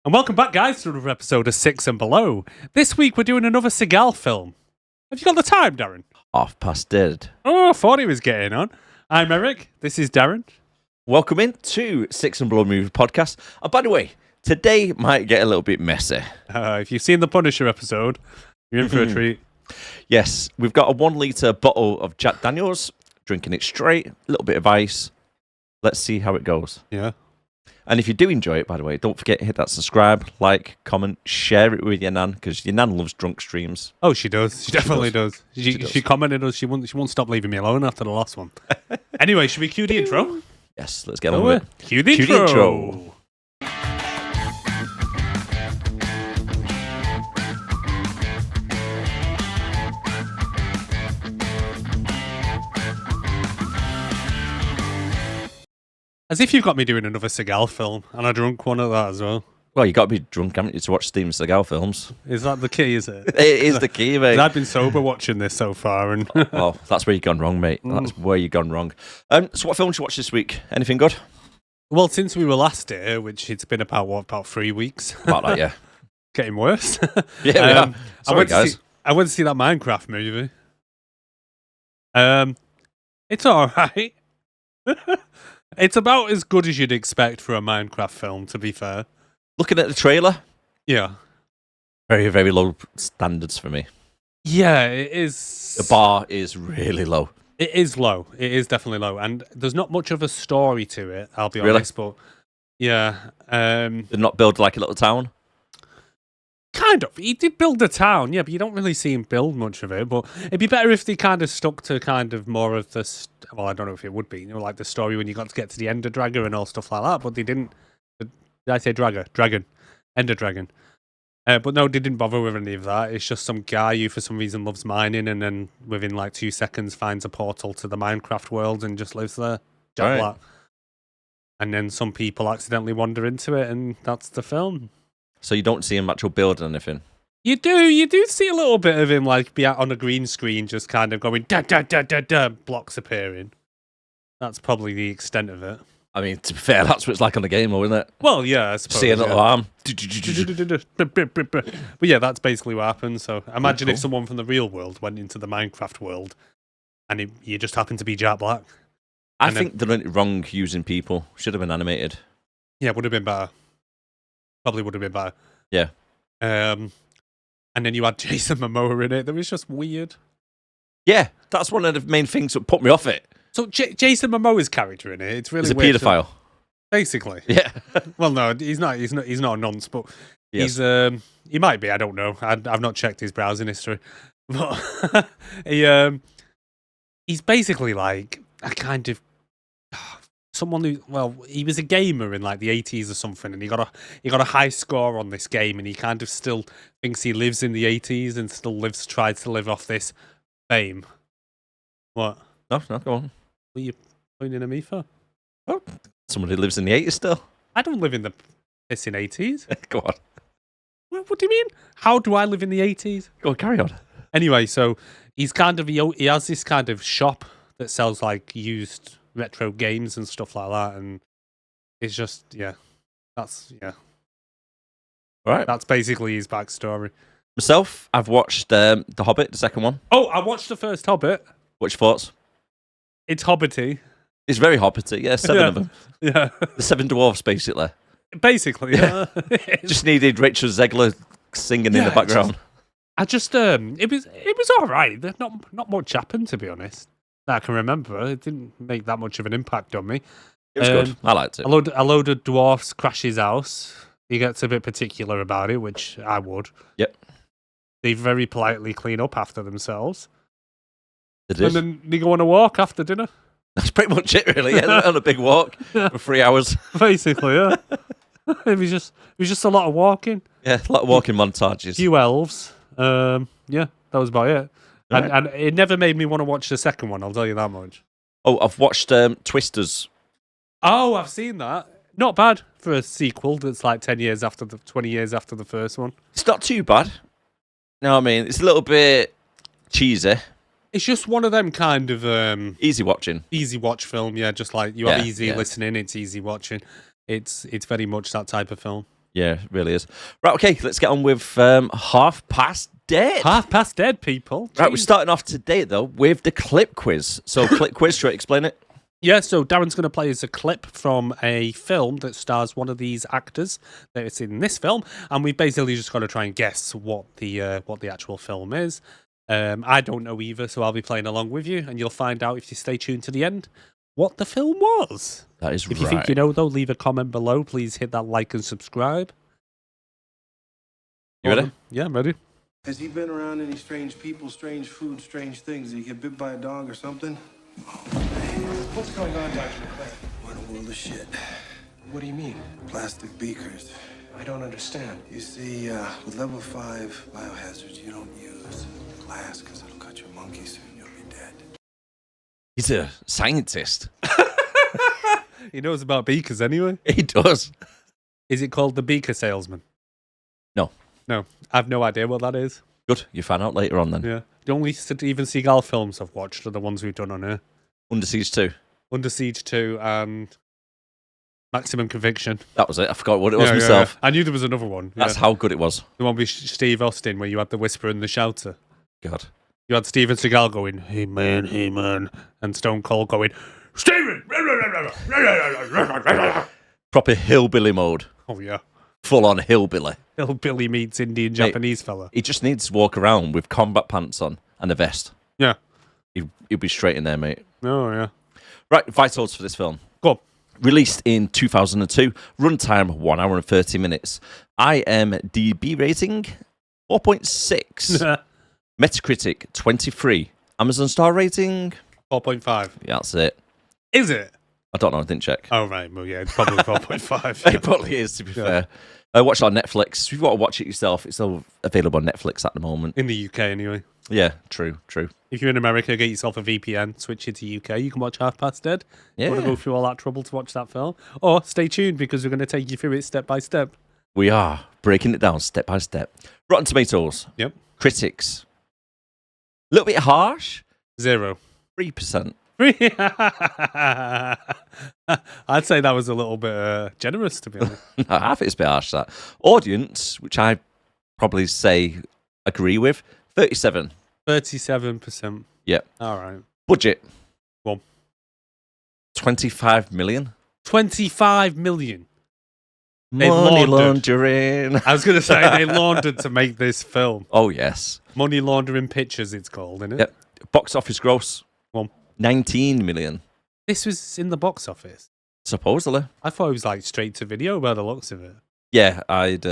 And welcome back, guys, to another episode of Six and Below. This week we're doing another Seagal film. Have you got the time, Darren? 8:30. Oh, I thought he was getting on. I'm Eric. This is Darren. Welcome in to Six and Below Movie Podcast. And by the way, today might get a little bit messy. If you've seen the Punisher episode, you're in for a treat. Yes, we've got a 1 litre bottle of Jack Daniels, drinking it straight, a little bit of ice. Let's see how it goes. Yeah. And if you do enjoy it, by the way, don't forget to hit that subscribe, like, comment, share it with your nan, because your nan loves drunk streams. Oh, she does. She definitely does. She does. She commented us. She won't stop leaving me alone after the last one. Anyway, should we cue the intro? Yes, let's get on with it. Cue the Cue the intro. intro. As if you've got me doing another Seagal film, and I drunk one of that as well. Well, you got to be drunk, haven't you, to watch Steven Seagal films? Is that the key, is it? It is the key, mate. I've been sober watching this so far, and Well, that's where you've gone wrong, mate. That's where you've gone wrong. So what films did you watch this week? Anything good? well, since we were last here, which it's been about 3 weeks, About that, yeah. getting worse. Yeah, we are. Sorry, guys. I went to see that Minecraft movie. It's all right. It's about as good as you'd expect for a Minecraft film, to be fair. Looking at the trailer, Yeah. very, very low standards for me. Yeah, it is. The bar is really low. It is low. It is definitely low. And there's not much of a story to it, I'll be Really? honest. But yeah. Did not build like a little town. Kind of. He did build a town, yeah, but you don't really see him build much of it. But it'd be better if they kind of stuck to kind of more of the... well, I don't know if it would be, like the story when you got to get to the Ender Dragon and all stuff like that, but they didn't... Did I say Dragon? Ender Dragon. But no, they didn't bother with any of that. It's just some guy who for some reason loves mining and then within like 2 seconds finds a portal to the Minecraft world and just lives there. Jack Right. Black. And then some people accidentally wander into it and that's the film. So you don't see him actual build or anything. You do see a little bit of him like be out on a green screen just kind of going da da da da da, blocks appearing. That's probably the extent of it. I mean, to be fair, that's what it's like on the game, though, isn't it? Well, yeah, I suppose. See a little yeah. arm. But yeah, that's basically what happens. So imagine cool. if someone from the real world went into the Minecraft world and you just happened to be Jack Black. I And think they're doing it wrong using people. Should have been animated. Yeah, would have been better. Probably would have been better. Yeah. And then you had Jason Momoa in it. That was just weird. Yeah, that's one of the main things that put me off it. So Jason Momoa's character in it, it's really He's a weird. paedophile. Basically. Yeah. Well, no, he's not a nonce, but Yes. he might be. I don't know. I've not checked his browsing history, but he's basically like a kind of someone who. Well, he was a gamer in like the 80s or something, and he got a high score on this game, and he kind of still thinks he lives in the 80s and still tries to live off this fame. What? No, go on. What are you pointing at me for? Oh, somebody lives in the 80s still. I don't live in the pissing 80s. Go on. What do you mean? How do I live in the 80s? Go on, carry on. Anyway, so he's kind of he has this kind of shop that sells like used retro games and stuff like that, and it's just that's All right. that's basically his backstory. Myself, I've watched The Hobbit, the second one. Oh, I watched the first Hobbit. What's your thoughts? It's Hobbity. It's very hobbity. Yeah, seven of them. Yeah, The seven dwarves, basically. basically. Yeah. Just needed Rachel Zegler singing in the Yeah, background. I just it was all right. There's not much happened, to be honest, that I can remember. It didn't make that much of an impact on me. It was good. I liked it. A load of dwarfs crash his house. He gets a bit particular about it, which I would. Yep. They very politely clean up after themselves. It is. And then they go on a walk after dinner. That's pretty much it, really. Yeah, they went on a big walk for 3 hours. Basically, yeah. it was just a lot of walking. Yeah, a lot of walking montages. Few elves. Yeah, that was about it. Right. And it never made me want to watch the second one, I'll tell you that much. Oh, I've watched Twisters. Oh, I've seen that. Not bad for a sequel that's like 20 years after the first one. It's not too bad. No, I mean, it's a little bit cheesy. It's just one of them kind of Easy watching. easy watch film, yeah. Just like you have Yeah, easy yeah. listening, it's easy watching. It's very much that type of film. Yeah, it really is. Right, okay, let's get on with Half Past Dead. Half Past Dead, people. Right, we're Jeez. starting off today, though, with the clip quiz. So, clip quiz, should I explain it? Yeah, so Darren's going to play us a clip from a film that stars one of these actors that is in this film, and we've basically just got to try and guess what the actual film is. I don't know either, so I'll be playing along with you, and you'll find out if you stay tuned to the end what the film was. That is If you think you know, though, leave a comment below. Please hit that like and subscribe. You ready? Yeah, I'm ready. Has he been around any strange people, strange food, strange things? Did he get bit by a dog or something? What's going on, Dr. McClay? We're in a world of shit. What do you mean? Plastic beakers. I don't understand. You see, with level 5 biohazards, you don't use glass because it'll cut your monkey soon. You'll be dead. He's a scientist. He knows about beakers anyway. He does. Is it called The Beaker Salesman? No. No, I've no idea what that is. Good. You find out later on then. Yeah. The only Steven Seagal films I've watched are the ones we've done on here. Under Siege 2. Under Siege 2 and Maximum Conviction. That was it. I forgot what it was myself. I knew there was another one. That's how good it was. The one with Steve Austin where you had the whisper and the shouter. God. You had Steven Seagal going, hey man, and Stone Cold going, Steven! Proper hillbilly mode. Oh yeah. Full on hillbilly. Billy meets Indian Japanese fella. He just needs to walk around with combat pants on and a vest. Yeah. He'll be straight in there, mate. Oh yeah. Right, vitals for this film. Go on. Released in 2002. Runtime 1 hour and 30 minutes. IMDb rating 4.6. Metacritic 23. Amazon star rating 4.5. Yeah, that's it. Is it? I don't know. I didn't check. Oh right, well yeah, it's probably 4.5. It probably is, to be fair. Watch it on Netflix. If you want to watch it yourself, it's still available on Netflix at the moment. In the UK anyway. Yeah, true. If you're in America, get yourself a VPN, switch it to UK. You can watch Half Past Dead. Yeah. You want to go through all that trouble to watch that film? Or stay tuned because we're going to take you through it step by step. We are breaking it down step by step. Rotten Tomatoes. Yep. Critics. A little bit harsh. 0. 3%. I'd say that was a little bit generous, to be honest. I think it's a bit harsh, that. Audience, which I probably say agree with, 37. 37%. Yep. All right. Budget. Go on. 25 million. 25 million. They Money laundered. laundering. I was going to say they laundered to make this film. Oh, yes. Money laundering pictures, it's called, isn't it? Yep. Box office gross. Go on. 19 million. This was in the box office. Supposedly. I thought it was like straight to video by the looks of it. Yeah, I'd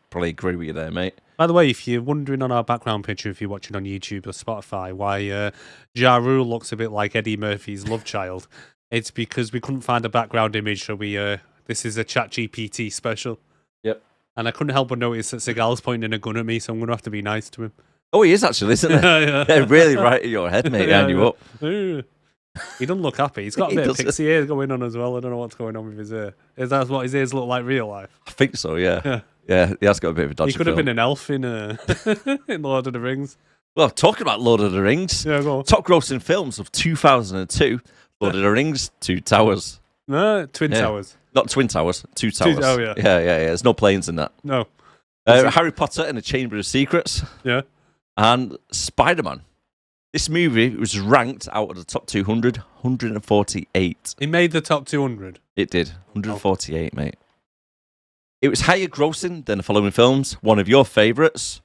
probably agree with you there, mate. By the way, if you're wondering on our background picture, if you're watching on YouTube or Spotify, why Ja Rule looks a bit like Eddie Murphy's love child, it's because we couldn't find a background image, so this is a ChatGPT special. Yep. And I couldn't help but notice that Seagal's pointing a gun at me, so I'm going to have to be nice to him. Oh, he is actually, isn't he? Yeah. They're really right in your head, mate, Yeah, and you up. He doesn't look happy. He's got a He bit of doesn't. pixie ear going on as well. I don't know what's going on with his ear. Is that what his ears look like real life? I think so, yeah. Yeah. Yeah, he has got a bit of a dodgy He could have film. been an elf in in Lord of the Rings. Well, talking about Lord of the Rings, Yeah, go on. top grossing films of 2002, Lord of the Rings, Two Towers. No, Twin Yeah. Towers. Not Twin Towers, Two Towers. Oh, yeah. Yeah. There's no planes in that. No. Harry Potter and the Chamber of Secrets Yeah. and Spider-Man. This movie was ranked out of the top 200, 148. He made the top 200. It did, 148, mate. It was higher grossing than the following films. One of your favourites,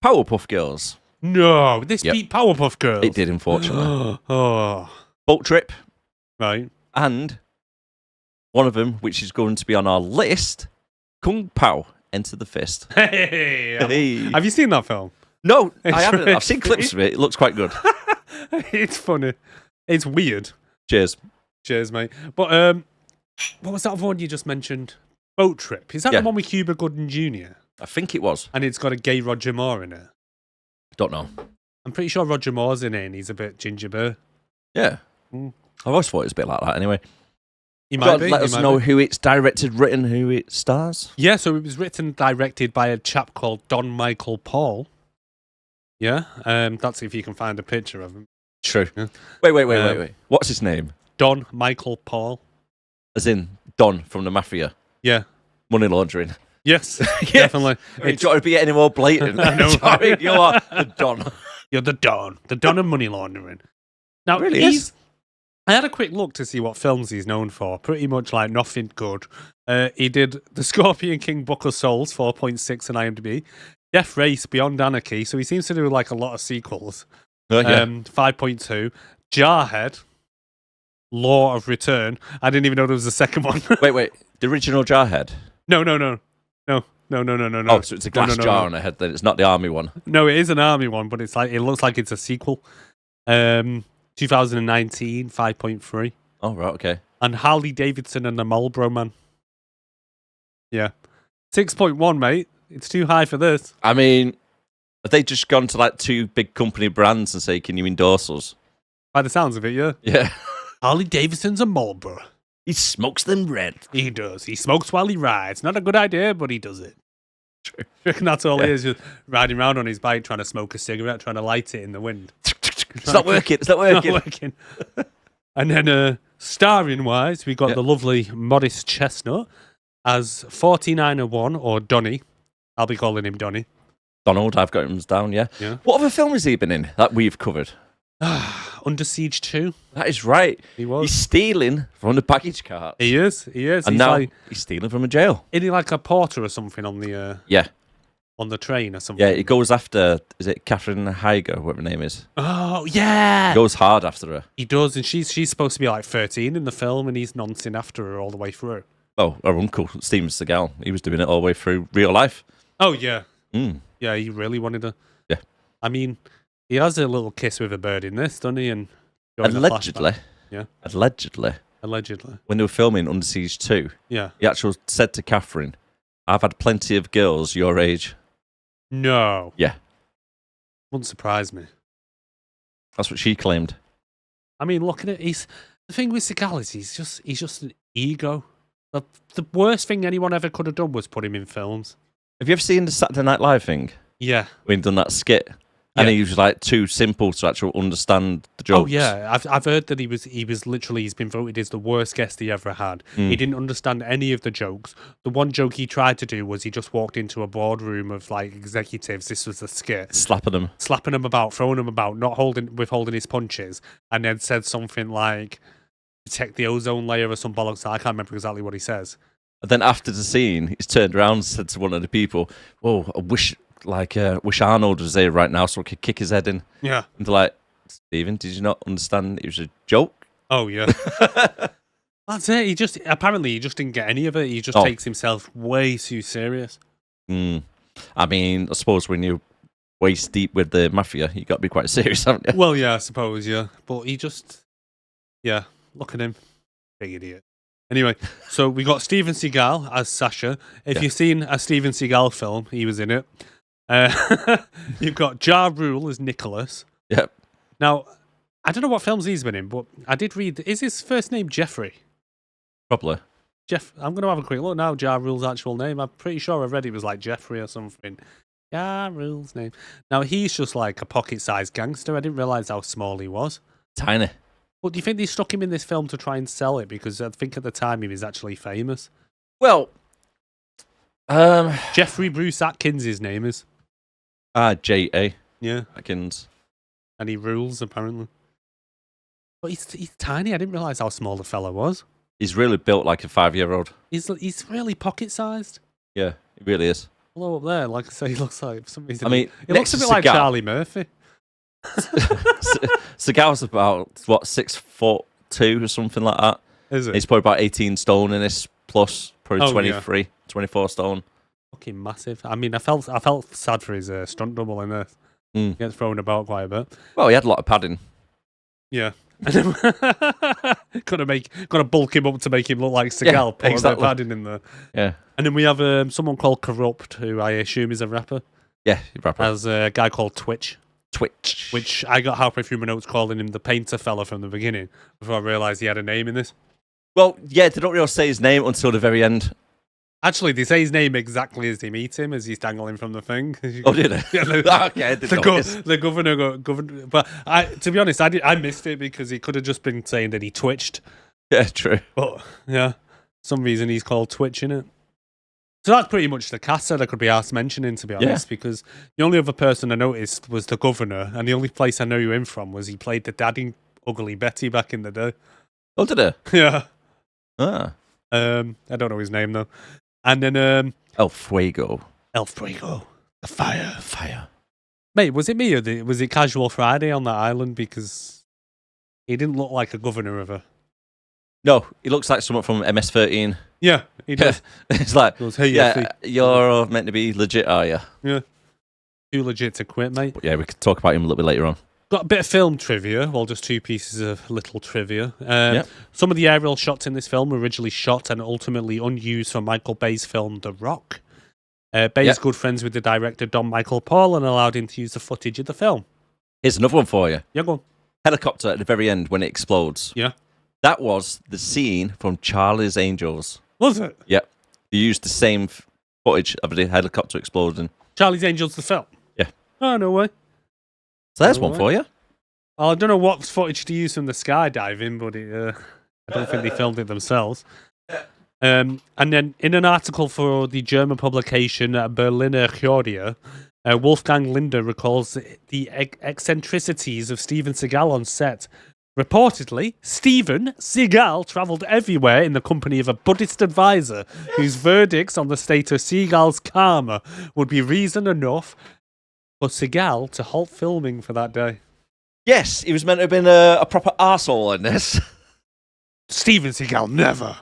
Powerpuff Girls. No, this Yep. beat Powerpuff Girls. It did, unfortunately. Oh, Boat Trip, right. and one of them, which is going to be on our list, Kung Pao, Enter the Fist. Hey, Hey. have you seen that film? No, It's I haven't. I've seen really- clips of it. It looks quite good. It's funny. It's weird. Cheers. Cheers, mate. But what was that other one you just mentioned? Boat Trip. Is that Yeah. the one with Cuba Gooding Jr.? I think it was. And it's got a gay Roger Moore in it. Don't know. I'm pretty sure Roger Moore's in it and he's a bit ginger bear. Yeah. Mm. I've always thought it was a bit like that anyway. He God, might be. let he us might know be. who it's directed, written, who it stars. Yeah, so it was written and directed by a chap called Don Michael Paul. Yeah, that's if you can find a picture of him. True. Yeah. Wait. What's his name? Don Michael Paul. As in Don from the Mafia. Yeah. Money laundering. Yes, definitely. I mean, do you want to be any more blatant? I know. Sorry, you are the Don. You're the Don of money laundering. Now, Really is. I had a quick look to see what films he's known for. Pretty much like nothing good. He did The Scorpion King, Book of Souls, 4.6 on IMDb. Death Race, Beyond Anarchy. So he seems to do like a lot of sequels. Oh, yeah. 5.2. Jarhead, Law of Return. I didn't even know there was a second one. Wait. The original Jarhead? No. Oh, so it's a glass jar on a head then. It's not the army one. No, it is an army one, but it's like it looks like it's a sequel. 2019, 5.3. Oh, right, okay. And Harley Davidson and the Marlboro Man. Yeah. 6.1, mate. It's too high for this. I mean, have they just gone to like two big company brands and say, can you endorse us? By the sounds of it, yeah. Yeah. Harley Davidson's a Marlboro. He smokes them red. He does. He smokes while he rides. Not a good idea, but he does it. True. I reckon that's all he is, just riding around on his bike trying to smoke a cigarette, trying to light it in the wind. It's not working. It's not working. And then starring-wise, we got the lovely Morris Chestnut as 4901, or Donny. I'll be calling him Donny. Donald, I've got him down, yeah. What other film has he been in that we've covered? Under Siege 2. That is right. He was. He's stealing from the baggage cart. He is. And he's now like, he's stealing from a jail. isn't he like a porter or something on the Yeah. on the train or something? Yeah, he goes after, is it Catherine Heiger, whatever her name is? Oh, yeah. He goes hard after her. He does, and she's supposed to be like 13 in the film, and he's noncing after her all the way through. Oh, her uncle, Steven Seagal, he was doing it all the way through real life. Oh, yeah. Mm. Yeah, he really wanted to. Yeah. I mean, he has a little kiss with a bird in this, doesn't he? And Allegedly. Yeah. Allegedly. When they were filming Under Siege 2, Yeah. he actually said to Catherine, I've had plenty of girls your age. No. Yeah. Wouldn't surprise me. That's what she claimed. I mean, look at it. The thing with Seagal is he's just an ego. The worst thing anyone ever could have done was put him in films. Have you ever seen the Saturday Night Live thing? Yeah. When he done that skit? And Yeah. he was like too simple to actually understand the jokes. Oh yeah, I've heard that he's been voted as the worst guest he ever had. He didn't understand any of the jokes. The one joke he tried to do was he just walked into a boardroom of like executives. This was the skit, Slapping them about, throwing them about, withholding his punches, and then said something like protect the ozone layer or some bollocks. I can't remember exactly what he says. And then after the scene, he's turned around and said to one of the people, "Whoa, I wish Arnold was here right now so I could kick his head in." Yeah. And they're like, "Stephen, did you not understand it was a joke?" Oh yeah. That's it. He just didn't get any of it. He just takes himself way too serious. I mean, I suppose when you're waist deep with the mafia, you got to be quite serious, haven't you? Well, yeah, I suppose, yeah. But he just, yeah, look at him. Big idiot. Anyway, so we got Steven Seagal as Sasha. If you've seen a Steven Seagal film, he was in it. You've got Ja Rule as Nicholas. Yep. Now, I don't know what films he's been in, but I did read, is his first name Jeffrey? Probably. I'm going to have a quick look now, Ja Rule's actual name. I'm pretty sure I read it was like Jeffrey or something. Ja Rule's name. Now, he's just like a pocket-sized gangster. I didn't realise how small he was. Tiny. But do you think they stuck him in this film to try and sell it? Because I think at the time he was actually famous. Well, Jeffrey Bruce Atkins, his name is. J.A. Yeah. Atkins. And he rules, apparently. But he's tiny. I didn't realise how small the fella was. He's really built like a 5-year-old. He's really pocket-sized. Yeah, he really is. Hello up there. Like I say, he looks like, for some reason, I mean, he looks a bit like Charlie Murphy. Seagal's about, 6'2" or something like that. Is it? He's probably about 18 stone in this, plus probably Oh, 23, yeah. 24 stone. Fucking massive. I mean, I felt sad for his stunt double in this. He gets thrown about quite a bit. Well, he had a lot of padding. Yeah. Gotta bulk him up to make him look like Seagal. Yeah, put exactly. a bit of padding in there. Yeah. And then we have someone called Corrupt, who I assume is a rapper. Yeah, rapper. As a guy called Twitch. Which I got halfway through my notes calling him the painter fella from the beginning before I realised he had a name in this. Well, yeah, they don't really say his name until the very end. Actually, they say his name exactly as they meet him, as he's dangling from the thing. Oh, did they? Yeah, Okay, I didn't notice. the governor. But to be honest, I missed it because he could have just been saying that he twitched. Yeah, true. But yeah, some reason he's called Twitch in it. So that's pretty much the cast that I could be asked mentioning, to be honest, because the only other person I noticed was the governor, and the only place I know you him from was he played the dad in Ugly Betty back in the day. Oh, did he? Yeah. Ah. I don't know his name, though. And then El Fuego. El Fuego. The fire. Fire. Mate, was it me or was it Casual Friday on that island? Because he didn't look like a governor of a... No, he looks like someone from MS-13. Yeah, he does. It's like, Goes, hey, yeah, you're meant to be legit, are you? Yeah. Too legit to quit, mate. But yeah, we could talk about him a little bit later on. Got a bit of film trivia, well, just 2 pieces of little trivia. Yep. Some of the aerial shots in this film were originally shot and ultimately unused for Michael Bay's film The Rock. Bay's good friends with the director Don Michael Paul and allowed him to use the footage of the film. Here's another one for you. Yeah, go on. Helicopter at the very end when it explodes. Yeah. That was the scene from Charlie's Angels. Was it? Yep. They used the same footage of the helicopter exploding. Charlie's Angels, the film? Yeah. Oh, no way. So there's No one way. for you. Well, I don't know what footage to use from the skydiving, but I don't think they filmed it themselves. And then in an article for the German publication Berliner Kurier, Wolfgang Linder recalls the eccentricities of Steven Seagal on set. Reportedly, Steven Seagal travelled everywhere in the company of a Buddhist advisor whose verdicts on the state of Seagal's karma would be reason enough for Seagal to halt filming for that day. Yes, he was meant to have been a proper arsehole in this. Steven Seagal never.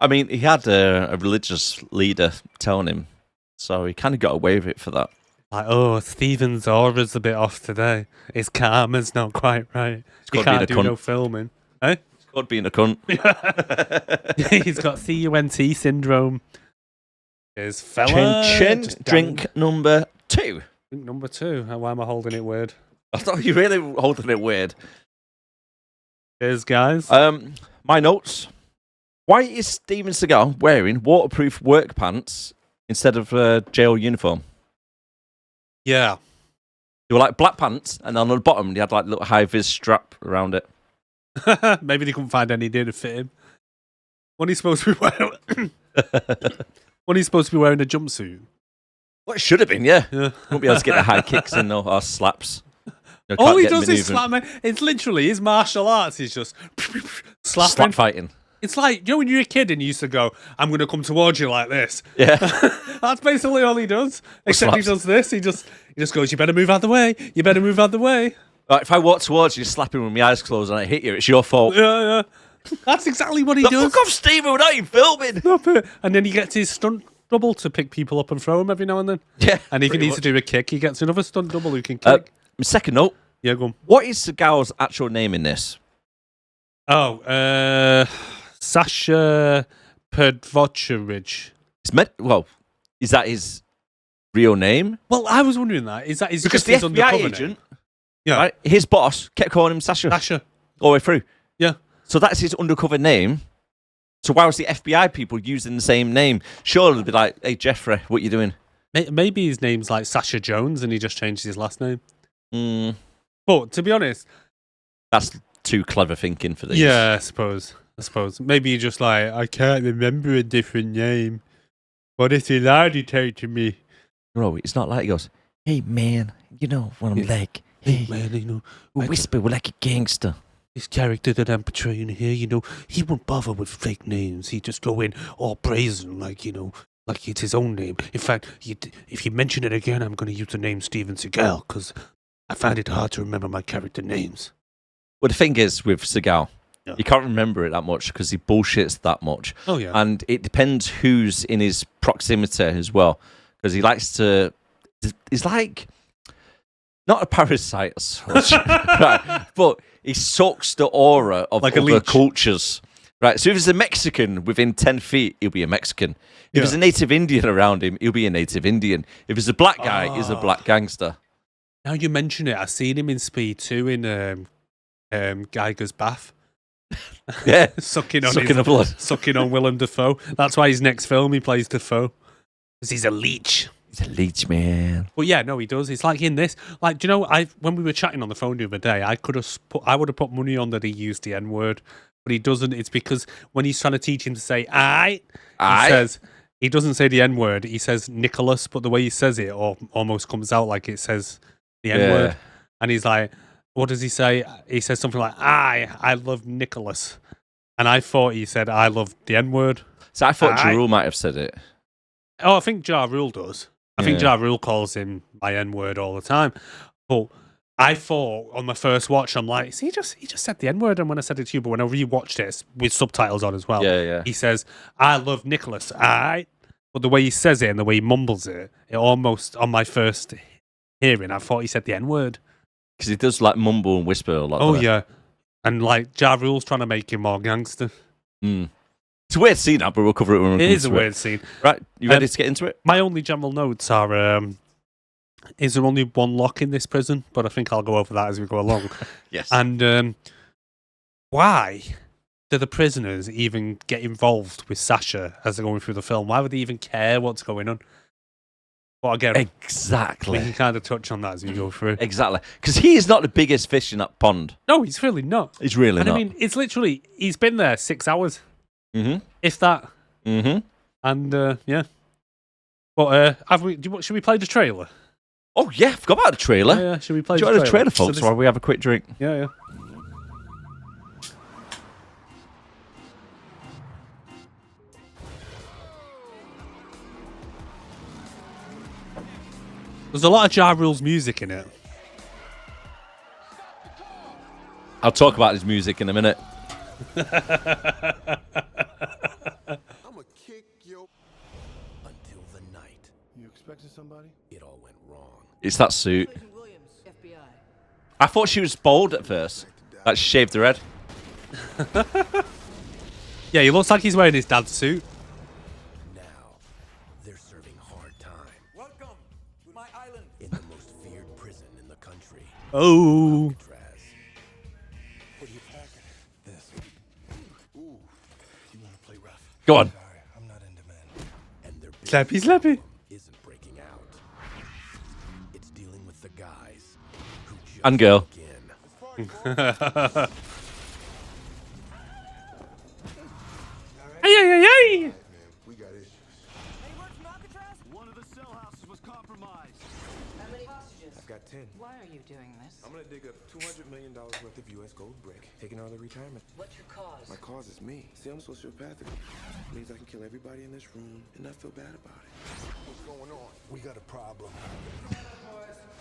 I mean, he had a religious leader telling him, so he kind of got away with it for that. Like, oh, Steven's aura's a bit off today. His karma's not quite right. He called being a can't do cunt. no filming. Eh? It's called being a cunt. He's got CUNT syndrome. His fella. Chin, just drink number 2. Drink number 2. Why am I holding it weird? I thought you really were holding it weird. Cheers, guys. My notes. Why is Steven Seagal wearing waterproof work pants instead of jail uniform? Yeah. They were like black pants, and on the bottom they had like a little high-vis strap around it. Maybe they couldn't find any to fit him. When he's supposed to be wearing... when he's supposed to be wearing a jumpsuit. Well, it should have been, yeah. Yeah. Won't be able to get the high kicks in though, or slaps. You know, All can't he get does is manoeuvring. slap, man. It's literally his martial arts. He's just slapping. Slap fighting. It's like, you know, when you're a kid and you used to go, I'm going to come towards you like this. Yeah. That's basically all he does. Except he slaps. does this. He just goes, you better move out the way. You better move out the way. Like, if I walk towards you, slapping with my eyes closed, and I hit you, it's your fault. Yeah. That's exactly what he Look, does. fuck off, Steven, we're not even filming. Stop it. And then he gets his stunt double to pick people up and throw them every now and then. Yeah. And if he pretty needs to much. do a kick, he gets another stunt double who can kick. My second note. Yeah, go on. What is Seagal's actual name in this? Oh, Sasha Podvochevich. Is that his real name? Well, I was wondering that. Is that Because just the his FBI undercover agent, name? Yeah. right, his boss kept calling him Sasha Sasha. all the way through. Yeah. So that's his undercover name. So why was the FBI people using the same name? Surely they'd be like, hey, Jeffrey, what you doing? Maybe his name's like Sasha Jones and he just changed his last name. Mm, But to be honest, that's too clever thinking for these. yeah, I suppose. Maybe you're just like, I can't remember a different name. What if he lied to me? No, it's not like he goes, hey, man, you know what I'm like. Hey, Man, you know, whisper, we're like a gangster. this character that I'm portraying here, you know, he won't bother with fake names. He just go in all brazen, like, you know, like it's his own name. In fact, if you mention it again, I'm going to use the name Steven Seagal because I find it hard to remember my character names. Well, the thing is with Seagal, Yeah. you can't remember it that much because he bullshits that much. Oh, yeah. And it depends who's in his proximity as well. Because he likes to... He's like... Not a parasite as such, right, but he sucks the aura of Like a other leech. cultures. Right, so if there's a Mexican within 10 feet, he'll be a Mexican. If there's a native Indian around him, he'll be a native Indian. If there's a black guy, he's a black gangster. Now you mention it, I've seen him in Speed 2 in Geiger's bath. Yeah, sucking on sucking the blood. sucking on Willem Dafoe. That's why his next film he plays Dafoe. Because he's a leech. He's a leech, man. But yeah, no, he does. It's like in this. Like, do you know, when we were chatting on the phone the other day, I would have put money on that he used the N-word. But he doesn't. It's because when he's trying to teach him to say I, he says, he doesn't say the N-word. He says Nicholas, but the way he says it almost comes out like it says the N-word. And he's like, what does he say? He says something like, I love Nicholas. And I thought he said, I love the N-word. So I thought Ja Rule might have said it. Oh, I think Ja Rule does. I think Ja Rule calls him my N-word all the time. But I thought on my first watch, I'm like, see, he just said the N-word. And when I said it to you, but when I rewatched it with subtitles on as well, he says, I love Nicholas. But the way he says it and the way he mumbles it, it almost, on my first hearing, I thought he said the N-word. Because he does like mumble and whisper a lot. Oh, yeah. And like Ja Rule's trying to make him more gangster. It's a weird scene, but we'll cover it when we come to it. It is a weird scene. Right, you ready to get into it? My only general notes are, is there only one lock in this prison? But I think I'll go over that as we go along. Yes. And why do the prisoners even get involved with Sasha as they're going through the film? Why would they even care what's going on? But again, exactly. We can kind of touch on that as we go through. Exactly. Because he is not the biggest fish in that pond. No, he's really not. He's really not. I mean, it's literally, he's been there 6 hours. Mm-hmm. If that. Mm-hmm. And, yeah. But should we play the trailer? Oh, yeah, forgot about the trailer. Yeah, should we play the trailer, folks, while we have a quick drink? Yeah. There's a lot of Ja Rule's music in it. I'll talk about his music in a minute. I'ma kick you until the night. You expected somebody? It all went wrong. It's that suit. I thought she was bald at first. Like she shaved her head. Yeah, he looks like he's wearing his dad's suit. Now, they're serving hard time. Welcome to my island. In the most feared prison in the country. Oh. What are you packing? This. Ooh. You want to play rough? Go on. Sorry, I'm not into men. And their big Slappy. isn't breaking out. It's dealing with the guys who just And girl. begin. Hey. We got issues. One of the cell houses was compromised. How many hostages? I've got 10. Why are you doing this? I'm gonna dig up $200 million worth of U.S. gold brick, taking early retirement. What's your cause? My cause is me. See, I'm sociopathic. Means I can kill everybody in this room and not feel bad about it. What's going on? We got a problem.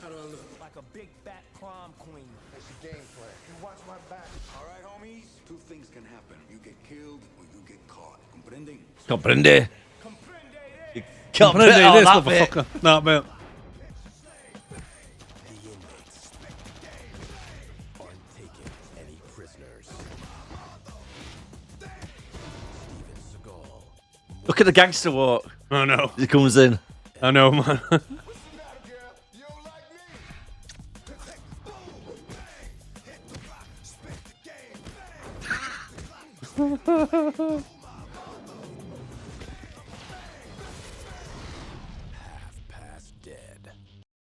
How do I look? Like a big fat crime queen. That's your game plan. You watch my back. All right, homies. Two things can happen. You get killed or you get caught. Comprending? Comprende. Comprende Oh, this that bit. motherfucker. That bit. The inmates aren't taking any prisoners. Steven Seagal. Look at the gangster walk. Oh no. He comes in. I know, man. Past dead.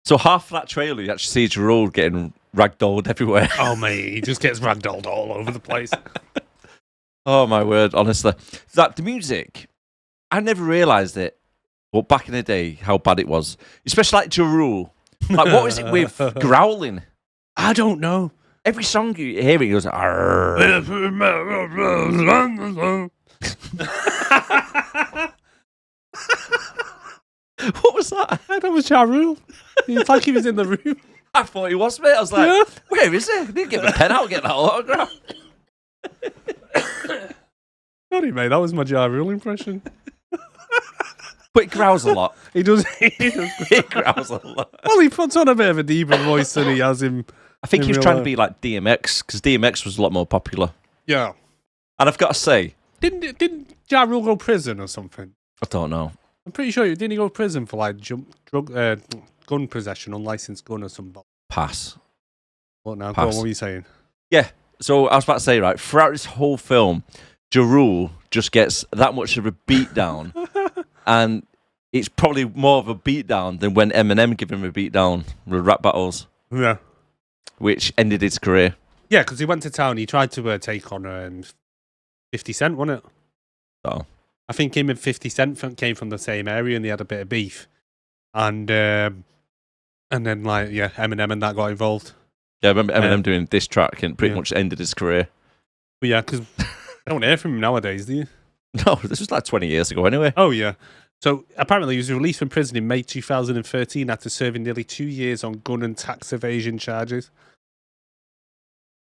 So half that trailer, you actually see Ja Rule getting ragdolled everywhere. Oh, mate, he just gets ragdolled all over the place. Oh, my word, honestly. That the music, I never realised it. But back in the day, how bad it was. Especially like Ja Rule. Like, what was it with growling? I don't know. Every song you hear, it goes, "Arr." What was that? That was Ja Rule. It's like he was in the room. I thought he was, mate. I was like, Yeah. where is he? I didn't get my pen out, get that autograph. Sorry, mate, that was my Ja Rule impression. But he growls a lot. He does. He growls a lot. Well, he puts on a bit of a deeper voice than he has him. I think in he was real trying to life. be like DMX, because DMX was a lot more popular. Yeah. And I've got to say, Didn't Ja Rule go prison or something? I don't know. I'm pretty sure didn't he go to prison for like gun possession, unlicensed gun or something? Pass. What now? Go on, Pass. what were you saying? Yeah, so I was about to say, right, throughout this whole film, Ja Rule just gets that much of a beatdown, and it's probably more of a beatdown than when Eminem gave him a beatdown with rap battles, Yeah. which ended his career. Yeah, because he went to town. He tried to take on 50 Cent, wasn't it? So I think him and 50 Cent came from the same area and they had a bit of beef. And then Eminem and that got involved. Yeah, I remember Eminem doing this track and pretty much ended his career. But yeah, because I don't hear from him nowadays, do you? No, this was like 20 years ago anyway. Oh, yeah. So apparently he was released from prison in May 2013 after serving nearly 2 years on gun and tax evasion charges.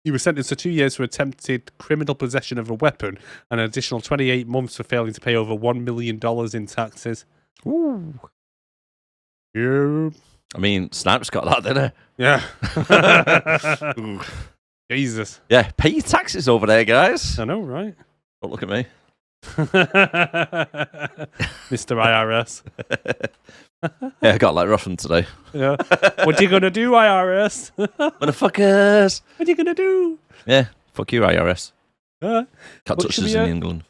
He was sentenced to 2 years for attempted criminal possession of a weapon and an additional 28 months for failing to pay over $1 million in taxes. Ooh. Yeah. I mean, Snipes got that, didn't Yeah. he? Jesus. Yeah, pay your taxes over there, guys. I know, right? Don't look at me. Mr. IRS. Yeah, I got like roughing today. Yeah. What you gonna do, IRS? Motherfuckers. What you gonna do? Yeah, fuck you, IRS. Can't What touch should us we, in England.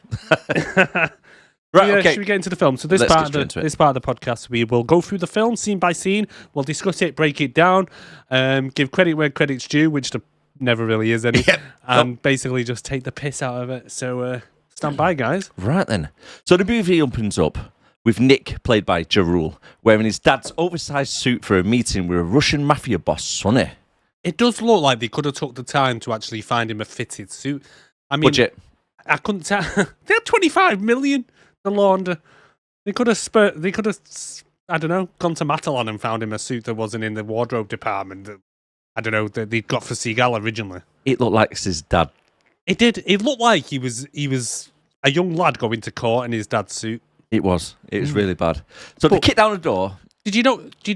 Right, okay. Should we get into the film? So this Let's part get straight into it. this part of the podcast, we will go through the film scene by scene. We'll discuss it, break it down, give credit where credit's due, which there never really is any, and basically just take the piss out of it. So stand by, guys. Right then. So the movie opens up with Nick, played by Ja Rule, wearing his dad's oversized suit for a meeting with a Russian mafia boss, Sonny. It does look like they could have took the time to actually find him a fitted suit. I mean, Budget. I couldn't tell. They had 25 million to launder. They could have I don't know, gone to Matalan and found him a suit that wasn't in the wardrobe department. That, I don't know, that they'd got for Seagal originally. It looked like it's his dad. It did. It looked like he was a young lad going to court in his dad's suit. It was really bad. So they kick down the door. Did you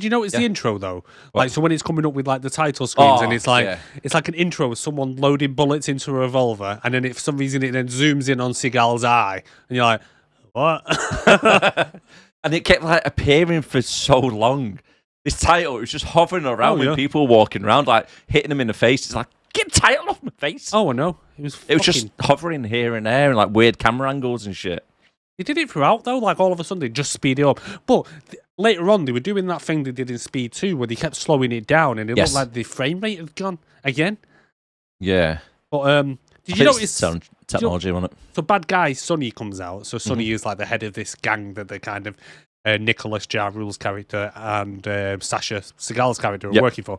notice the intro though? Like, so when it's coming up with like the title screens and it's like an intro of someone loading bullets into a revolver, and then if for some reason it then zooms in on Seagal's eye, and you're like, what? And it kept like appearing for so long. This title, it was just hovering around with people walking around, like hitting them in the face. It's like, get the title off my face. Oh, I know. It was just hovering here and there and like weird camera angles and shit. They did it throughout though, like all of a sudden they just speed it up. But later on they were doing that thing they did in Speed 2 where they kept slowing it down and it looked like the frame rate had gone again. Yeah. But did you notice sound technology on it? So bad guy Sonny comes out. So Sonny is like the head of this gang that the kind of Nicholas Ja Rule's character and Sasha Seagal's character are working for.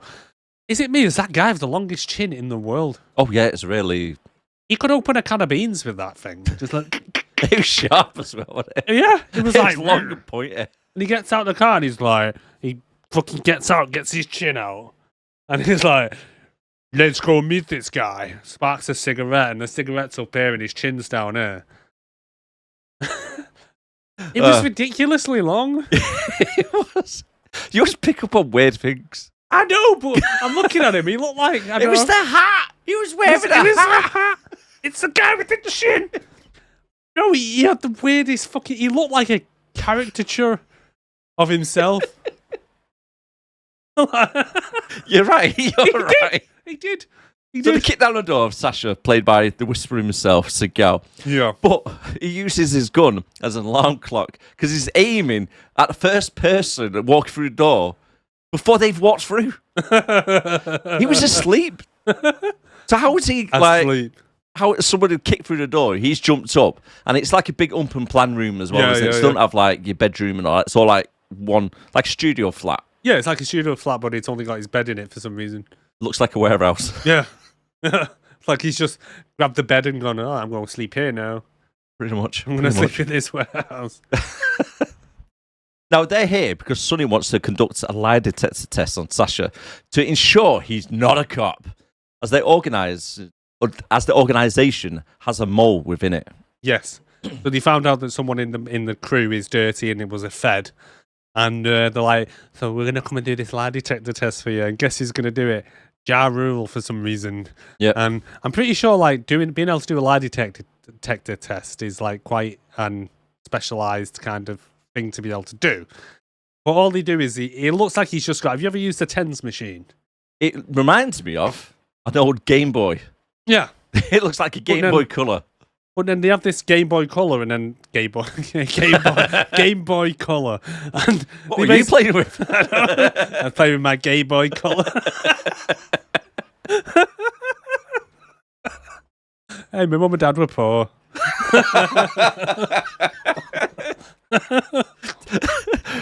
Is it me? Is that guy have the longest chin in the world? Oh yeah, it's really. He could open a can of beans with that thing. Just like. It was sharp as well, wasn't it? Yeah, it was like long and pointy. And he gets out of the car and he's like, he fucking gets out, gets his chin out, and he's like, "Let's go meet this guy." Sparks a cigarette, and the cigarette's up here, and his chin's down here. It was ridiculously long. It was. You always pick up on weird things. I know, but I'm looking at him. He looked like It was the hat. He was wearing a hat. It's the guy with the chin. No, he had the weirdest fucking. He looked like a caricature of himself. You're right. You're right. He did. So they kick down the door of Sasha, played by the Whisperer himself, Seagal. Yeah. But he uses his gun as an alarm clock because he's aiming at the first person walking through the door before they've walked through. He was asleep. So how was he asleep? How someone had kicked through the door, he's jumped up, and it's like a big and plan room as well. Yeah, isn't it? It don't have like your bedroom and all that. It's all like one, like a studio flat. Yeah, it's like a studio flat, but it's only got his bed in it for some reason. Looks like a warehouse. Yeah. It's like he's just grabbed the bed and gone, "Oh, I'm going to sleep here now. Pretty much. I'm going to sleep in this warehouse." Now, they're here because Sonny wants to conduct a lie detector test on Sasha to ensure he's not a cop, as the organisation has a mole within it. Yes. So they found out that someone in the crew is dirty and it was a Fed. And they're like, "So we're going to come and do this lie detector test for you. And guess who's going to do it? Ja Rule for some reason." Yeah. And I'm pretty sure like being able to do a lie detector test is like quite an specialised kind of thing to be able to do. But all they do is it looks like he's just got. Have you ever used a tens machine? It reminds me of an old Game Boy. Yeah. It looks like a Game Boy Color. But then they have this Game Boy Color and then Game Boy Color. And what were you playing with? I was playing with my Game Boy Color. Hey, my mum and dad were poor.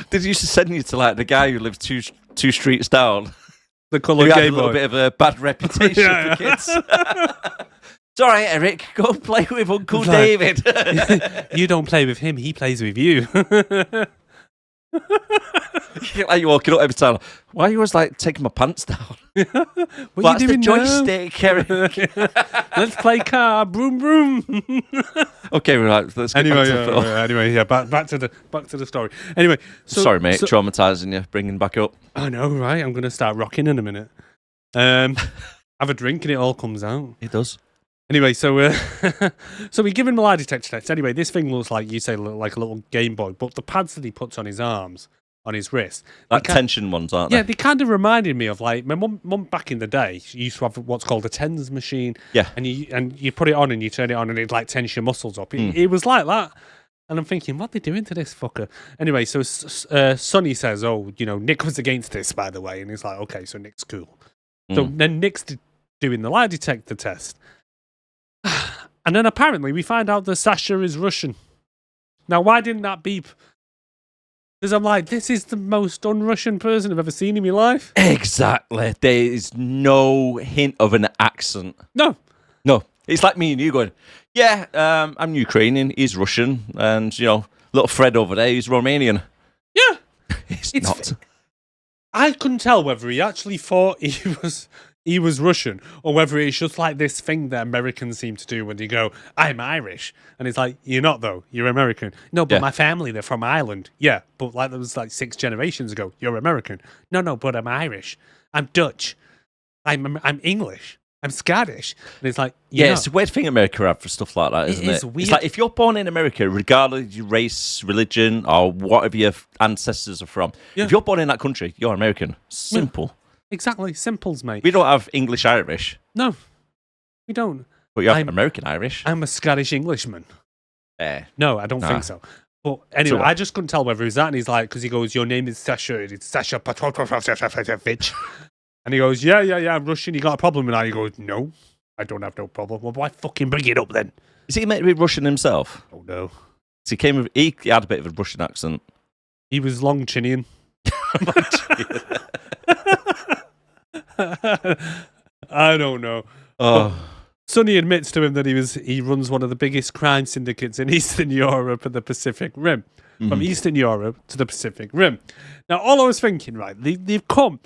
Did you used to send you to like the guy who lived two streets down? The Who coloured had a Game little Boy. bit of a bad reputation Yeah. for kids. It's all right, Eric. Go and play with Uncle It's like- David. You don't play with him, he plays with you. Like you walking up every time. Why are you always like taking my pants down? What That's you the doing now? joystick, Eric. Let's play car, broom broom. Okay, right. Let's get Anyway, back to the film. back to the story. Anyway, so, Sorry, mate. so- Traumatizing you, bringing back up. I know, right? I'm gonna start rocking in a minute. Have a drink and it all comes out. It does. Anyway, so so we give him the lie detector test. Anyway, this thing looks like you say like a little Game Boy, but the pads that he puts on his arms, on his wrist, Like they tension ones, aren't yeah, they? they kind of reminded me of like my mum back in the day. She used to have what's called a tens machine. Yeah. and you put it on and you turn it on and it like tense your muscles up. It was like that. And I'm thinking, what are they doing to this fucker? Anyway, so Sonny says, oh, Nick was against this, by the way. And he's like, okay, so Nick's cool. So then Nick's doing the lie detector test. And then apparently we find out that Sasha is Russian. Now, why didn't that beep? Because I'm like, this is the most un-Russian person I've ever seen in my life. Exactly. There is no hint of an accent. No. No. It's like me and you going, yeah, I'm Ukrainian, he's Russian, and, little Fred over there, he's Romanian. Yeah. It's It's not. I couldn't tell whether he actually thought he was Russian or whether it's just like this thing that Americans seem to do when they go, I'm Irish. And it's like, you're not though, you're American. No, but Yeah. my family, they're from Ireland. Yeah, but like that was like 6 generations ago. You're American. No, but I'm Irish. I'm Dutch. I'm English. I'm Scottish. And it's like, Yeah, you're it's a not. weird thing America have for stuff like that, isn't it? is weird. It's like if you're born in America, regardless of your race, religion, or whatever your ancestors are from, Yeah. if you're born in that country, you're American. Simple. Exactly, simples, mate. We don't have English Irish, No, we don't. but you have I'm- American Irish. I'm a Scottish Englishman. No, I don't Nah. think so. But anyway, So- I just couldn't tell whether it was that. And he's like, because he goes, your name is Sasha. It's Sasha Petrovich. And he goes, yeah, I'm Russian. You got a problem with that? He goes, no, I don't have no problem. Well, why fucking bring it up then? Is he meant to be Russian himself? Oh, no. 'Cause he had a bit of a Russian accent. He was Longchinian. I don't know. Oh, Sonny admits to him that he runs one of the biggest crime syndicates in Eastern Europe and the Pacific Rim. From Eastern Europe to the Pacific Rim. Now, all I was thinking, right, they've come.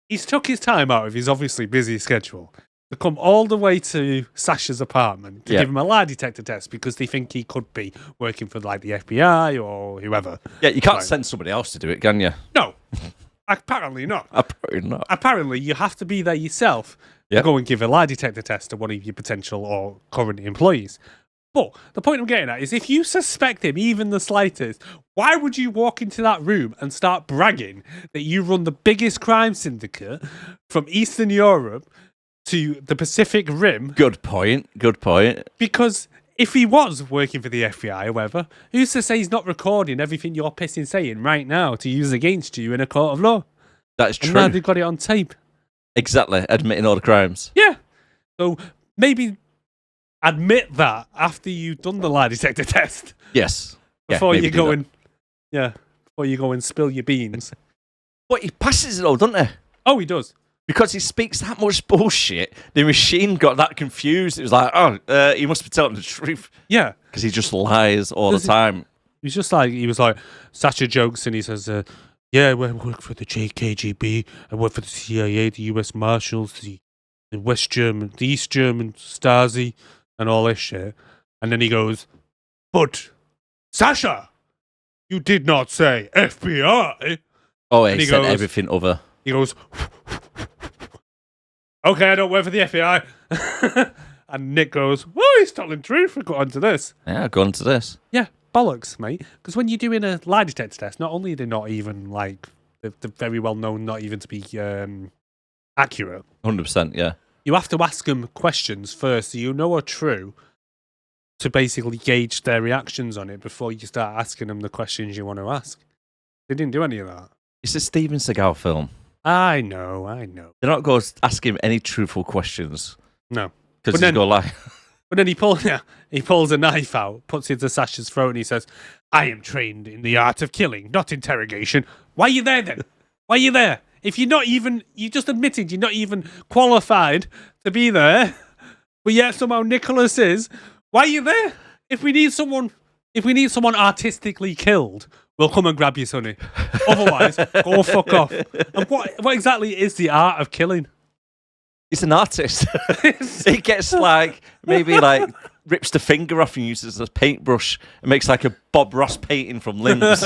He's took his time out of his obviously busy schedule to come all the way to Sasha's apartment to Yeah. give him a lie detector test because they think he could be working for like the FBI or whoever. yeah, you can't Right. send somebody else to do it, can you? No, apparently not. Apparently not. Apparently, you have to be there yourself Yep. to go and give a lie detector test to one of your potential or current employees. But the point I'm getting at is if you suspect him even the slightest, why would you walk into that room and start bragging that you run the biggest crime syndicate from Eastern Europe to the Pacific Rim? Good point. Good point. Because if he was working for the FBI or whatever, who's to say he's not recording everything you're pissing saying right now to use against you in a court of law? That is And now true. they've got it on tape. Exactly. Admitting all the crimes. Yeah. So maybe admit that after you've done the lie detector test Yes. Yeah, before maybe you do go that. and before you go and spill your beans. But he passes it all, doesn't he? Oh, he does. Because he speaks that much bullshit, the machine got that confused. It was like, he must be telling the truth. Yeah. Because he just lies all Does the time. He was like Sasha jokes and he says, yeah, I work for the KGB, I work for the CIA, the US Marshals, the West German, the East German Stasi, and all this shit. And then he goes, but Sasha, you did not say FBI. Oh, And he he sent goes- everything over. He goes, okay, I don't work for the FBI. And Nick goes, well, he's telling truth. We got onto this. Yeah, go on to this. Yeah, bollocks, mate. Because when you're doing a lie detector test, not only are they not even like, they're very well known not even to be accurate, 100%, yeah. you have to ask them questions first so you know are true to basically gauge their reactions on it before you start asking them the questions you want to ask. They didn't do any of that. It's a Steven Seagal film. I know. They're not going to ask him any truthful questions. No. Because But he's then- going to lie. But then he pulls a knife out, puts it to Sasha's throat, and he says, "I am trained in the art of killing, not interrogation." Why are you there then? Why are you there? If you're not even, you just admitted you're not even qualified to be there, but yet somehow Nicholas is. Why are you there? If we need someone artistically killed, we'll come and grab you, sonny. Otherwise, go fuck off. And what exactly is the art of killing? He's an artist. He gets maybe rips the finger off and uses a paintbrush and makes like a Bob Ross painting from limbs.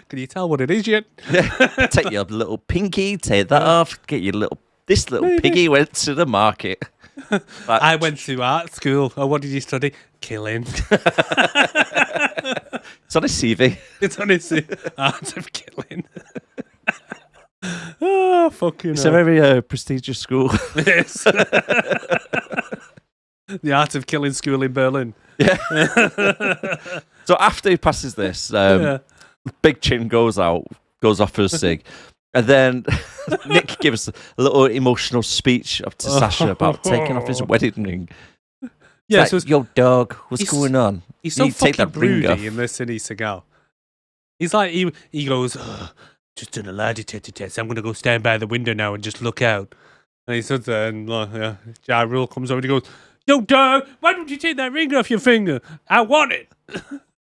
Can you tell what it is yet? Yeah. Take your little pinky, take that off, get your this little piggy went to the market. I went to art school. Oh, what did you study? Killing. It's on his CV. It's on his art of killing. Oh, fucking It's a very prestigious school. Yes. The art of killing school in Berlin. Yeah. So after he passes this, Big Chin goes off for a cig. And then Nick gives a little emotional speech up to Sasha about taking off his wedding ring. Yeah, so yo, dog, what's going on? He's You so need to take fucking that ring broody off. in this, isn't he, Seagal? He's like, he goes, just done a lie detector test. I'm going to go stand by the window now and just look out. And he sits there and Ja Rule comes over and he goes, yo, dog, why don't you take that ring off your finger? I want it.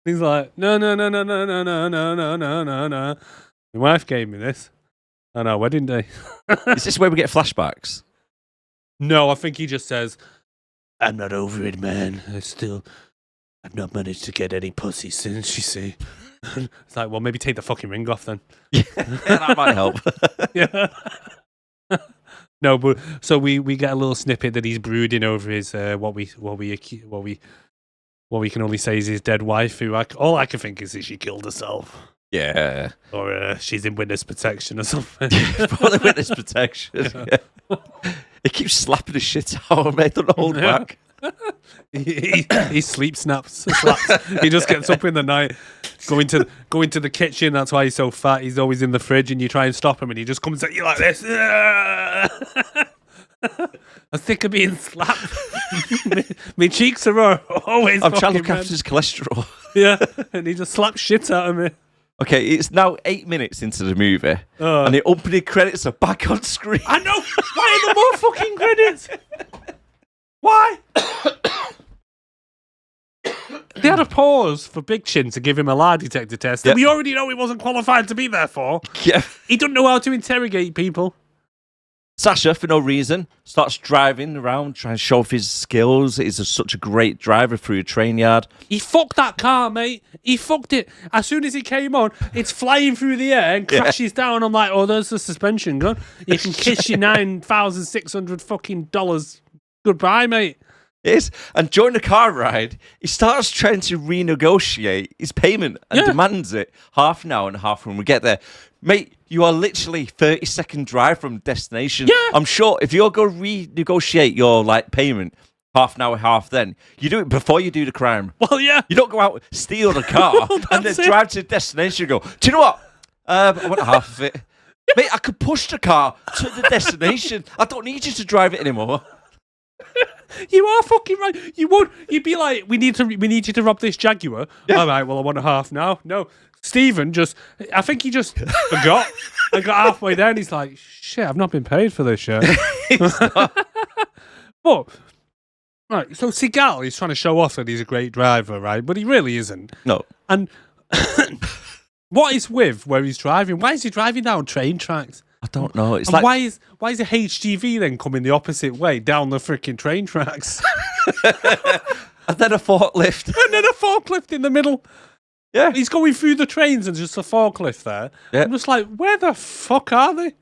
He's like, no. My wife gave me this on our wedding day. Is this where we get flashbacks? No, I think he just says, I'm not over it, man. I've not managed to get any pussy since, you see. It's like, well, maybe take the fucking ring off then. Yeah, that might help. Yeah. No, but so we get a little snippet that he's brooding over his what we can only say is his dead wife. Who all I can think is that she killed herself. Yeah. Or she's in witness protection or something. Probably witness protection. Yeah. He keeps slapping the shit out of me. Don't hold back. He sleep slaps. He just gets up in the night, go into the kitchen. That's why he's so fat. He's always in the fridge, and you try and stop him, and he just comes at you like this. I'm sick of being slapped. My cheeks are always. I'm trying to fucking look after red. his cholesterol. Yeah, and he just slaps shit out of me. Okay, it's now 8 minutes into the movie, and the opening credits are back on screen. I know. Why are there more fucking credits? Why? They had a pause for Big Chin to give him a lie detector test that we already know he wasn't qualified to be there for. Yeah. He doesn't know how to interrogate people. Sasha, for no reason, starts driving around trying to show off his skills. He's such a great driver through a train yard. He fucked that car, mate. He fucked it. As soon as he came on, it's flying through the air and crashes down. I'm like, oh, there's the suspension gun. You can kiss your $9,600 fucking dollars goodbye, mate. Yes, and during the car ride, he starts trying to renegotiate his payment and demands it half an hour and a half when we get there. Mate, you are literally 30-second drive from destination. Yeah. I'm sure if you're going to renegotiate your payment half an hour, half then, you do it before you do the crime. Well, yeah. You don't go out, steal the car, and then drive to the destination and go, do you know what? I want half of it. Mate, I could push the car to the destination. I don't need you to drive it anymore. You are fucking right. You would. You'd be like, we need you to rob this Jaguar. Yeah. All right, well, I want a half now. No. Stephen I think he just forgot and got halfway there and he's like, shit, I've not been paid for this shit. But, right, so Seagal is trying to show off that he's a great driver, right? But he really isn't. No. And what is with where he's driving? Why is he driving down train tracks? I don't know. It's and like why is a HGV then coming the opposite way down the freaking train tracks? and then a forklift. And then a forklift in the middle. Yeah. He's going through the trains and just a forklift there. Yeah. I'm just like, where the fuck are they?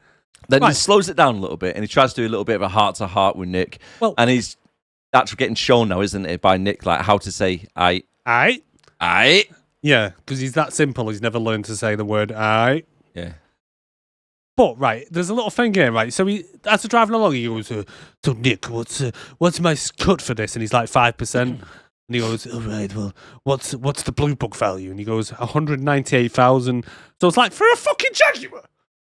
Then he slows it down a little bit and he tries to do a little bit of a heart-to-heart with Nick. Well, and he's actually getting shown now, isn't it, by Nick, how to say I. Yeah, because he's that simple. He's never learned to say the word I. Yeah. But, right, there's a little thing here, right? So as they're driving along, he goes, so Nick, what's my cut for this? And he's like 5%. And he goes, all right, well, what's the blue book value? And he goes, 198,000. So it's like, for a fucking Jaguar?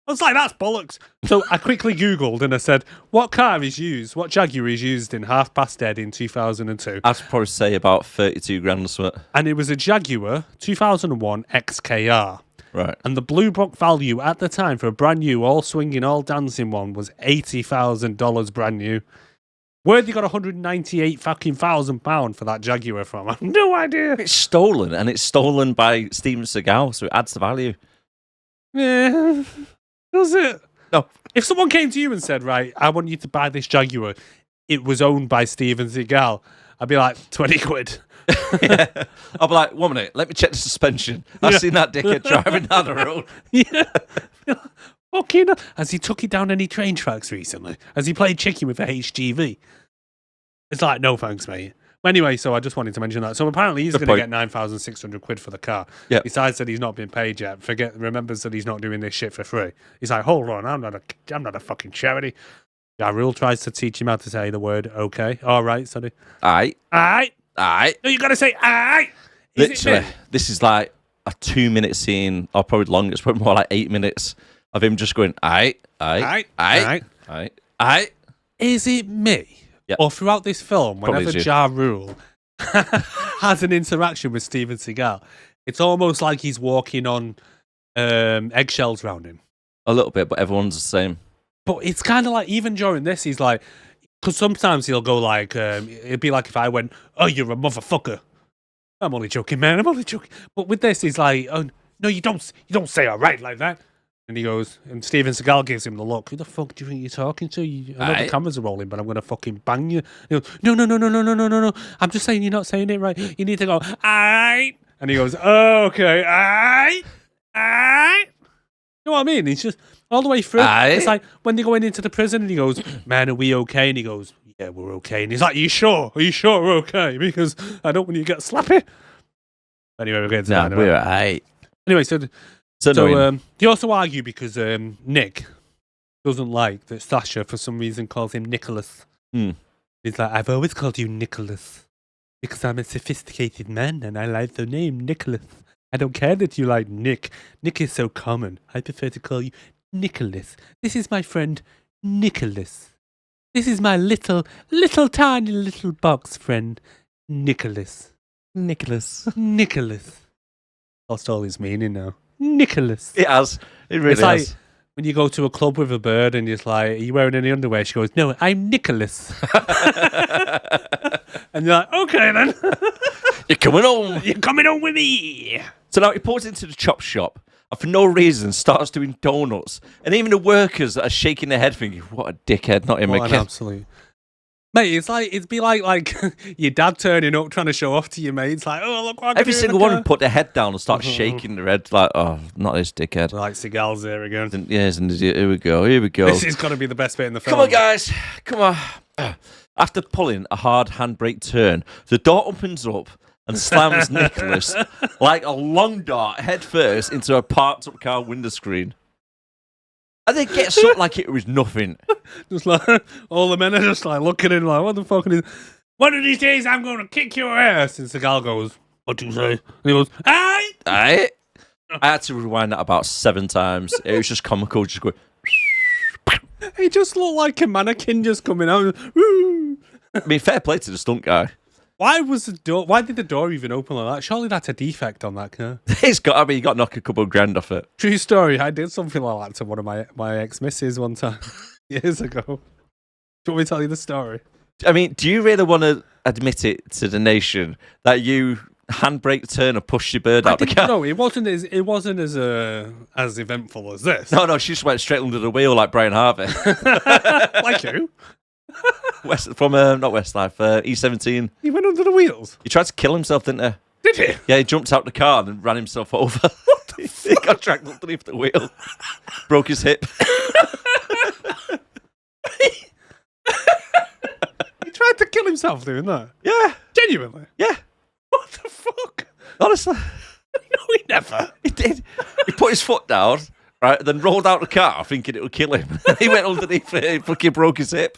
I was like, that's bollocks. So I quickly Googled and I said, what Jaguar is used in Half Past Dead in 2002? I'd probably say about 32 grand or something. And it was a Jaguar 2001 XKR. Right. And the blue book value at the time for a brand new, all swinging, all dancing one was $80,000 brand new. Where they got 198 fucking £1,000 for that Jaguar from? I have no idea. It's stolen, and it's stolen by Steven Seagal, so it adds to value. Yeah. Does it? No. If someone came to you and said, right, I want you to buy this Jaguar, it was owned by Steven Seagal, I'd be like, 20 quid. Yeah. I'll be like, 1 minute, let me check the suspension. I've seen that dickhead driving down the road. Yeah. Fucking hell. Has he took it down any train tracks recently? Has he played chicken with a HGV? It's like, no thanks, mate. Anyway, so I just wanted to mention that. So apparently he's going to get 9,600 quid for the car. Yep. Besides that he's not been paid yet. Remembers that he's not doing this shit for free. He's like, hold on, I'm not a fucking charity. Ja Rule tries to teach him how to say the word okay. All right, sorry. Aight. Aight. Aight. No, you got to say aight. Literally, this is like a 2-minute scene, or probably longer. It's probably more like 8 minutes of him just going, aight, aight, aight, aight, aight. Is it me? Yep. Or throughout this film, Probably whenever is you. Ja Rule has an interaction with Steven Seagal, it's almost like he's walking on eggshells around him. A little bit, but everyone's the same. But it's kind of like, even during this, he's like, because sometimes he'll go like, it'd be like if I went, oh, you're a motherfucker. I'm only joking, man. I'm only joking. But with this, he's like, oh, no, you don't say all right like that. And he goes, and Steven Seagal gives him the look. Who the fuck do you think you're talking to? I know the cameras are rolling, but I'm going to fucking bang you. He goes, no. I'm just saying you're not saying it right. You need to go, aight. And he goes, oh, okay, aight. You know what I mean? He's just all the way through. Aight. It's like when they're going into the prison and he goes, man, are we okay? And he goes, yeah, we're okay. And he's like, are you sure we're okay? Because I don't want you to get slappy. Anyway, we're getting to that. We're aight. Anyway, so annoying. they also argue because Nick doesn't like that Sasha, for some reason, calls him Nicholas. Mm. He's like, I've always called you Nicholas because I'm a sophisticated man and I like the name Nicholas. I don't care that you like Nick. Nick is so common. I prefer to call you Nicholas. This is my friend Nicholas. This is my little tiny little box friend Nicholas. Nicholas. Lost all his meaning now. Nicholas. It has. It really It's like has. when you go to a club with a bird and it's like, are you wearing any underwear? She goes, no, I'm Nicholas. And you're like, okay then. You're coming home. You're coming home with me. So now he pulls into the chop shop and for no reason starts doing donuts. And even the workers are shaking their head thinking, what a dickhead, not him What an again. absolute. Mate, it'd be like your dad turning up trying to show off to your mates, like, oh, look what I can Every do in single the one car. would put their head down and start shaking their head like, oh, not this dickhead. Like Seagal's there again. Yes, and here we go. This is going to be the best bit in the film. Come on, guys. Come on. After pulling a hard handbrake turn, the door opens up and slams Nicholas like a long dart head first into a parked up car window screen. And then gets up like it was nothing. Just like, all the men are just like looking at him like, what the fuck is... One of these days I'm going to kick your ass. And Seagal goes, what do you say? And he goes, aye. I had to rewind that about 7 times. It was just comical, just going... He just looked like a mannequin just coming out. Woo. I mean, fair play to the stunt guy. Why did the door even open like that? Surely that's a defect on that car. It's got, I mean, you got to knock a couple of grand off it. True story. I did something like that to one of my ex-misses one time years ago. Do you want me to tell you the story? I mean, do you really want to admit it to the nation that you handbrake turn and push your bird out the car? No, it wasn't as eventful as this. No, she just went straight under the wheel like Brian Harvey. Like who? From not Westlife, E17. He went under the wheels. He tried to kill himself, didn't he? Did he? Yeah, he jumped out the car and ran himself over. What the He got dragged underneath the wheel. Broke his hip. He tried to kill himself doing that. Yeah. Genuinely. Yeah. What the fuck? Honestly. No, he never. He did. He put his foot down, right, then rolled out the car thinking it would kill him. He went underneath it, he fucking broke his hip.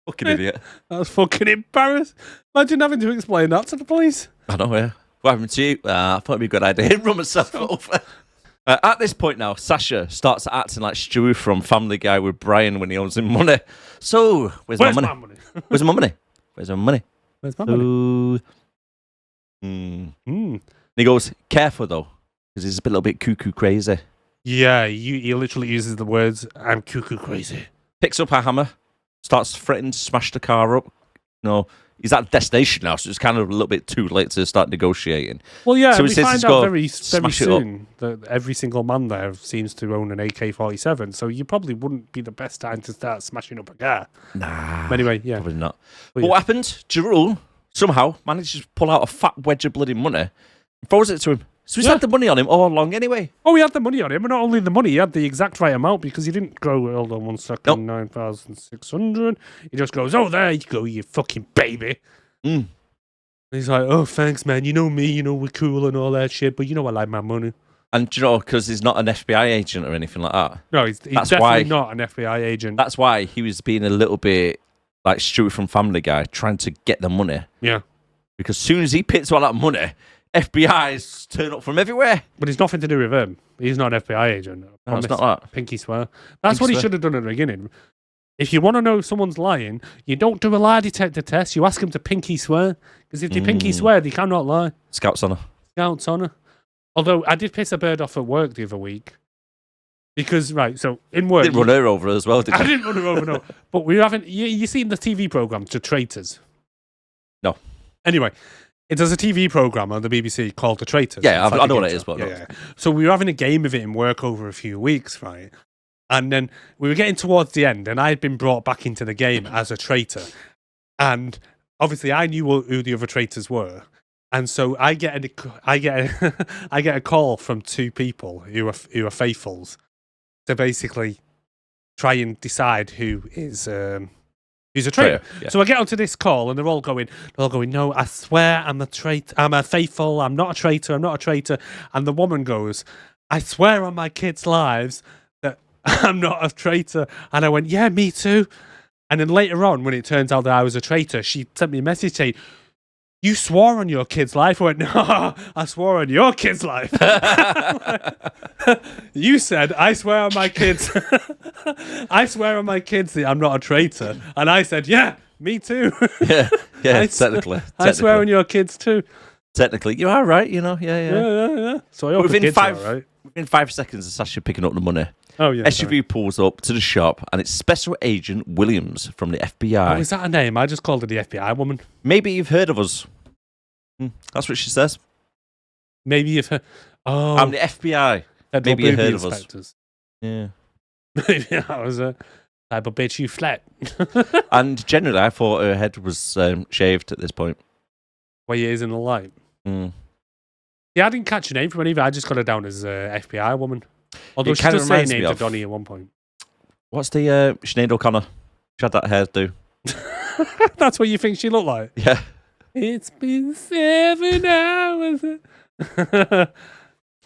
Fucking idiot. That was fucking embarrassing. Imagine having to explain that to the police. I know, yeah. What happened to you? I thought it'd be a good idea. Run myself over. At this point now, Sasha starts acting like Stewie from Family Guy with Brian when he owes him money. So, where's my money? Where's my money? Where's my money? Where's my money? He goes, careful though, because he's a little bit cuckoo crazy. Yeah, he literally uses the words, I'm cuckoo crazy. Picks up a hammer, starts threatening to smash the car up. No, he's at destination now, so it's kind of a little bit too late to start negotiating. Well, yeah, So he we says find he's out gotta very smash it up. soon that every single man there seems to own an AK-47, so you probably wouldn't be the best time to start smashing up a car. Nah, But anyway, yeah. probably not. Well, But yeah. what happened? Jarul somehow manages to pull out a fat wedge of bloody money and throws it to him. So he's Yeah. had the money on him all along anyway. Oh, he had the money on him, but not only the money, he had the exact right amount because he didn't go, hold on one second, Nope. 9,600. He just goes, oh, there you go, you fucking baby. Mm. And he's like, oh, thanks, man. You know me, you know we're cool and all that shit, but you know I like my money. And do you know, because he's not an FBI agent or anything like that. No, he's That's definitely why- not an FBI agent. That's why he was being a little bit like Stewie from Family Guy, trying to get the money. Yeah. Because as soon as he picks all that money, FBI's turn up from everywhere. But it's nothing to do with him. He's not an FBI agent. I No, it's promise. not that. Pinky swear. That's Pinky what he swear. should have done at the beginning. If you want to know if someone's lying, you don't do a lie detector test. You ask them to pinky swear. Because if they pinky swear, they cannot lie. Scout's on her. Scout's honour. Although I did piss a bird off at work the other week. Because, right, so in work... Didn't run her over as well, did I you? didn't run her over, no. But we haven't... You seen the TV programme, The Traitors? No. Anyway, there's a TV programme on the BBC called The Traitors. Yeah, It's I like know a what it game is, show. but Yeah. So we were having a game of it in work over a few weeks, right? And then we were getting towards the end, and I had been brought back into the game as a traitor. And obviously, I knew who the other traitors were. And so I get a call from two people who are faithfuls to basically try and decide who's a traitor. Traitor, yeah. So I get onto this call, and they're all going, no, I swear I'm a traitor. I'm a faithful. I'm not a traitor. I'm not a traitor. And the woman goes, I swear on my kids' lives that I'm not a traitor. And I went, yeah, me too. And then later on, when it turns out that I was a traitor, she sent me a message saying, you swore on your kid's life. I went, no, I swore on your kid's life. You said, I swear on my kids. I swear on my kids that I'm not a traitor. And I said, yeah, me too. Yeah, I technically. I swear on your kids too. Technically, you are right, you know, yeah. Yeah. So I hope Within the kids five- are all right. Within 5 seconds of Sasha picking up the money, Oh, yeah. SUV pulls up to the shop, and it's Special Agent Williams from the FBI. Oh, is that a name? I just called her the FBI woman. Maybe you've heard of us. That's what she says. Maybe if her... Oh, I'm the FBI. federal maybe you booby heard of us. inspectors. Yeah. Maybe that was a type of bitch you flat. And generally, I thought her head was shaved at this point. Where he is in the light. Mm. Yeah, I didn't catch her name from any of it. I just got her down as FBI woman. Although It she kinda does say reminds me name to of- Donnie at one point. What's the Sinead O'Connor? She had that hairdo. That's what you think she looked like? Yeah. It's been 7 hours.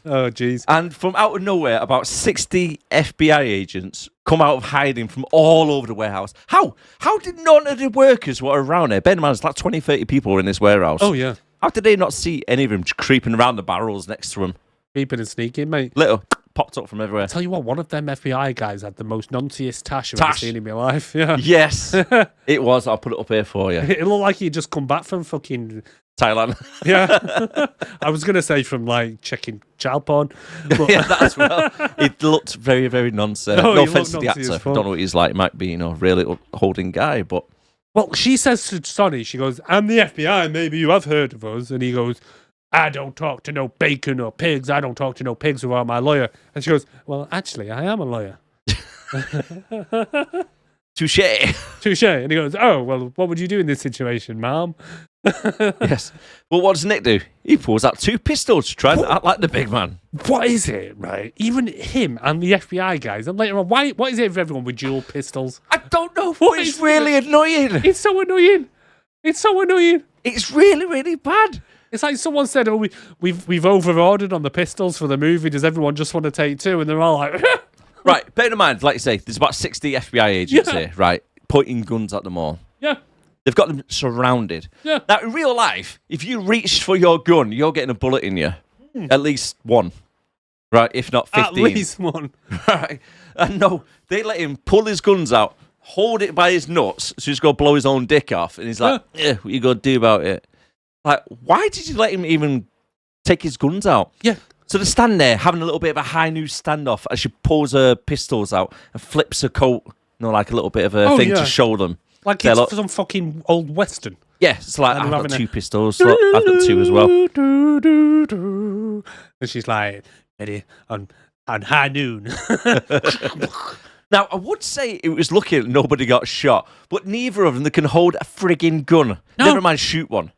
Oh, jeez. And from out of nowhere, about 60 FBI agents come out of hiding from all over the warehouse. How? How did none of the workers who are around there, bear in mind, it's like 20, 30 people were in this warehouse. Oh, yeah. How did they not see any of them creeping around the barrels next to them? Creeping and sneaking, mate. Little popped up from everywhere. Tell you what, one of them FBI guys had the most nuntiest tash I've ever Tash. seen in my life. Yeah. Yes, it was. I'll put it up here for you. It looked like he'd just come back from fucking... Thailand. Yeah. I was going to say from, like, checking child porn. But Yeah, that's well. It looked very, very nonsense. Oh, No he offense to looked the nonsense actor. as fuck. Don't know what he's like. Might be, really holding guy, but Well, she says to Sonny, she goes, I'm the FBI, maybe you have heard of us. And he goes, I don't talk to no bacon or pigs. I don't talk to no pigs without my lawyer. And she goes, well, actually, I am a lawyer. touche. Touche. And he goes, oh, well, what would you do in this situation, ma'am? Yes. Well, what does Nick do? He pulls out 2 pistols to try and act like the big man. What is it, right? Even him and the FBI guys. And later on, what is it for everyone with dual pistols? I don't know, What but it's is really annoying. It's so annoying. It's so annoying. It's really, really bad. It's like someone said, oh, we've over-ordered on the pistols for the movie. Does everyone just want to take 2? And they're all like... Right, bear in mind, like you say, there's about 60 FBI agents Yeah. here, right, pointing guns at them all. Yeah. They've got them surrounded. Yeah. Now, in real life, if you reach for your gun, you're getting a bullet in you. At least one. Right, if not 15. At least one. Right. And no, they let him pull his guns out, hold it by his nuts, so he's going to blow his own dick off. And he's like, what you going to do about it? Like, why did you let him even take his guns out? Yeah. So they stand there having a little bit of a high noose standoff as she pulls her pistols out and flips her coat, like a little bit of a thing to show them. Like it's some fucking old western. Yeah, it's like, And I've got having 2 pistols, look, I've got 2 as well. And she's like, ready on high noon. Now, I would say it was lucky that nobody got shot, but neither of them they can hold a frigging gun. No. Never mind shoot one.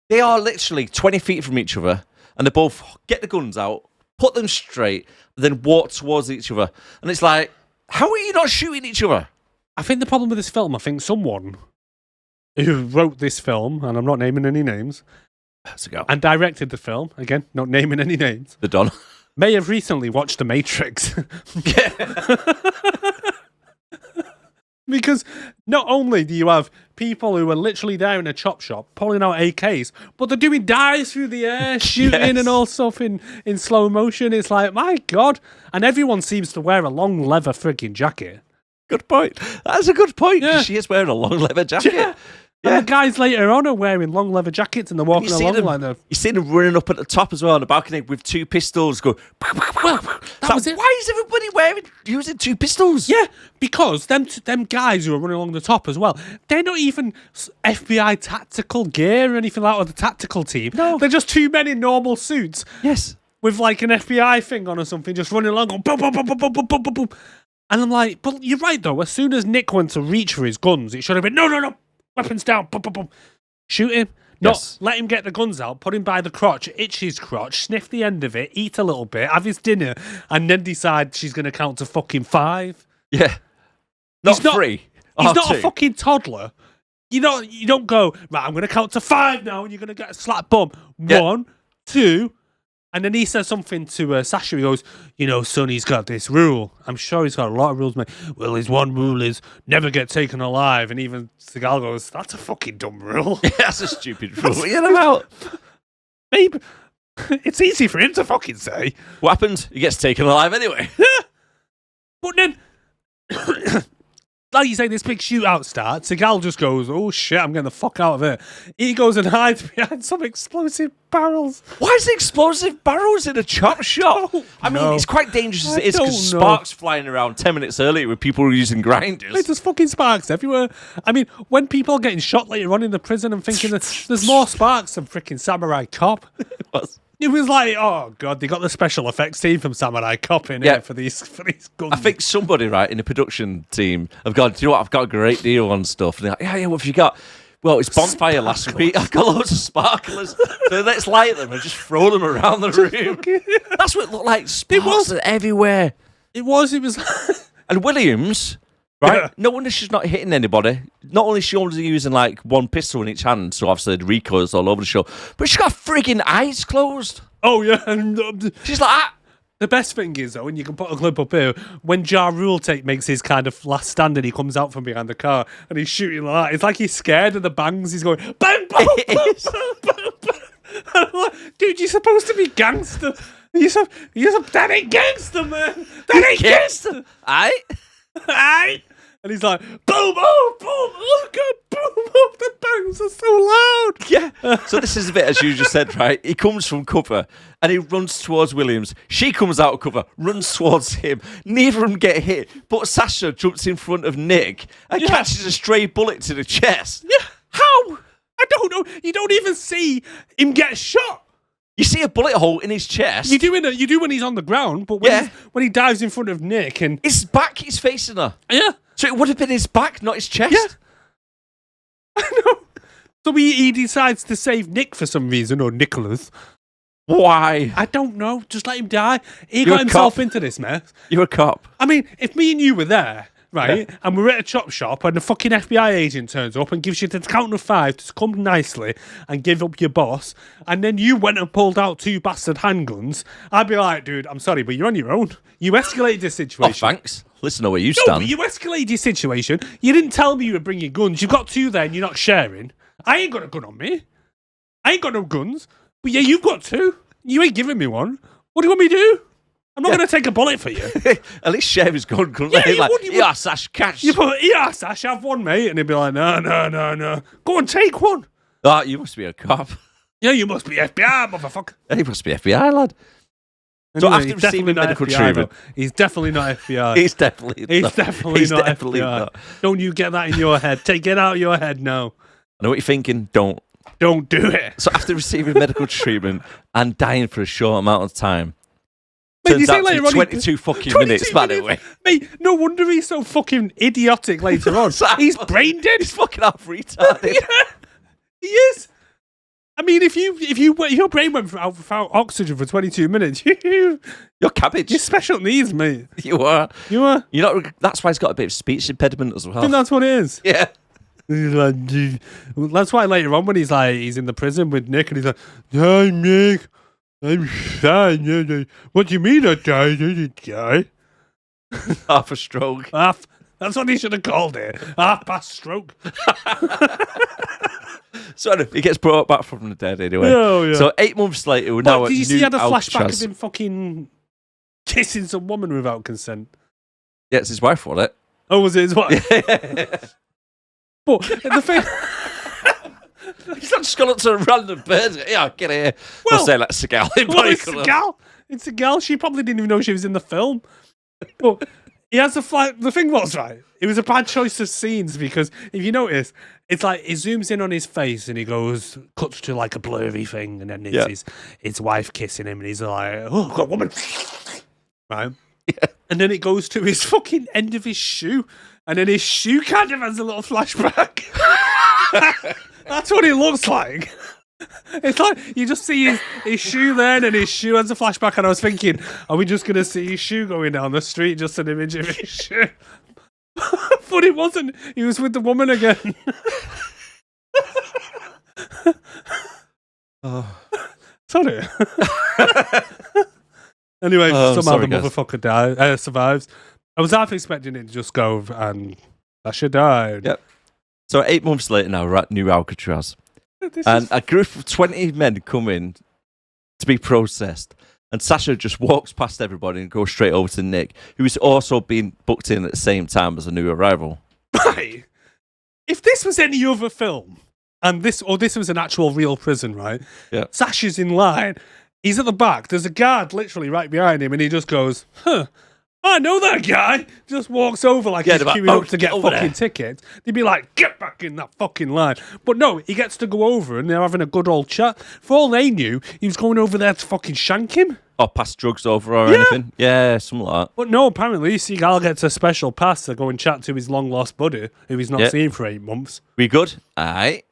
They are literally 20 feet from each other, and they both get the guns out, put them straight, then walk towards each other. And it's like, how are you not shooting each other? I think the problem with this film, I think someone who wrote this film, and I'm not naming any names, Seagal. and directed the film, again, not naming any names, The Don. may have recently watched The Matrix. Because not only do you have people who are literally there in a chop shop pulling out AKs, but they're doing dives through the air, shooting and all stuff in slow motion. It's like, my God. And everyone seems to wear a long leather freaking jacket. Good point. That's a good point. Yeah. She is wearing a long leather jacket. Yeah. And the guys later on are wearing long leather jackets and they're walking along like they're... You see them running up at the top as well on the balcony with 2 pistols. Go. That was it. Why is everybody using 2 pistols? Yeah, because them guys who are running along the top as well, they're not even FBI tactical gear or anything like that, or the tactical team. No. They're just 2 men in normal suits Yes. with like an FBI thing on or something, just running along, going boom, boom, boom, boom, boom, boom, boom, boom, boom. And I'm like, but you're right though, as soon as Nick went to reach for his guns, it should have been, no, weapons down, boom, boom, boom. Shoot him. Not Yes. let him get the guns out, put him by the crotch, itch his crotch, sniff the end of it, eat a little bit, have his dinner, and then decide she's going to count to fucking 5. Yeah. Not He's not- 3. He's or not 2. a fucking toddler. You don't go, right, I'm going to count to 5 now, and you're going to get a slap bum. Yeah. 1, 2, and then he says something to Sasha. He goes, Sonny's got this rule. I'm sure he's got a lot of rules, mate. Well, his one rule is never get taken alive. And even Seagal goes, that's a fucking dumb rule. Yeah, that's a stupid rule. What are you on about? Maybe it's easy for him to fucking say. What happens? He gets taken alive anyway. But then, like you say, this big shootout starts. Seagal just goes, oh shit, I'm getting the fuck out of it. He goes and hides behind some explosive barrels. Why is there explosive barrels in a chop shop? I mean, know. it's quite dangerous as I it is because don't know. sparks flying around 10 minutes earlier with people using grinders. Wait, there's fucking sparks everywhere. I mean, when people are getting shot later on in the prison, I'm thinking that there's more sparks than freaking Samurai Cop. It was like, oh god, they got the special effects team from Samurai Cop in here for these guns. I think somebody, right, in the production team have gone, do you know what, I've got a great deal on stuff. And they're like, yeah, what have you got? Well, it's bonfire last week. I've got loads of sparklers. So let's light them and just throw them around the room. That's what it looked like. Sparks are everywhere. It was. And Williams, right? Yeah. No wonder she's not hitting anybody. Not only is she only using like 1 pistol in each hand, so obviously the recoil's all over the show, but she's got frigging eyes closed. Oh yeah. And, She's like, ah. the best thing is though, and you can put a clip up here, when Ja Rule makes his kind of last stand and he comes out from behind the car and he's shooting like that. It's like he's scared of the bangs. He's going bang, bang, bang, bang, bang, bang. And I'm like, dude, you're supposed to be gangster. That ain't gangster, man. That ain't gangster. Aye. And he's like, boom, oh, boom, oh, God, boom, oh, the bangs are so loud. Yeah. So this is a bit, as you just said, right? He comes from cover and he runs towards Williams. She comes out of cover, runs towards him. Neither of them get hit, but Sasha jumps in front of Nick and catches a stray bullet to the chest. Yeah. How? I don't know. You don't even see him get shot. You see a bullet hole in his chest. You do when he's on the ground, but when he dives in front of Nick and... His back, he's facing her. Yeah. So it would have been his back, not his chest. Yeah. I know. So he decides to save Nick for some reason, or Nicholas. Why? I don't know. Just let him die. He You're got a himself cop. into this mess. You're a cop. I mean, if me and you were there, right, and we're at a chop shop and the fucking FBI agent turns up and gives you the count of 5 to come nicely and give up your boss, and then you went and pulled out 2 bastard handguns, I'd be like, dude, I'm sorry, but you're on your own. You escalated this Oh, situation. thanks. Listen to where you No, stand. but you escalated your situation. You didn't tell me you were bringing guns. You've got 2 there and you're not sharing. I ain't got a gun on me. I ain't got no guns. But yeah, you've got 2. You ain't giving me one. What do you want me to do? I'm not going to take a bullet for you. At least share his gun, couldn't Yeah, they? you Like, would, you yeah, Sash, catch. You put, yeah, Sash, have one, mate. And he'd be like, no. Go and take one. Oh, you must be a cop. Yeah, you must be FBI, motherfucker. He must be FBI, lad. So Anyway, after he's receiving definitely not medical FBI, treatment, though. He's definitely not FBI. he's definitely He's not. definitely He's not definitely FBI. not. Don't you get that in your head. Take it out of your head now. I know what you're thinking. Don't. Don't do it. So after receiving medical treatment and dying for a short amount of time, Mate, you turns say out to later be on, 22 fucking minutes, by the way. Mate, no wonder he's so fucking idiotic later on. He's brain dead. He's fucking half retarded. Yeah, he is. I mean, if your brain went without oxygen for 22 minutes, You're cabbage. you're special needs, mate. You are. You are. You're not. That's why he's got a bit of speech impediment as I well. think that's what it is. Yeah. He's like, that's why later on when he's in the prison with Nick and he's like, "Hi, Nick, I'm fine. What do you mean I died? I didn't die." Half a stroke. That's what he should have called it. Half past stroke. So he gets brought back from the dead anyway. Oh, yeah. So 8 months later, we're now But at did you see New he had a flashback Alcatraz. of him fucking kissing some woman without consent? Yeah, it's his wife, wasn't it? Oh, was it his wife? But the thing... He's not just gone up to a random person. Yeah, get here. Well- We'll say like Seagal. Well, it's a gal. It's a gal. She probably didn't even know she was in the film. But he has a flight. The thing was, right, it was a bad choice of scenes because if you notice, it's like it zooms in on his face and he goes, cuts to like a blurry thing, and then it's his wife kissing him, and he's like, "Oh, I've got a woman," right? Yeah. And then it goes to his fucking end of his shoe, and then his shoe kind of has a little flashback. That's what it looks like. It's like you just see his shoe there, and then his shoe has a flashback. And I was thinking, are we just going to see his shoe going down the street, just an image of his shoe? But it wasn't. He was with the woman again. Sorry. Anyway, somehow sorry, the guys. motherfucker survives. I was half expecting it to just go and Sasha died. Yep. So 8 months later now, we're at New Alcatraz. This And is- a group of 20 men come in to be processed. And Sasha just walks past everybody and goes straight over to Nick, who is also being booked in at the same time as a new arrival. Right. If this was any other film, and this was an actual real prison, right? Yeah. Sasha's in line. He's at the back. There's a guard literally right behind him, and he just goes, "Huh, I know that guy." Just walks over like Yeah, he's they're like, queuing "Oh, up to get over fucking there." tickets. They'd be like, "Get back in that fucking line." But no, he gets to go over, and they're having a good old chat. For all they knew, he was going over there to fucking shank him. Or pass drugs over or Yeah. anything. Yeah, something like that. But no, apparently Seagal gets a special pass to go and chat to his long lost buddy, who he's not Yeah. seen for 8 months. We good? Aye.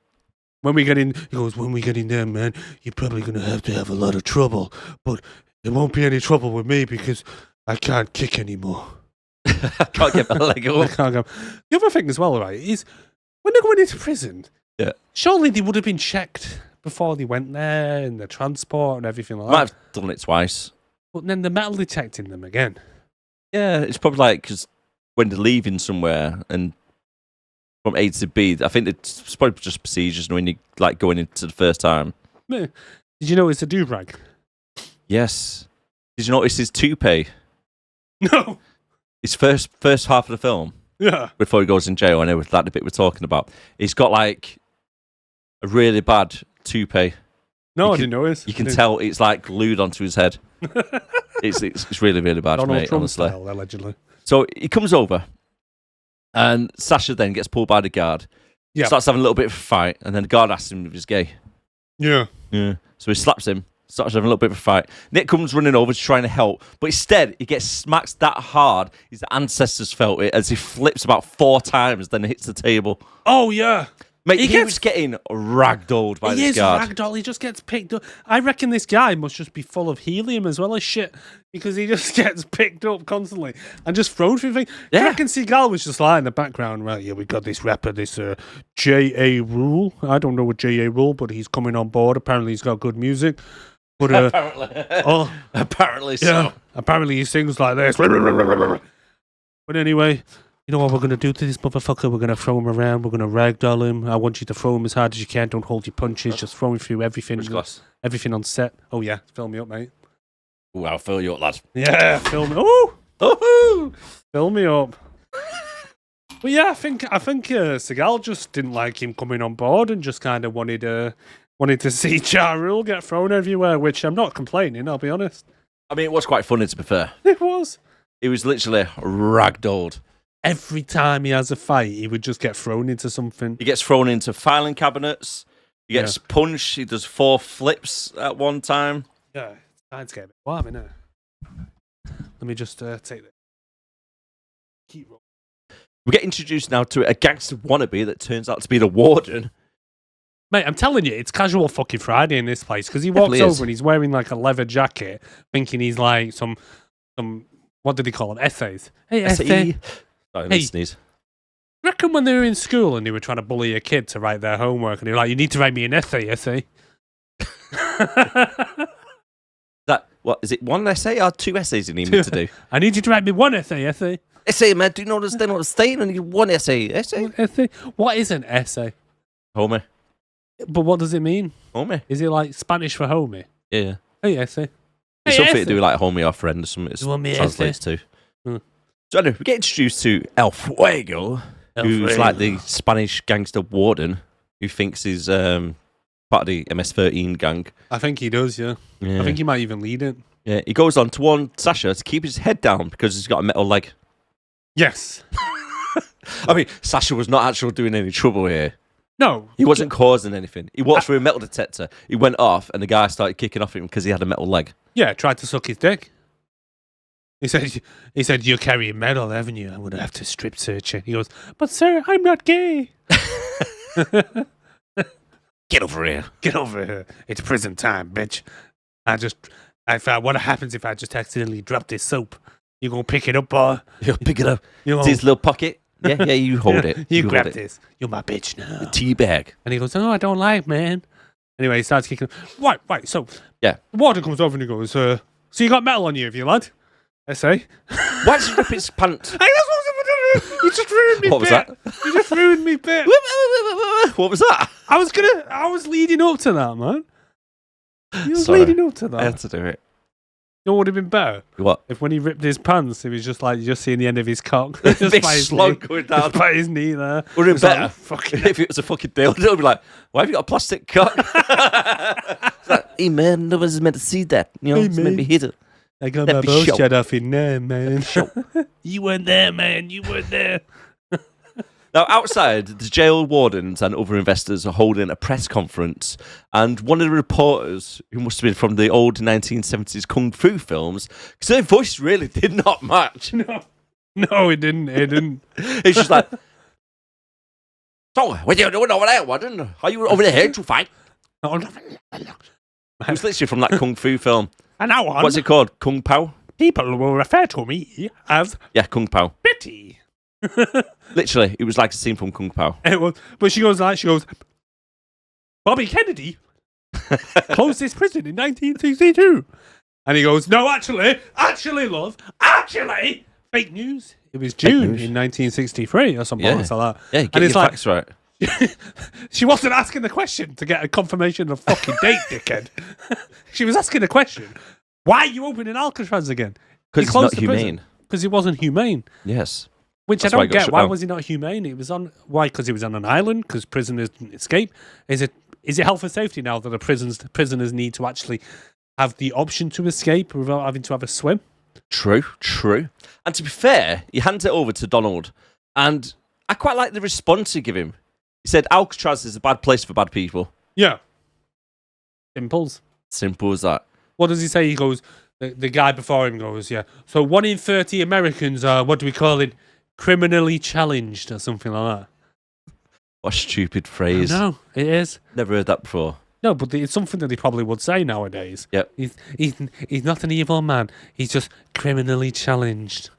When we get in, he goes, "When we get in there, man, you're probably going to have a lot of trouble. But there won't be any trouble with me because I can't kick anymore." I can't get my leg I up. can't go. The other thing as well, right, is when they're going into prison, Yeah. surely they would have been checked before they went there and the transport and everything like Might that. have done it twice. But then the metal detecting them again. Yeah, it's probably like because when they're leaving somewhere and from A to B, I think it's probably just procedures when you like going into the first time. Did you know it's a do-rag? Yes. Did you notice his toupee? No. His first half of the film Yeah. before he goes in jail. I know that the bit we're talking about. He's got like a really bad toupee. No, You I can- didn't notice. You can tell it's like glued onto his head. It's really really bad, Donald mate. Trump Honestly. style, allegedly. So he comes over, and Sasha then gets pulled by the guard. Yeah. Starts having a little bit of a fight, and then the guard asks him if he's gay. Yeah. Yeah. So he slaps him, starts having a little bit of a fight. Nick comes running over to trying to help, but instead he gets smacked that hard his ancestors felt it as he flips about 4 times, then hits the table. Oh, yeah. Mate, He he gets- was getting ragdolled by He this is guard. ragdoll. He just gets picked up. I reckon this guy must just be full of helium as well as shit because he just gets picked up constantly and just thrown through things. Yeah. I reckon Seagal was just lying in the background. Right, yeah, we got this rapper, this J.A. Rule. I don't know what J.A. Rule, but he's coming on board. Apparently, he's got good music. But Apparently. oh, Apparently so. yeah, apparently he sings like this. But anyway, you know what we're going to do to this motherfucker? We're going to throw him around. We're going to ragdoll him. I want you to throw him as hard as you can. Don't hold your punches. Just throw him through everything. Which glass? Everything on set. Oh, yeah. Fill me up, mate. Ooh, I'll fill you up, lad. Yeah, fill me. Ooh, fill me up. But yeah, I think Seagal just didn't like him coming on board and just kind of wanted to see Ja Rule get thrown everywhere, which I'm not complaining, I'll be honest. I mean, it was quite funny, to be fair. It was. He was literally ragdolled. Every time he has a fight, he would just get thrown into something. He gets thrown into filing cabinets. He gets punched. He does 4 flips at one time. Yeah, it's time to get a bit warm, innit? Let me just take this. Keep rolling. We get introduced now to a gangster wannabe that turns out to be the warden. Mate, I'm telling you, it's casual fucking Friday in this place because he walks Definitely over is. and he's wearing like a leather jacket, thinking he's like some what did he call them? Essays. Hey, essay. Sorry, Hey. sneeze. Reckon when they were in school and they were trying to bully a kid to write their homework and they were like, you need to write me an essay. What is it? 1 essay or 2 essays you need me to do? I need you to write me one essay. Essay, man. Do you not understand what I'm saying? I need 1 essay. Essay? Essay? What is an essay? Homie. But what does it mean? Homie. Is it like Spanish for homie? Yeah. Hey, essay. It's Hey, something to essay. do with like homie or friend or something. It You want me translates to. Hmm. So anyway, we get introduced to El Fuego, who's like the Spanish gangster warden who thinks he's part of the MS-13 gang. I think he does, yeah. Yeah. I think he might even lead it. Yeah, he goes on to warn Sasha to keep his head down because he's got a metal leg. Yes. I mean, Sasha was not actually doing any trouble here. No. He wasn't causing anything. He walked through a metal detector. He went off, and the guy started kicking off him because he had a metal leg. Yeah, tried to suck his dick. He said, you're carrying metal, haven't you? I'm going to have to strip search you. He goes, but sir, I'm not gay. Get over here. Get over here. It's prison time, bitch. I thought, what happens if I just accidentally drop this soap? You gonna pick it up, or He'll pick it up. you It's his little pocket. Yeah, you hold it. You grab hold it. this. You're my bitch now. The tea bag. And he goes, oh, I don't like, man. Anyway, he starts kicking. Right. So, Yeah. the warden comes over and he goes, so you got metal on you, have you, lad? I say. Why did you rip his pants? Hey, that's what you just ruined me. What was bit. that? You just ruined me bit. What was that? I was leading up to that, man. You was Sorry. leading up to that. I had to do it. You know what would have been better? What? If when he ripped his pants, it was just like, you just seeing the end of his cock. Big just by his knee. slug going down. Just by his knee there. Would have It's been like, better fucking if it was a fucking dildo. It'd be like, why have you got a plastic cock? It's like, hey man, nobody's meant to see that. You know, Hey, it's meant to be man. hidden. I got Let my me balls show. shut off in there, man. You weren't there, man. You weren't there. Now, outside, the jail wardens and other investors are holding a press conference, and one of the reporters, who must have been from the old 1970s kung fu films, because their voice really did not match. No, it didn't. It didn't. It's just like, so, what are you doing over there, warden? Are you over there to fight? It was literally from that kung fu film. And now on, What's it called? Kung Pao? people will refer to me as Yeah, Kung Pao. Bitty. Literally, it was like a scene from Kung Pao. It was, but she goes, Bobby Kennedy closed this prison in 1962. And he goes, no, actually, love, fake news. It was June news. in 1963 or something Yeah. like that. Yeah, And get it's your like- facts right. She wasn't asking the question to get a confirmation of fucking date, dickhead. She was asking the question, why are you opening Alcatraz again? Because it's not humane. Because it wasn't humane. Yes. Which That's I why don't it got get. shut Why down. was he not humane? It was on. Why? Because he was on an island. Because prisoners didn't escape. Is it health and safety now that the prisoners need to actually have the option to escape without having to have a swim? True. And to be fair, he hands it over to Donald, and I quite like the response he gave him. He said, Alcatraz is a bad place for bad people. Yeah. Simples. Simple as that. What does he say? He goes. The guy before him goes, yeah. So 1 in 30 Americans are, what do we call it, criminally challenged or something like that. What a stupid phrase. No, it is. Never heard that before. No, but it's something that he probably would say nowadays. Yep. He's not an evil man. He's just criminally challenged.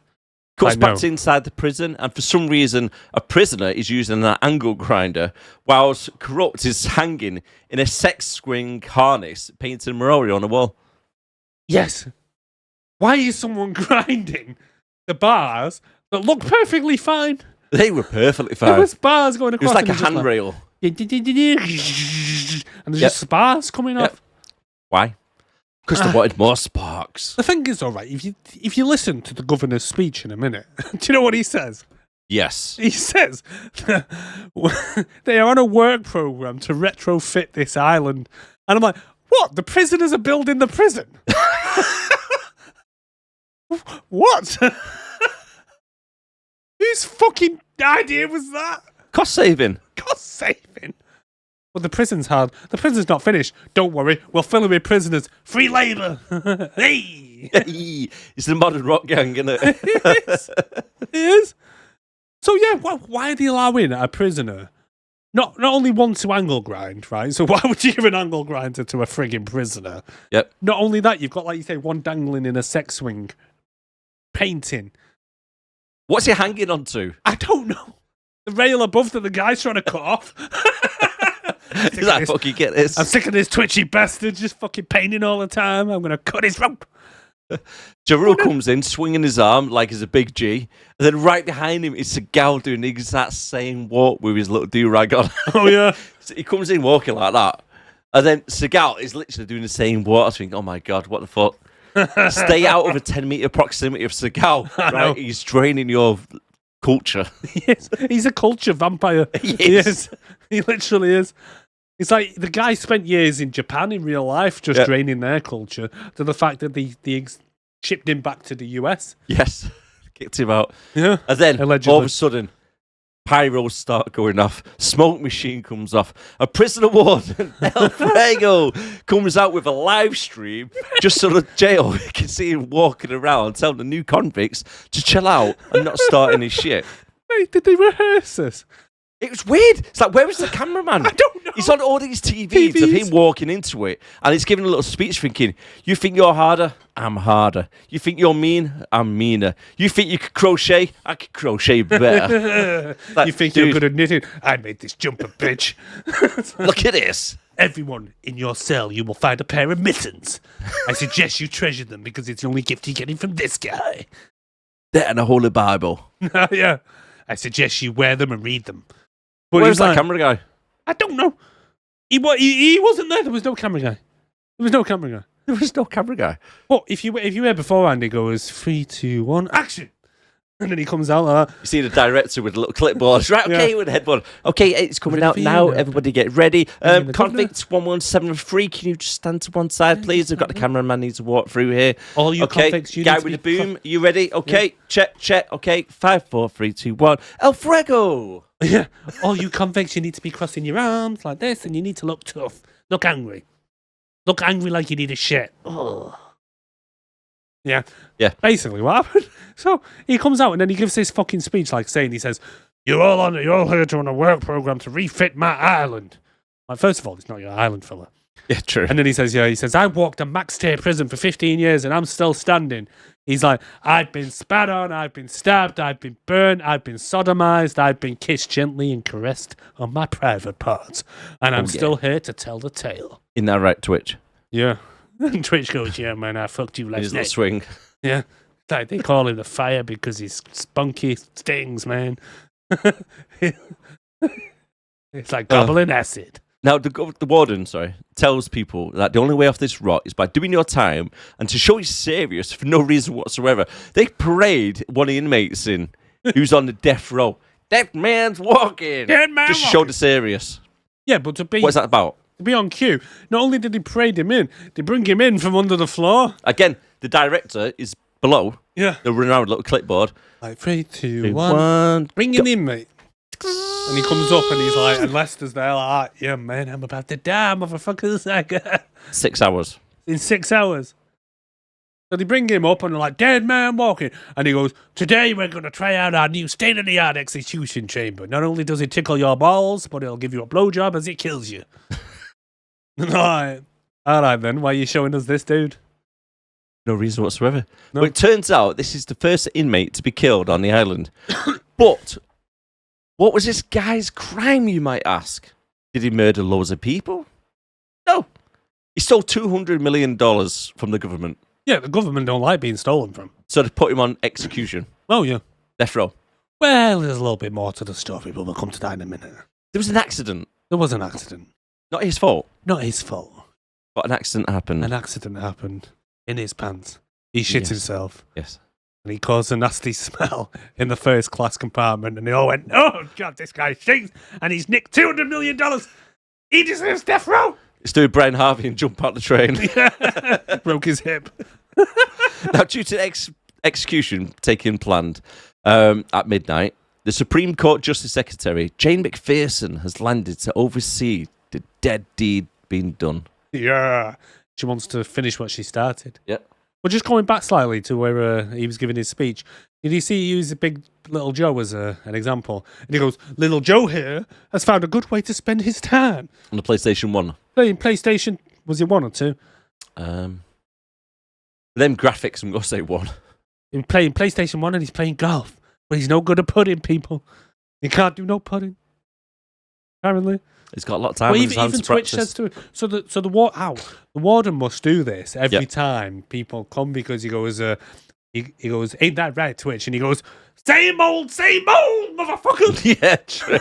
Cuts I back know. to inside the prison, and for some reason, a prisoner is using an angle grinder, whilst Corrupt is hanging in a sex swing harness, painting Maori on a wall. Yes. Why is someone grinding the bars that look perfectly fine? They were perfectly There fine. was bars going It was across. like a and just handrail. and there's Yep. just bars coming Yep. off. Why? Because they wanted more sparks. The thing is, all right, if you listen to the governor's speech in a minute, do you know what he says? Yes. He says they are on a work program to retrofit this island. And I'm like, what? The prisoners are building the prison? What? Whose fucking idea was that? Cost saving. Cost saving. But the prison's hard. The prison's not finished. Don't worry, we'll fill it with prisoners. Free labour. Hey! It's the modern rock gang, isn't it? It is. So yeah, why are they allowing a prisoner not only one to angle grind, right? So why would you give an angle grinder to a frigging prisoner? Yep. Not only that, you've got, like you say, one dangling in a sex swing, painting. What's he hanging on to? I don't know. The rail above that the guy's trying to cut off. He's like, fuck, you get this. I'm sick of this twitchy bastard just fucking painting all the time. I'm going to cut his rope. Jarrell comes in, swinging his arm like he's a big G. And then right behind him is Seagal doing the exact same walk with his little do-rag on. Oh, yeah. So he comes in walking like that. And then Seagal is literally doing the same walk. I was thinking, oh my God, what the fuck? Stay out of a 10-meter proximity of Seagal. Right? He's draining your culture. Yes, he's a culture vampire. He is. He literally is. It's like the guy spent years in Japan in real life just draining their culture to the fact that they shipped him back to the US. Yes. Kicked him out. Yeah. And then Allegedly. all of a sudden, pyros start going off. Smoke machine comes off. A prisoner warden, El Fuego, comes out with a live stream just so the jail can see him walking around telling the new convicts to chill out and not starting his shit. Wait, did they rehearse this? It was weird. It's like, where was the cameraman? I don't know. He's on all these TVs of him walking into it, and he's giving a little speech thinking, you think you're harder? I'm harder. You think you're mean? I'm meaner. You think you could crochet? I could crochet better. Like, You think dude, you're good at knitting? I made this jumper, bitch. look at this. Everyone in your cell, you will find a pair of mittens. I suggest you treasure them because it's the only gift you're getting from this guy. That and a holy Bible. Yeah. I suggest you wear them and read them. But Where's he's that like, camera guy? I don't know. He wasn't there. There was no camera guy. There was no camera guy. There was no camera guy. But if you hear beforehand, it goes 3, 2, 1, action, and then he comes out like that. You see the director with a little clipboard. Right, okay, with a headboard. Okay, it's coming out now. Everybody get ready. Convict 1173, can you just stand to one side, please? I've got the cameraman needs to walk through here. All you okay, convicts, you guy need to with be the boom, you ready? Okay, check. Okay, 5, 4, 3, 2, 1. El Fuego. Yeah. All you convicts, you need to be crossing your arms like this, and you need to look tough. Look angry. Look angry like you need a shit. Ugh. Yeah. Yeah. Basically, what happened? So he comes out and then he gives this fucking speech, like saying, he says, you're all here to run a work program to refit my island. Like, first of all, it's not your island, fella. Yeah, true. And then he says, I walked a max tier prison for 15 years and I'm still standing. He's like, I've been spat on, I've been stabbed, I've been burnt, I've been sodomized, I've been kissed gently and caressed on my private parts. And I'm still here to tell the tale. Isn't that right, Twitch? Yeah. And Twitch goes, yeah, man, I fucked you His last little night. swing. Yeah. Like, they call him the fire because he's spunky stings, man. It's like gobbling acid. Now, the warden, tells people that the only way off this rot is by doing your time, and to show he's serious for no reason whatsoever, they parade one of the inmates in who's on the death row. Dead man's walking. Dead man Just show the serious. Yeah, but to be What's that about? on cue, not only did they parade him in, they bring him in from under the floor. Again, the director is below. Yeah. They're running around with a little clipboard. Like 3, 2, 1. Bring him in, mate. And he comes up and he's like, and Lester's there like, yeah, man, I'm about to die, motherfuckers. Like, 6 hours. in 6 hours. So they bring him up and they're like, dead man walking. And he goes, today we're going to try out our new state-of-the-art execution chamber. Not only does it tickle your balls, but it'll give you a blowjob as it kills you. All right then, why are you showing us this, dude? No reason whatsoever. No. Well, it turns out this is the first inmate to be killed on the island. But what was this guy's crime, you might ask? Did he murder loads of people? No. He stole $200 million from the government. Yeah, the government don't like being stolen from. So they put him on execution. Oh, yeah. Death row. Well, there's a little bit more to the story, but we'll come to that in a minute. There was an accident. There was an accident. Not his fault. Not his fault. But an accident happened. An accident happened in his pants. He shit Yes. himself. Yes. And he caused a nasty smell in the first class compartment. And they all went, oh, God, this guy stinks. And he's nicked $200 million. He deserves death row. Let's do Brian Harvey and jump out the train. Broke his hip. Now, due to execution taking planned at midnight, the Supreme Court Justice Secretary, Jane McPherson, has landed to oversee the dead deed being done. Yeah. She wants to finish what she started. Yep. But just going back slightly to where he was giving his speech, did you see he used a big Little Joe as an example? And he goes, Little Joe here has found a good way to spend his time. On the PlayStation 1. Playing PlayStation, was it 1 or 2? Them graphics, I'm going to say 1. He's playing PlayStation 1 and he's playing golf. But he's no good at putting, people. He can't do no putting. Apparently. He's got a lot of time Well, on his hands even to Twitch practice. says to him. So the warden must do this every time people come because he goes, he goes, ain't that right, Twitch? And he goes, same old, motherfucker. Yeah, true.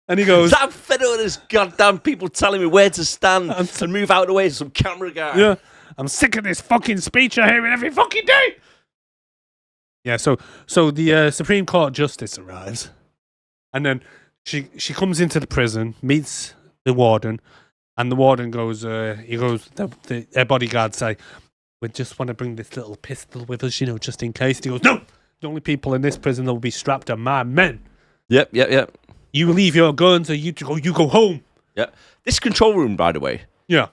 And he goes, I'm fed up with this goddamn people telling me where to stand and move out of the way to some camera guy. yeah, I'm sick of this fucking speech I hear every fucking day. Yeah, so the Supreme Court justice arrives, and then she comes into the prison, meets the warden, and the warden goes, their bodyguards say, we just want to bring this little pistol with us, just in case. And he goes, no, the only people in this prison that will be strapped are my men. Yep. You leave your guns, or you go home. Yep. This control room, by the way, Yeah.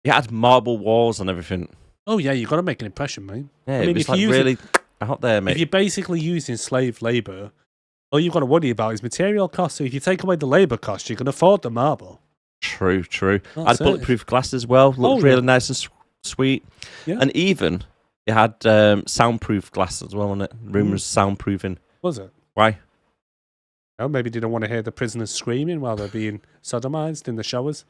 it had marble walls and everything. Oh yeah, you got to make an impression, mate. Yeah, I mean, it was if like you use really out there, mate. If you're basically using slave labour, all you've got to worry about is material costs. So if you take away the labour costs, you can afford the marble. True. I That's had it. bulletproof glass as well. Looked really nice and sweet. Yeah. And even it had soundproof glass as well on it. Room was soundproofing. Was it? Why? Oh, maybe they don't want to hear the prisoners screaming while they're being sodomized in the showers.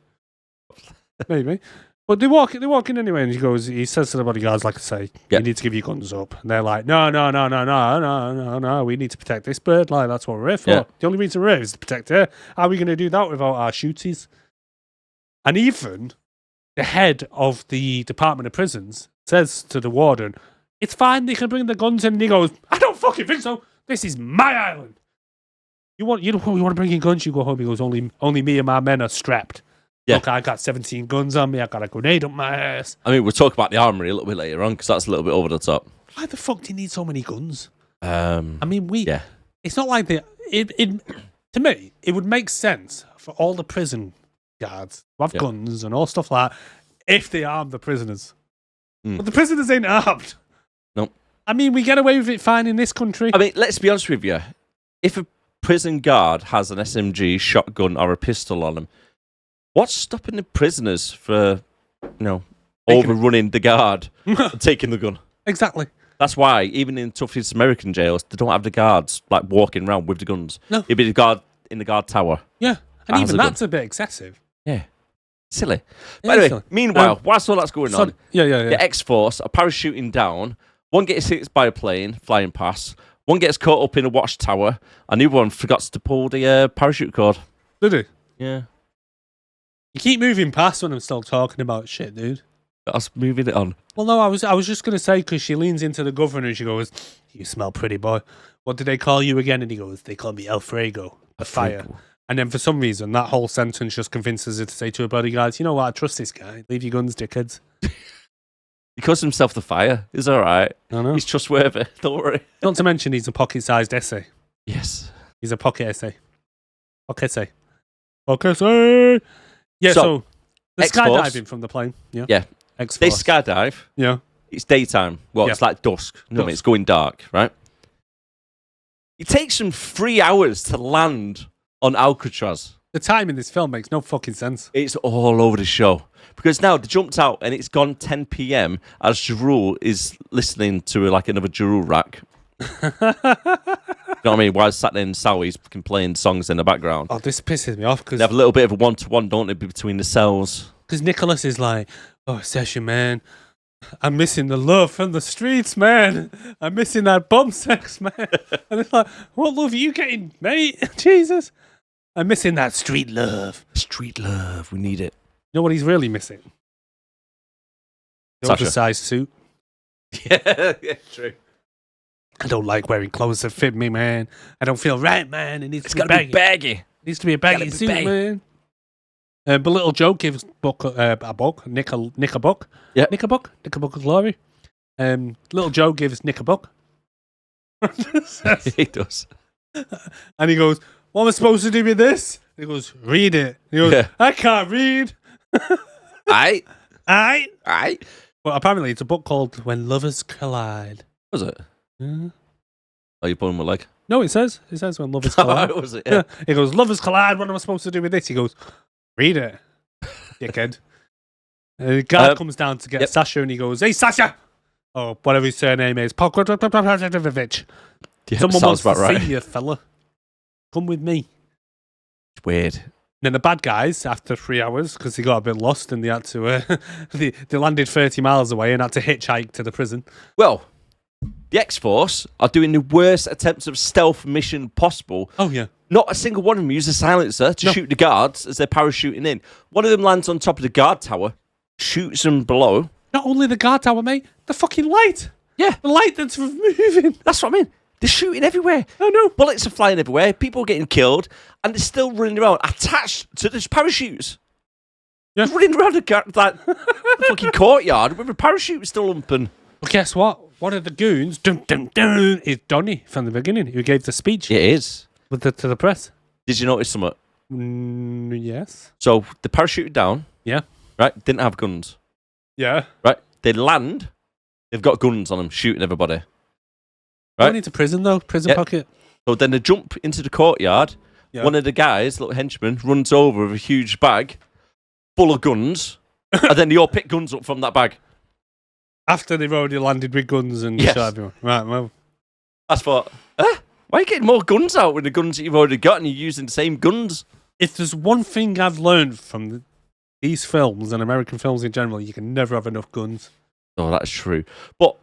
Maybe. But they walk in anyway, and he says to the bodyguards, like I say, you need to give your guns up. And they're like, no, we need to protect this bird. Like, that's what we're here for. Yeah. The only reason we're here is to protect her. How are we going to do that without our shooties? And even the head of the Department of Prisons says to the warden, it's fine, they can bring the guns in. And he goes, I don't fucking think so. This is my island. You want to bring in guns, you go home. He goes, only me and my men are strapped. Yeah. Look, I got 17 guns on me. I got a grenade up my ass. I mean, we'll talk about the armory a little bit later on because that's a little bit over the top. Why the fuck do you need so many guns? I mean, yeah. It's not like to me, it would make sense for all the prison guards to have guns and all stuff like that if they arm the prisoners. But the prisoners ain't armed. Nope. I mean, we get away with it fine in this country. I mean, let's be honest with you. If a prison guard has an SMG, shotgun, or a pistol on him, what's stopping the prisoners for, overrunning the guard and taking the gun? Exactly. That's why, even in toughest American jails, they don't have the guards like walking around with the guns. No. It'd be the guard in the guard tower. Yeah. And Has even a gun. that's a bit excessive. Yeah. Silly. Yeah, But anyway, silly. meanwhile, whilst all that's going on, Yeah. the X-Force are parachuting down. One gets hit by a plane flying past. One gets caught up in a watchtower. And the other one forgot to pull the parachute cord. Did he? Yeah. You keep moving past when I'm still talking about shit, dude. That's moving it on. Well, no, I was just going to say, because she leans into the governor and she goes, you smell pretty, boy. What did they call you again? And he goes, they call me Alfredo, the fire. And then for some reason, that whole sentence just convinces her to say to her bodyguards, you know what, I trust this guy. Leave your guns, dickheads. He calls himself the fire. He's all right. I know. He's trustworthy. Don't worry. Not to mention he's a pocket-sized essay. Yes. He's a pocket essay. Pocket essay. Pocket essay! Yeah, so the X-Force. skydiving from the plane. Yeah. Yeah. They X-Force. skydive. Yeah. It's daytime. Well, Yeah. it's like dusk. You know what I mean? Dusk. It's going dark, right? It takes them 3 hours to land on Alcatraz. The time in this film makes no fucking sense. It's all over the show. Because now they jumped out and it's gone 10 p.m. as Jarul is listening to like another Jarul rack. You know what I mean? While sat there in Sowie's fucking playing songs in the background. Oh, this pisses me off They have a little bit of a one-to-one, don't they, between the cells? because Nicholas is like, oh, Session, man. I'm missing the love from the streets, man. I'm missing that bum sex, man. And it's like, what love are you getting, mate? Jesus. I'm missing that street love. Street love, we need it. You know what he's really missing? The Sasha. oversized suit. Yeah, true. I don't like wearing clothes that fit me, man. I don't feel right, man. It needs It's to be got to baggy. be baggy. It needs to be a baggy be suit, baggy. man. But Little Joe gives Buck a buck, Nick a buck. Yeah. Nick a buck of glory. Little Joe gives Nick a buck. He does. And he goes, what am I supposed to do with this? He goes, read it. He goes, Yeah. I can't read. Aye. Aye. Aye. But apparently it's a book called When Lovers Collide. Was it? Yeah. Oh, you pulling my leg? No, it says When Lovers Collide. Was it? Yeah. He goes, Lovers Collide, what am I supposed to do with this? He goes, read it, dickhead. The guard comes down to get Sasha and he goes, hey, Sasha! Oh, whatever his surname is. Pokrovich. Yeah, Someone wants sounds to about right. see you, fella. Come with me. It's weird. Then the bad guys, after 3 hours, because they got a bit lost and they had to, they landed 30 miles away and had to hitchhike to the prison. Well, the X-Force are doing the worst attempts of stealth mission possible. Oh, yeah. Not a single one of them used a silencer to shoot the guards as they're parachuting in. One of them lands on top of the guard tower, shoots them below. Not only the guard tower, mate, the fucking light. Yeah, The light that's moving. that's what I mean. They're shooting everywhere. Oh, no. Bullets are flying everywhere. People are getting killed, and they're still running around attached to these parachutes. Yeah. They're running around the fucking courtyard with a parachute still open. But guess what? One of the goons, dun, dun, dun, is Donnie from the beginning, who gave the speech It is. to the press. Did you notice something? Yes. So they parachuted down, Yeah. right? Didn't have guns, Yeah. right? They land. They've got guns on them, shooting everybody. Going into prison, though. Prison Yep. pocket. So then they jump into the courtyard. Yeah. One of the guys, little henchman, runs over with a huge bag full of guns, and then they all pick guns up from that bag. After they've already landed with guns and Yes. shot everyone. Right, well. I thought, why are you getting more guns out with the guns that you've already got and you're using the same guns? If there's one thing I've learned from these films and American films in general, you can never have enough guns. Oh, that's true. But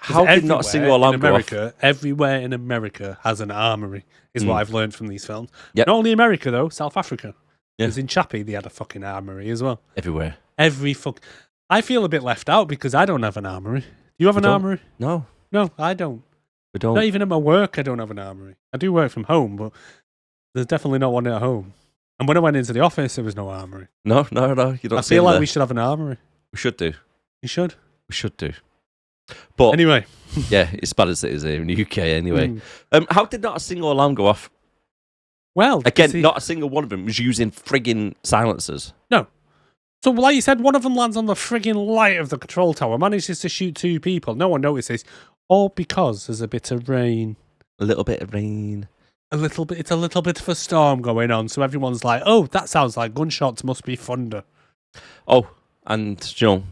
'Cause how did not a single alarm in go off? America, everywhere in America has an armory, is what I've learned from these films. Yep. Not only America, though, South Africa. Yeah. Because in Chappie, they had a fucking armory as well. Everywhere. I feel a bit left out because I don't have an armory. Do you have an don't? armory? No, No, I don't. we don't. Not even at my work, I don't have an armory. I do work from home, but there's definitely not one at home. And when I went into the office, there was no armory. No, you don't I see feel them like there. we should have an armory. We should do. You should. We should do. But Anyway. yeah, it's bad as it is here in the UK anyway. Mm. How did not a single alarm go off? Well, Again, see- not a single one of them was using frigging silencers. No. So, like you said, one of them lands on the frigging light of the control tower, manages to shoot 2 people. No one notices. All because there's a bit of rain. A little bit of rain. It's a little bit of a storm going on. So everyone's like, oh, that sounds like gunshots, must be thunder. Oh, and you know,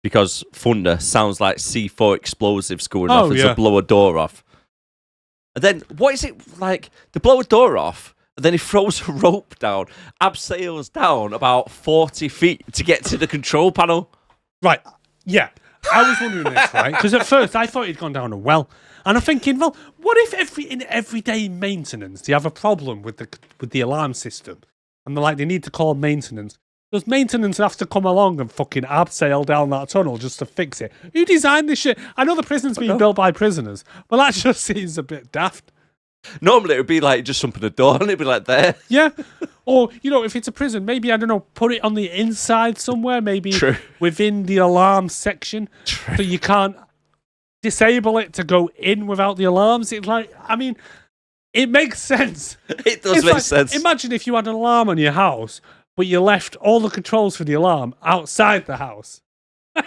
because thunder sounds like C4 explosives going Oh, off as yeah. they blow a door off. And then, what is it like? They blow a door off, and then he throws a rope down, abseils down about 40 feet to get to the control panel. Right. Yeah. I was wondering this, right? Because at first I thought he'd gone down a well. And I'm thinking, well, what if in everyday maintenance they have a problem with the alarm system? And they're like, they need to call maintenance. Does maintenance have to come along and fucking abseil down that tunnel just to fix it? Who designed this shit? I know the prison's being built by prisoners, but that just seems a bit daft. Normally, it would be like just something a door, and it'd be like there. Yeah. Or, you know, if it's a prison, maybe, I don't know, put it on the inside somewhere, maybe True. within the alarm section. True. So you can't disable it to go in without the alarms. It's like, I mean, it makes sense. It does It's make like, sense. Imagine if you had an alarm on your house, but you left all the controls for the alarm outside the house.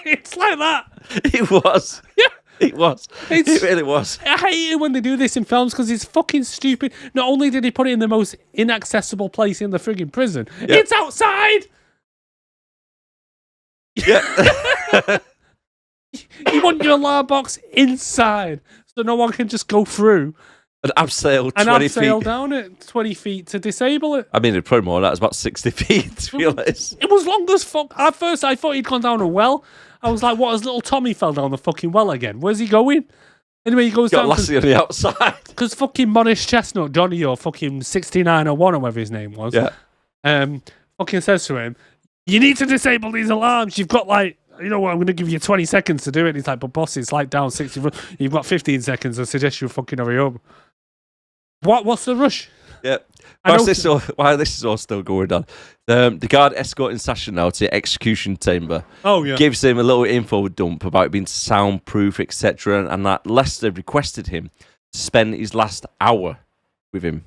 It's like that. It was. Yeah. It was. It's- It really was. I hate it when they do this in films because it's fucking stupid. Not only did he put it in the most inaccessible place in the frigging prison, it's outside. Yeah. You want your alarm box inside so no one can just go through An abseil and 20 abseil feet. down it 20 feet to disable it. I mean, it's probably more than that. It's about 60 feet, to be honest. It was long as fuck. At first, I thought he'd gone down a well. I was like, what, has little Tommy fell down the fucking well again? Where's he going? Anyway, he goes Got down Lassie on the outside. because fucking Morris Chestnut, Johnny, or fucking 6901 or whatever his name was, Yeah. fucking says to him, you need to disable these alarms. You've got like you know what, I'm going to give you 20 seconds to do it. He's like, but boss, it's like down 60. You've got 15 seconds. I suggest you fucking hurry up. What's the rush? Yeah. While this is all still going on, the guard escorting Sasha now to the execution chamber. Oh, yeah. Gives him a little info dump about it being soundproof, etc., and that Lester requested him to spend his last hour with him.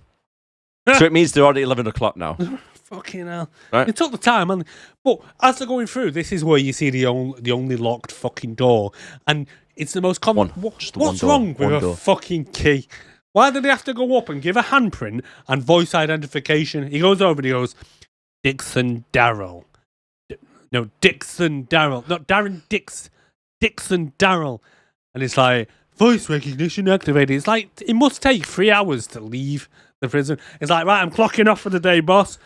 So it means they're already 11 o'clock now. Fucking hell. Right. It took the time, man. But as they're going through, this is where you see the only locked fucking door. And it's the most common... What's wrong with a fucking key? Why did they have to go up and give a handprint and voice identification? He goes over and he goes, Dixon Darrell. No, Dixon Darrell. Not Darren Dix. Dixon Darrell. And it's like, voice recognition activated. It's like, it must take 3 hours to leave the prison. It's like, right, I'm clocking off for the day, boss.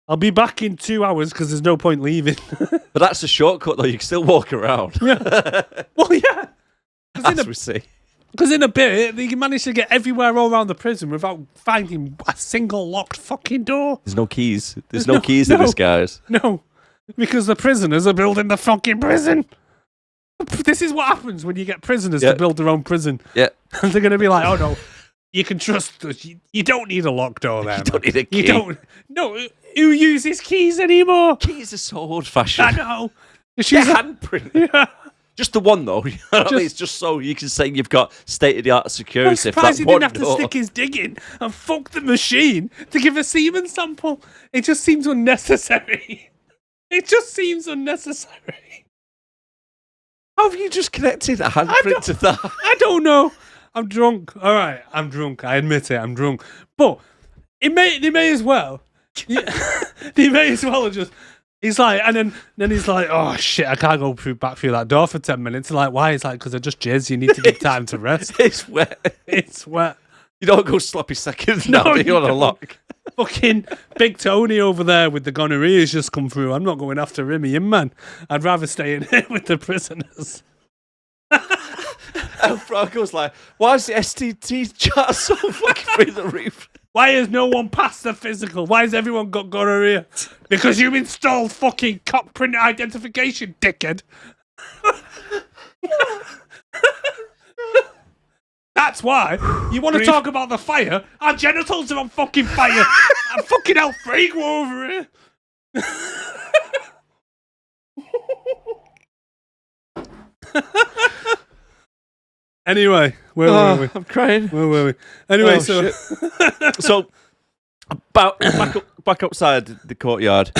I'll be back in 2 hours because there's no point leaving. But that's a shortcut, though. You can still walk around. Yeah. Well, yeah. As we see. Because in a bit, they managed to get everywhere all around the prison without finding a single locked fucking door. There's no keys. There's no keys to this, guys. No, because the prisoners are building the fucking prison. This is what happens when you get prisoners to build their own prison. Yeah. And they're going to be like, oh no, you can trust us. You don't need a locked door there. You don't need a key. You don't. No, who uses keys anymore? Keys are so old-fashioned. I know. She's handprint. Yeah. Just the one, though. You know what I mean? It's just so you can say you've got state-of-the-art security. I'm surprised he didn't have to stick his dig in and fuck the machine to give a semen sample. It just seems unnecessary. It just seems unnecessary. How have you just connected a handprint to that? I don't know. I'm drunk. All right, I'm drunk. I admit it. I'm drunk. But they may as well. They may as well have just. He's like, and then he's like, oh shit, I can't go back through that door for 10 minutes. I'm like, why? He's like, because I just jizz. You need to give time to rest. It's wet. It's wet. You don't go sloppy seconds now. No, You're on a lock. Fucking Big Tony over there with the gonorrhea has just come through. I'm not going after him, man. I'd rather stay in here with the prisoners. And Franco's like, why is the STT chart so fucking through the roof? Why has no one passed the physical? Why has everyone got gonorrhea? Because you've installed fucking cop print identification, dickhead. That's why. You want to talk about the fire? Our genitals are on fucking fire. I'm fucking hell freak over here. Anyway, where were we? I'm crying. Where were we? Anyway, So back outside the courtyard,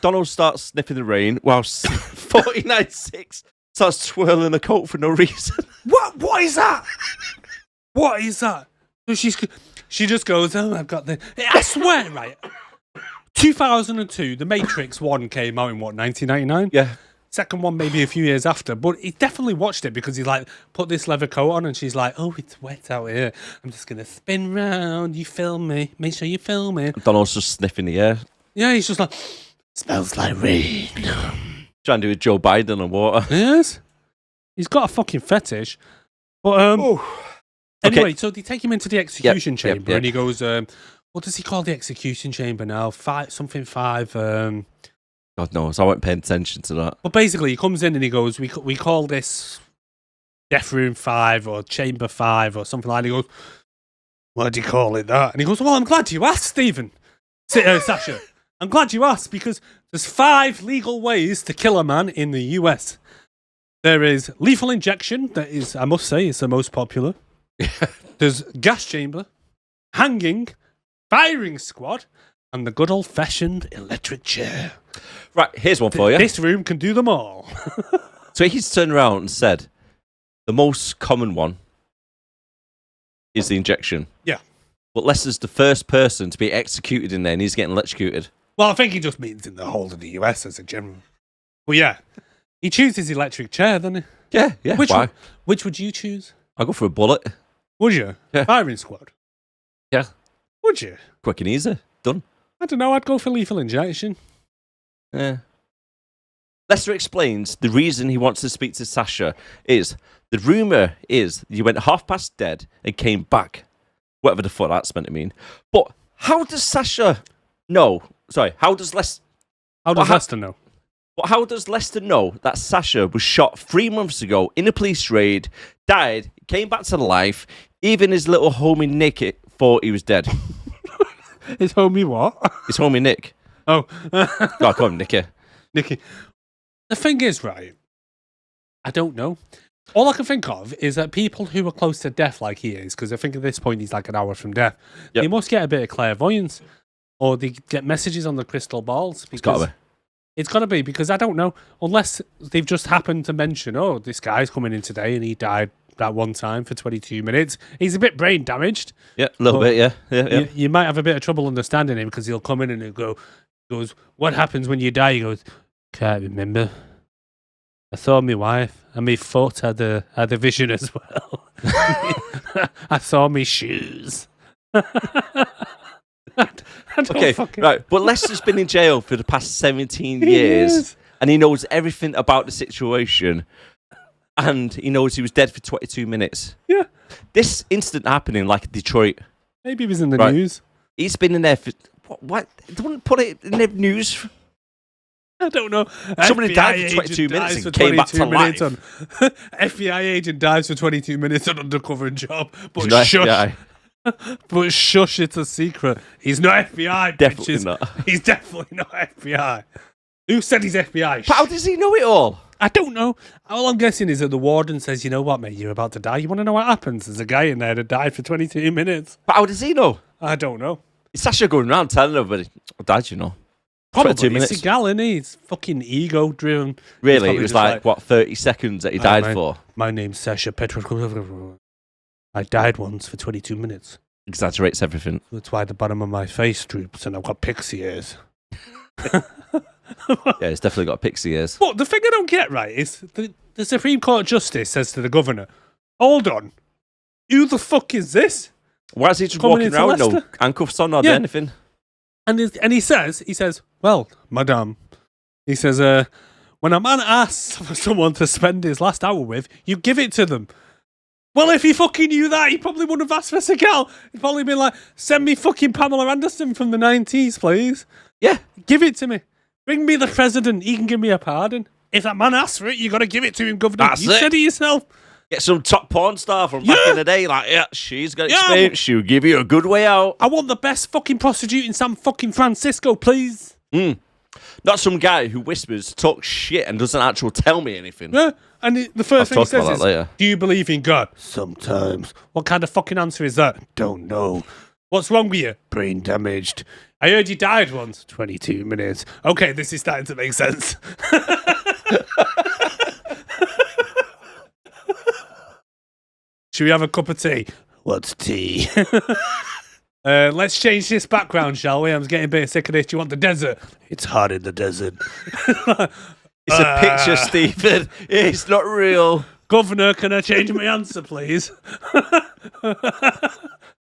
Donald starts sniffing the rain whilst 49-6 starts twirling a coat for no reason. What is that? What is that? So she just goes, oh, I've got the... I swear, right? 2002, The Matrix 1 came out in, 1999? Yeah. Second one maybe a few years after, but he definitely watched it because he like put this leather coat on and she's like, oh, it's wet out here. I'm just going to spin round. You film me. Make sure you film me. Donald's just sniffing the air. Yeah, he's just like, smells like rain. Trying to do with Joe Biden and water. Yes. He's got a fucking fetish. But anyway, so they take him into the execution chamber and he goes, what does he call the execution chamber now? 5. God knows, I wasn't paying attention to that. But basically, he comes in and he goes, we call this Death Room 5 or Chamber 5 or something like that. He goes, why do you call it that? And he goes, well, I'm glad you asked, Stephen. Sasha, I'm glad you asked because there's 5 legal ways to kill a man in the US. There is lethal injection, that is, I must say, is the most popular. There's gas chamber, hanging, firing squad, and the good old-fashioned electric chair. Right, here's one for you. This room can do them all. So he's turned around and said, the most common one is the injection. Yeah. But Lester's the first person to be executed in there and he's getting electrocuted. Well, I think he just means in the whole of the US as a general. Well, yeah. He chooses electric chair, doesn't he? Yeah. Why? Which would you choose? I'll go for a bullet. Would you? Yeah. Firing squad? Yeah. Would you? Quick and easy. Done. I don't know. I'd go for lethal injection. Yeah. Lester explains the reason he wants to speak to Sasha is the rumour is you went half past dead and came back. Whatever the fuck that's meant to mean. But how does Sasha know? Sorry, how does Lester... How does Lester know? But how does Lester know that Sasha was shot 3 months ago in a police raid, died, came back to life, even his little homie Nick thought he was dead? His homie what? His homie Nick. Oh. I call him Nicky. Nicky. The thing is, right, I don't know. All I can think of is that people who are close to death like he is, because I think at this point he's like an hour from death, Yep. they must get a bit of clairvoyance, or they get messages on the crystal balls. It's got to be. It's got to be, because I don't know, unless they've just happened to mention, oh, this guy's coming in today and he died that one time for 22 minutes. He's a bit brain damaged. Yeah, a little bit, yeah. You might have a bit of trouble understanding him, because he'll come in and he goes, what happens when you die? He goes, can't remember. I saw my wife and my foot had a vision as well. I saw my shoes. I don't Okay, fucking... right. But Lester's been in jail for the past 17 He years, is. and he knows everything about the situation, and he knows he was dead for 22 minutes. Yeah. This incident happened in like Detroit. Maybe he was in the Right. news. He's been in there for what? Don't put it in the news. I don't know. Somebody FBI died for 22 agent minutes dies and for came back to 22 minutes life. on FBI agent dies for 22 minutes on undercover job. But He's not shush. FBI. But shush, it's a secret. He's not FBI. Definitely bitches. not. He's definitely not FBI. Who said he's FBI? But how does he know it all? I don't know. All I'm guessing is that the warden says, you know what, mate, you're about to die. You want to know what happens? There's a guy in there that died for 22 minutes. But how does he know? I don't know. Is Sasha going around telling everybody, I died, you know? Probably 22 minutes. Seagal, isn't he? He's fucking ego-driven. He's Really? probably It was just like, what, 30 seconds that he died man. for? My name's Sasha Petrov. I died once for 22 minutes. Exaggerates everything. That's why the bottom of my face droops and I've got pixie ears. Yeah, it's definitely got pixie ears. But the thing I don't get right is the Supreme Court Justice says to the governor, hold on, who the fuck is this? Why is he just Coming walking into around with no Leicester? handcuffs on or Yeah. anything? And he says, well, madame, he says, when a man asks for someone to spend his last hour with, you give it to them. Well, if he fucking knew that, he probably wouldn't have asked for Seagal. He'd probably been like, send me fucking Pamela Anderson from the 90s, please. Yeah. Give it to me. Bring me the president. He can give me a pardon. If that man asks for it, you got to give it to him, Governor. That's You it. said it yourself. Get some top porn star from back in the day, like, yeah, she's got Yeah. experience, she'll give you a good way out. I want the best fucking prostitute in San fucking Francisco, please. Not some guy who whispers, talks shit, and doesn't actually tell me anything. Yeah. And the first I'll thing he talk about says is, that later. do you believe in God? Sometimes. What kind of fucking answer is that? Don't know. What's wrong with you? Brain damaged. I heard you died once. 22 minutes. Okay, this is starting to make sense. Should we have a cup of tea? What's tea? Let's change this background, shall we? I'm getting a bit sick of this. Do you want the desert? It's hot in the desert. It's a picture, Stephen. It's not real. Governor, can I change my answer, please?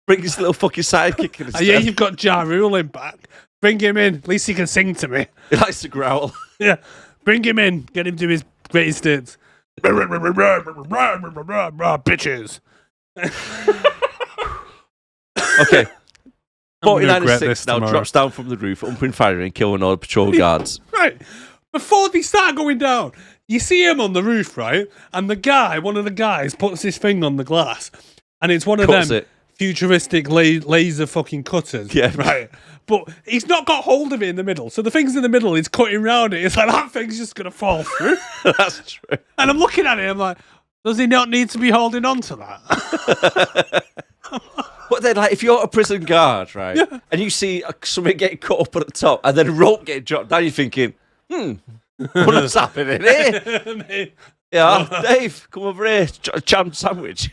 Bring his little fucking sidekick in Yeah, instead. you've got Ja Rule in back. Bring him in. At least he can sing to me. He likes to growl. Yeah. Bring him in. Get him to his greatest hits. Bitches. Okay. I'm gonna 49 regret and 6 this now tomorrow. drops down from the roof, opening fire and killing all the patrol guards. Right. Before they start going down, you see him on the roof, right? And one of the guys, puts his thing on the glass. And it's one of Cuts them it. futuristic laser fucking cutters. Yeah. Right. But he's not got hold of it in the middle. So the thing's in the middle, he's cutting round it. It's like, that thing's just going to fall through. That's true. And I'm looking at it, I'm like, does he not need to be holding on to that? But then, like, if you're a prison guard, right, and you see something getting cut up at the top and then a rope getting dropped down, you're thinking, what's happening here? Yeah, Dave, come over here, a jam sandwich.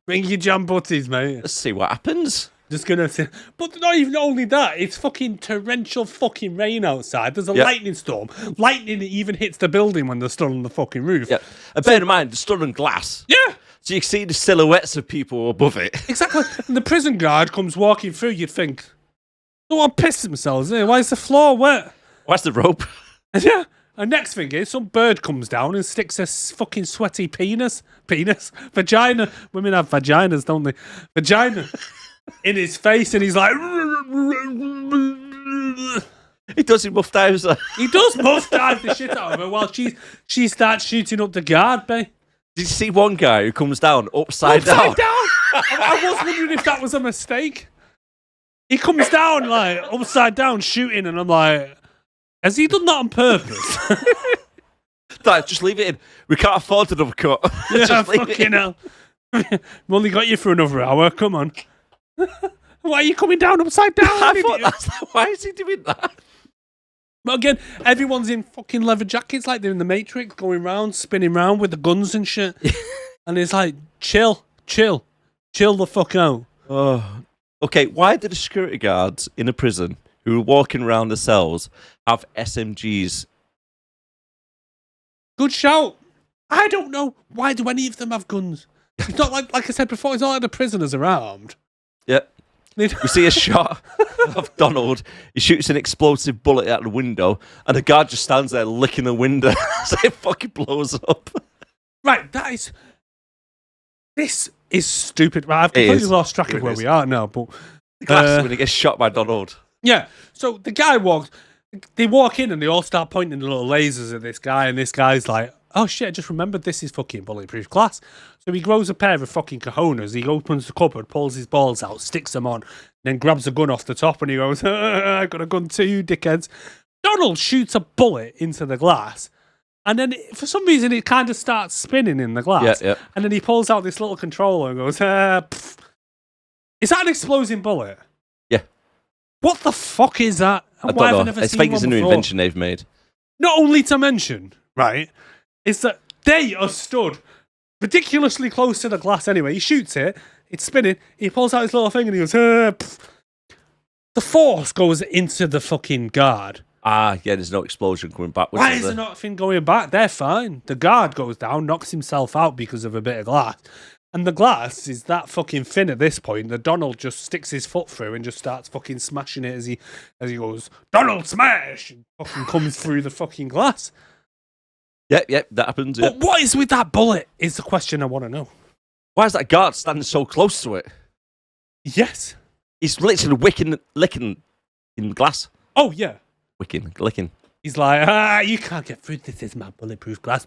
Bring your jam butties, mate. Let's see what happens. Just gonna say, but not even only that, it's fucking torrential fucking rain outside. There's a Yeah. lightning storm. Lightning even hits the building when they're still on the fucking roof. Yeah, and bear in mind, it's stood on glass. Yeah, So you can see the silhouettes of people above it. exactly. And the prison guard comes walking through, you'd think, someone pissed themselves here. Why is the floor wet? Where's the rope? Yeah. And next thing is, some bird comes down and sticks a fucking sweaty vagina. Women have vaginas, don't they? Vagina in his face, and he's like, He does in Muff Dowser. He does muff dive the shit out of her while she starts shooting up the guard, babe. Did you see one guy who comes down upside down? I was wondering if that was a mistake. He comes down like upside down shooting, and I'm like, has he done that on purpose? Like, just leave it in. We can't afford another cut. Yeah, Just leave it fucking in. hell. We've only got you for another hour. Come on. Why are you coming down upside down? I thought idiot? why is he doing that? But again, everyone's in fucking leather jackets like they're in the Matrix, going round, spinning round with the guns and shit. And it's like, chill the fuck out. Oh. Okay, why did the security guards in a prison who were walking around the cells have SMGs? Good shout. I don't know. Why do any of them have guns? It's not like I said before, it's not like the prisoners are armed. Yeah. They We see a shot of Donald. He shoots an explosive bullet out the window, and the guard just stands there licking the window so it fucking blows up. Right, this is stupid. Right, I've completely lost track of where we are now, but The glass when he gets shot by Donald. yeah. So the guy they walk in and they all start pointing the little lasers at this guy, and this guy's like, oh shit, I just remembered this is fucking bulletproof glass. So he grows a pair of fucking cojones, he opens the cupboard, pulls his balls out, sticks them on, then grabs a gun off the top and he goes, I've got a gun too, you dickheads. Donald shoots a bullet into the glass, and then for some reason it kind of starts spinning in the glass. Yeah. And then he pulls out this little controller and goes, pff. Is that an exploding bullet? Yeah. What the fuck is that? I Why have don't know. never It's seen like one it's a new before? invention they've made. Not only to mention, right, is that they are stood ridiculously close to the glass anyway. He shoots it, it's spinning, he pulls out his little thing and he goes, pff. The force goes into the fucking guard. Yeah, there's no explosion coming back. Why is there nothing going back? They're fine. The guard goes down, knocks himself out because of a bit of glass. And the glass is that fucking thin at this point that Donald just sticks his foot through and just starts fucking smashing it as he goes, Donald smash! And fucking comes through the fucking glass. Yeah, that happens. Yeah. But what is with that bullet is the question I want to know. Why is that guard standing so close to it? Yes. He's literally licking in the glass. Oh, yeah. Licking. He's like, you can't get through. This is my bulletproof glass.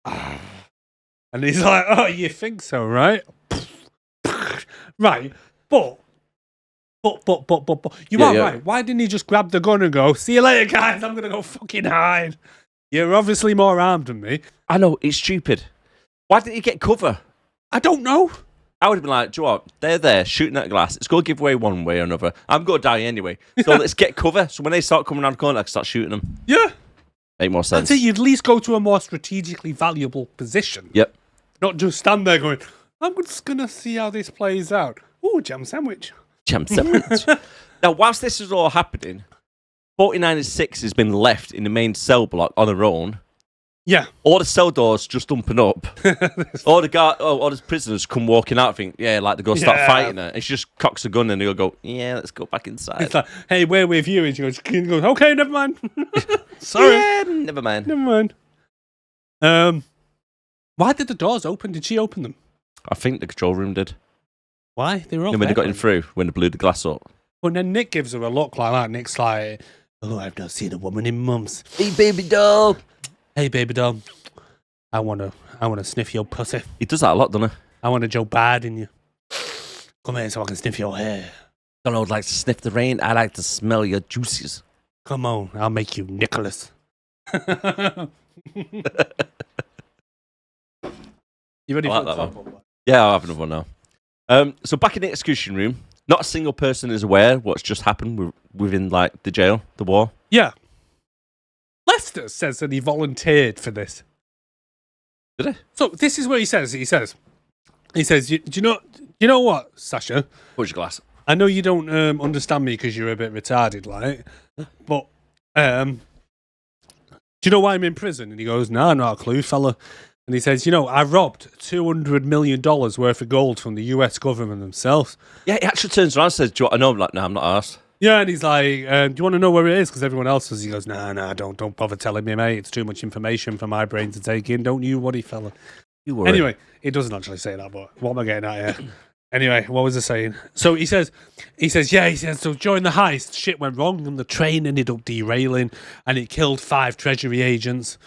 And he's like, oh, you think so, right? Right. But you are right. Why didn't he just grab the gun and go, see you later, guys, I'm going to go fucking hide. You're obviously more armed than me. I know, it's stupid. Why didn't he get cover? I don't know. I would have been like, do you know what? They're there shooting at glass. It's going to give way one way or another. I'm going to die anyway. So let's get cover. So when they start coming around the corner, I can start shooting them. Yeah. Make more sense. I'd say you'd at least go to a more strategically valuable position. Yep. Not just stand there going, I'm just going to see how this plays out. Ooh, jam sandwich. Jam sandwich. Now, whilst this is all happening, 49-6 has been left in the main cell block on her own. Yeah. All the cell doors just open up. all the prisoners come walking out, think, yeah, like they're going to start fighting her. And she just cocks a gun and they'll go, yeah, let's go back inside. It's like, hey, we're with you. And she goes, okay, never mind. Sorry. Yeah, never mind. Never mind. Why did the doors open? Did she open them? I think the control room did. Why? They were all And when they got in there. through, when they blew the glass up. But then Nick gives her a look like that. Nick's like, oh, I've not seen a woman in months. Hey, baby doll. Hey, baby doll. I wanna sniff your pussy. He does that a lot, doesn't he? I want to Joe Biden you. Come here so I can sniff your hair. Donald likes to sniff the rain. I like to smell your juices. Come on, I'll make you Nicholas. You ready I for like the that top one. one? Yeah, I'll have another one now. So back in the execution room, not a single person is aware what's just happened within like the jail, the war. Yeah. Lester says that he volunteered for this. Did he? So this is what he says. He says, do you know what, Sasha? What's your glass? I know you don't understand me because you're a bit retarded, like, but do you know why I'm in prison? And he goes, no, not a clue, fella. And he says, I robbed $200 million worth of gold from the US government themselves. Yeah, he actually turns around and says, do you want to know? I'm like, no, I'm not asked. Yeah, and he's like, do you want to know where it is? Because everyone else does. He goes, nah, don't bother telling me, mate. It's too much information for my brain to take in. Don't you worry, fella. You worry. Anyway, it doesn't actually say that, but what am I getting at here? Anyway, what was I saying? So he says, so during the heist, shit went wrong and the train ended up derailing and it killed 5 Treasury agents.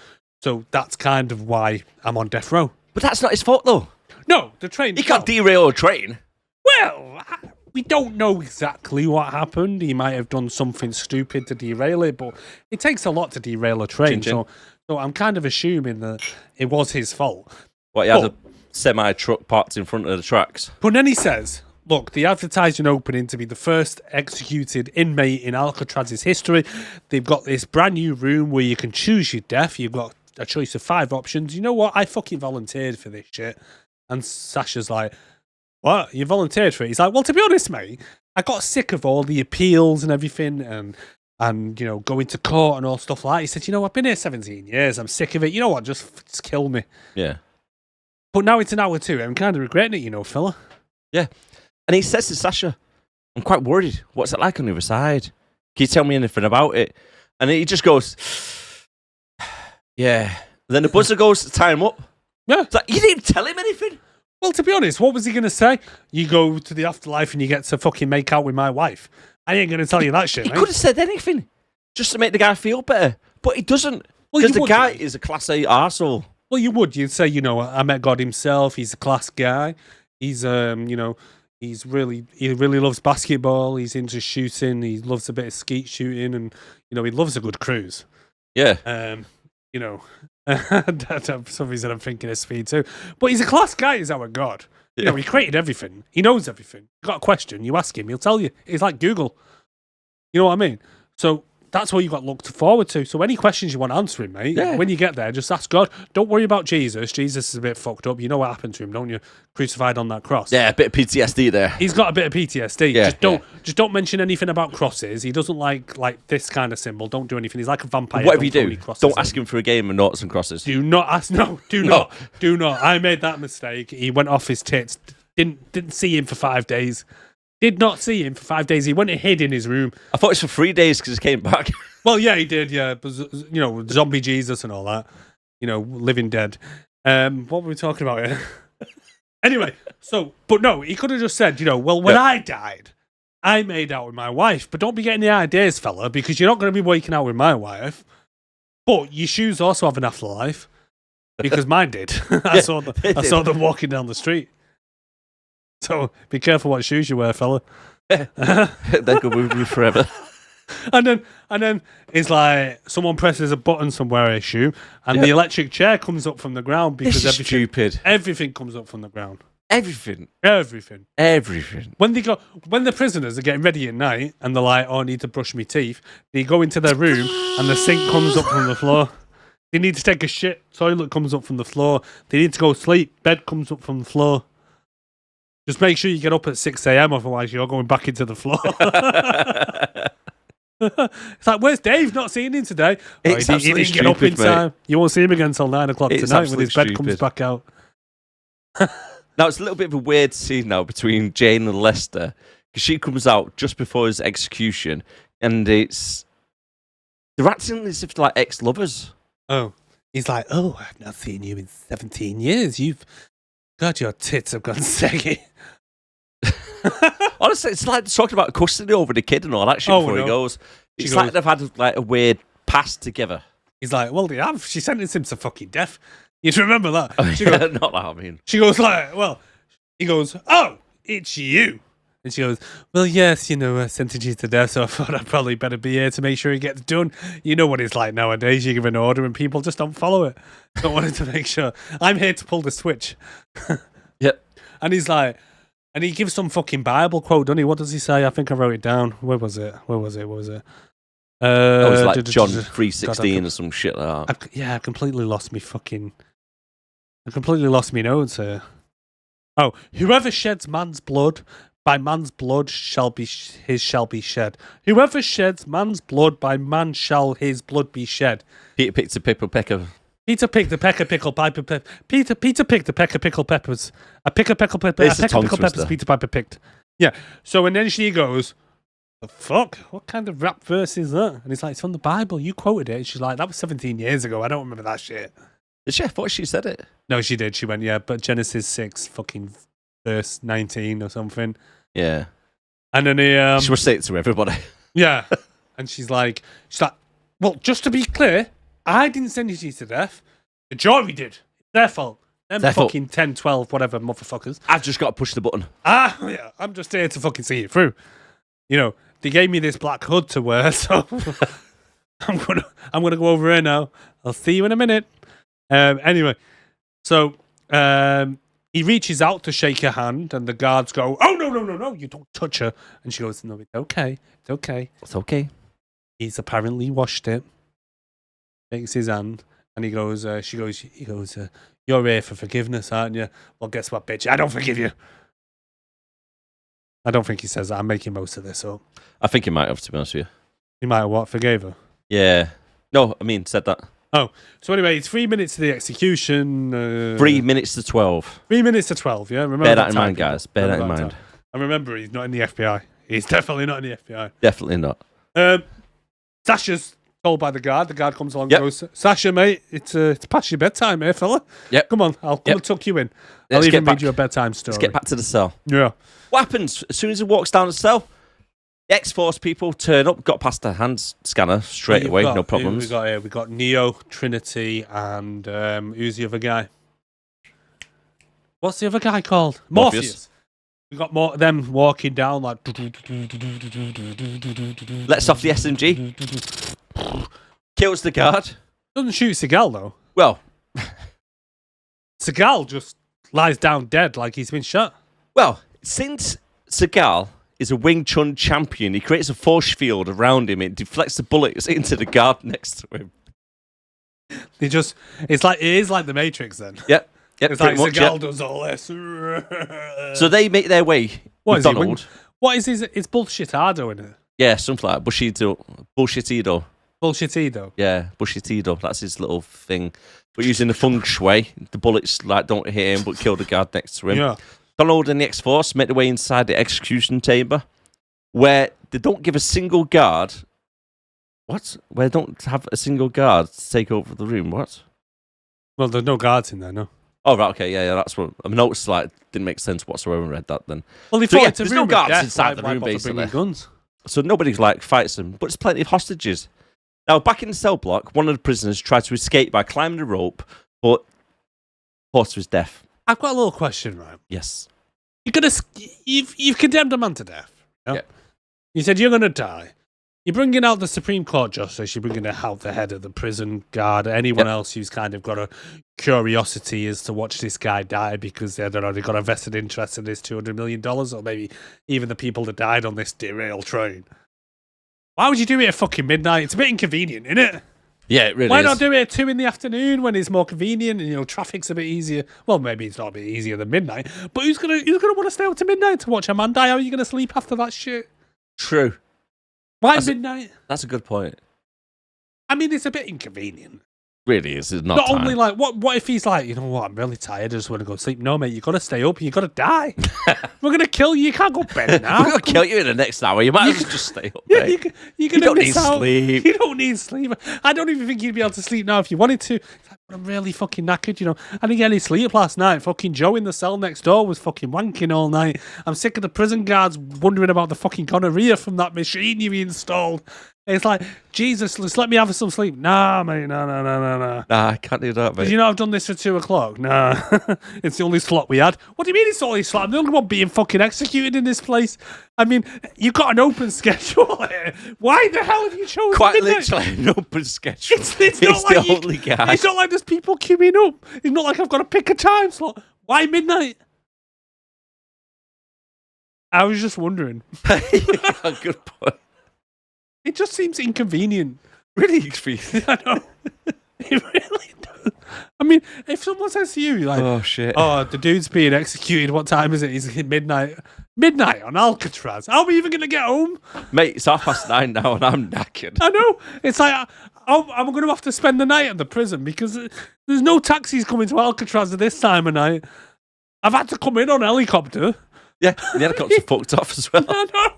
So that's kind of why I'm on death row. But that's not his fault, though. No, the train. He can't derail a train. Well, we don't know exactly what happened. He might have done something stupid to derail it, but it takes a lot to derail a train. Chin-chin. So I'm kind of assuming that it was his fault. What, he had a semi-truck parked in front of the tracks? But then he says, look, the advertising opening to be the first executed inmate in Alcatraz's history. They've got this brand new room where you can choose your death. You've got a choice of 5 options. You know what? I fucking volunteered for this shit. And Sasha's like, what? You volunteered for it? He's like, well, to be honest, mate, I got sick of all the appeals and everything and you know, going to court and all stuff like that. He said, you know, I've been here 17 years. I'm sick of it. You know what? Just kill me. Yeah. But now it's an hour 2. I'm kind of regretting it, you know, fella. Yeah. And he says to Sasha, I'm quite worried. What's it like on the other side? Can you tell me anything about it? And he just goes, yeah. And then the buzzer goes to tie him up. Yeah. It's like, you didn't even tell him anything. Well, to be honest, what was he going to say? You go to the afterlife and you get to fucking make out with my wife. I ain't going to tell you that shit, He mate. could have said anything just to make the guy feel better. But he doesn't. Well, Because you the would, guy mate. is a Class A arsehole. Well, you would. You'd say, you know, I met God himself. He's a class guy. He's, you know, he really loves basketball. He's into shooting. He loves a bit of skeet shooting, and you know, he loves a good cruise. Yeah. You know, for some reason I'm thinking of Speed too. But he's a class guy. He's our God. You know, he created everything. He knows everything. You got a question, you ask him, he'll tell you. He's like Google. You know what I mean? So that's what you got looked forward to. So any questions you want answering, mate, when you get there, just ask God. Don't worry about Jesus. Jesus is a bit fucked up. You know what happened to him, don't you? Crucified on that cross. Yeah, a bit of PTSD there. He's got a bit of PTSD. Yeah, just don't mention anything about crosses. He doesn't like this kind of symbol. Don't do anything. He's like a vampire. Whatever you Don't throw do, any crosses don't in. ask him for a game of noughts and crosses. Do not ask. No, do not. Do not. I made that mistake. He went off his tits. Didn't see him for 5 days. Did not see him for 5 days. He went and hid in his room. I thought it was for 3 days because he came back. Well, yeah, he did. Yeah, but, you know, zombie Jesus and all that. You know, living dead. What were we talking about here? Anyway, but no, he could have just said, you know, well, when I died, I made out with my wife. But don't be getting the ideas, fella, because you're not going to be waking out with my wife. But your shoes also have an afterlife, because mine did. I saw them walking down the street. So be careful what shoes you wear, fella. They could move you forever. And then it's like someone presses a button somewhere, I assume, and the electric chair comes up from the ground because This is stupid. everything comes up from the ground. Everything. When the prisoners are getting ready at night and they're like, "Oh, I need to brush my teeth," they go into their room and the sink comes up from the floor. They need to take a shit, toilet comes up from the floor. They need to go sleep, bed comes up from the floor. Just make sure you get up at 6 a.m. otherwise you're going back into the floor. It's like, where's Dave? Not seeing him today. It's He didn't get up in stupid, mate. time. You won't see him again until 9 o'clock It's tonight when his bed absolutely comes stupid. back out. Now, it's a little bit of a weird scene now between Jane and Lester because she comes out just before his execution and they're acting as if they're like ex-lovers. Oh. He's like, oh, I've not seen you in 17 years. God, your tits have gone saggy. Honestly, it's like talking about custody over the kid and all that shit before he goes. It's like they've had like a weird past together. He's like, well, they have. She sentenced him to fucking death. You'd remember that. She goes, Not that, I mean. She goes like, well, he goes, oh, it's you. And she goes, well, yes, you know, I sentenced you to death, so I thought I'd probably better be here to make sure it gets done. You know what it's like nowadays. You give an order and people just don't follow it. Don't want to make sure. I'm here to pull the switch. Yep. And he's like, and he gives some fucking Bible quote, doesn't he? What does he say? I think I wrote it down. Where was it? What was it? It was like John 3:16 or some shit like that. I completely lost me notes here. Oh, whoever sheds man's blood, by man's blood shall be shall be shed. Whoever sheds man's blood, by man shall his blood be shed. Peter picked a pickle pecker. Peter picked the pecker pickle piper pep. Peter picked the pecker pickle peppers. A picker pickle pepper. A It's a pecker tongue pickle peppers. twister. Peter Piper picked. Yeah. So and then she goes, "The fuck? What kind of rap verse is that?" And he's like, "It's from the Bible. You quoted it." And she's like, "That was 17 years ago. I don't remember that shit." Did she? I thought she said it. No, she did. She went, "Yeah, but Genesis 6, fucking verse 19 or something. Yeah. And then he, She must say it to everybody. yeah. And she's like, well, just to be clear, I didn't sentence you to death. The jury did. It's their fault. Them Their fault. fucking 10, 12, whatever motherfuckers. I've just got to push the button. Yeah, I'm just here to fucking see it through. You know, they gave me this black hood to wear, so I'm gonna go over here now. I'll see you in a minute. Anyway, so he reaches out to shake her hand, and the guards go, "Oh no, you don't touch her." And she goes, "No, it's okay, it's okay." It's okay. He's apparently washed it. Takes his hand, and he goes, he goes, "You're here for forgiveness, aren't you?" Well, guess what, bitch? I don't forgive you. I don't think he says that. I'm making most of this up. I think he might have, to be honest with you. He might have what? Forgave her? Yeah. No, I mean, said that. Oh, so anyway, it's 3 minutes to the execution. 3 minutes to 12. 3 minutes to 12, yeah? Remember Bear that in time, mind, people. guys. Bear that in Remember mind. time. And remember, he's not in the FBI. He's definitely not in the FBI. Definitely not. Sasha's told by the guard. The guard comes along Yep. and goes, "Sasha, mate, it's past your bedtime here, fella. Yep. Come on, I'll come Yep. and tuck you in. Let's I'll even get read back- you a bedtime story." Let's get back to the cell. Yeah. What happens as soon as he walks down the cell? The X-Force people turn up, got past the hand scanner straight You've away, got- no who problems. We got here. We got Neo, Trinity, and who's the other guy? What's the other guy called? Morpheus. We got more them walking down like. Lets off the SMG, kills the guard. Doesn't shoot Seagal though. Well, Seagal just lies down dead like he's been shot. Since Seagal is a Wing Chun champion, he creates a force field around him. It deflects the bullets into the guard next to him. It is like the Matrix then. Yep, It's pretty like much. Seagal Yep. does all this. So they make their way What with is he? Donald. What is his? It's bullshit Ardo in it. Yeah, something like that. Bullshitido. Bullshitido. Yeah, Bushitido. That's his little thing. But using the feng shui, the bullets don't hit him, but kill the guard next to him. Yeah. Donald and the X-Force make their way inside the execution chamber, where they don't give a single guard. What? Where they don't have a single guard to take over the room. What? Well, there's no guards in there, no. Oh, right, okay, yeah, that's what I noticed. Didn't make sense whatsoever when I read that. Then, Well, they So, thought yeah, it's a there's room no of guards death, inside the why room, bother basically. bringing guns. so nobody fights them, but there's plenty of hostages. Now, back in the cell block, one of the prisoners tried to escape by climbing the rope, but forced to his death. I've got a little question, right? Yes. You've condemned a man to death. Yeah. Yeah. You said you're gonna die. You're bringing out the Supreme Court justice. You're bringing out the head of the prison guard. Anyone Yep. else who's kind of got a curiosity as to watch this guy die because I don't know, they've got a vested interest in this $200 million, or maybe even the people that died on this derailed train. Why would you do it at fucking midnight? It's a bit inconvenient, isn't it? Yeah, it really Why is. not do it at 2 in the afternoon when it's more convenient and traffic's a bit easier? Well, maybe it's not a bit easier than midnight, but who's gonna want to stay up to midnight to watch a man die? How are you gonna sleep after that shit? True. Why That's midnight? That's a good point. I mean, it's a bit inconvenient. Really is. It's not Not time. only like, what if he's like, you know what, I'm really tired, I just want to go sleep. No, mate, you got to stay up, you got to die. We're going to kill you, you can't go to bed now. We're going to kill you in the next hour. You might as well just stay up. Yeah, mate. you're going to don't miss need out. sleep. You don't need sleep. I don't even think you'd be able to sleep now if you wanted to. It's like, I'm really fucking knackered, I didn't get any sleep last night. Fucking Joe in the cell next door was fucking wanking all night. I'm sick of the prison guards wondering about the fucking gonorrhea from that machine you installed. It's like, Jesus, just let me have some sleep. Nah, mate, no. Nah, I can't do that, Did mate. you know I've done this for 2 o'clock? Nah. It's the only slot we had. What do you mean it's the only slot? I'm the only one being fucking executed in this place. I mean, you've got an open schedule here. Why the hell have you chosen Quite midnight? literally an open schedule. It's not like the only guy. It's not like there's people queuing up. It's not like I've got to pick a time slot. Why midnight? I was just wondering. Good point. It just seems inconvenient. Really convenient. I know. It really does. I mean, if someone says to you, like, Oh, shit. oh, the dude's being executed. What time is it? He's at midnight. Midnight on Alcatraz. How are we even going to get home? Mate, it's 9:30 now and I'm knackered. I know. It's like, I'm going to have to spend the night at the prison because there's no taxis coming to Alcatraz at this time of night. I've had to come in on a helicopter. Yeah, the helicopter fucked off as well. I know.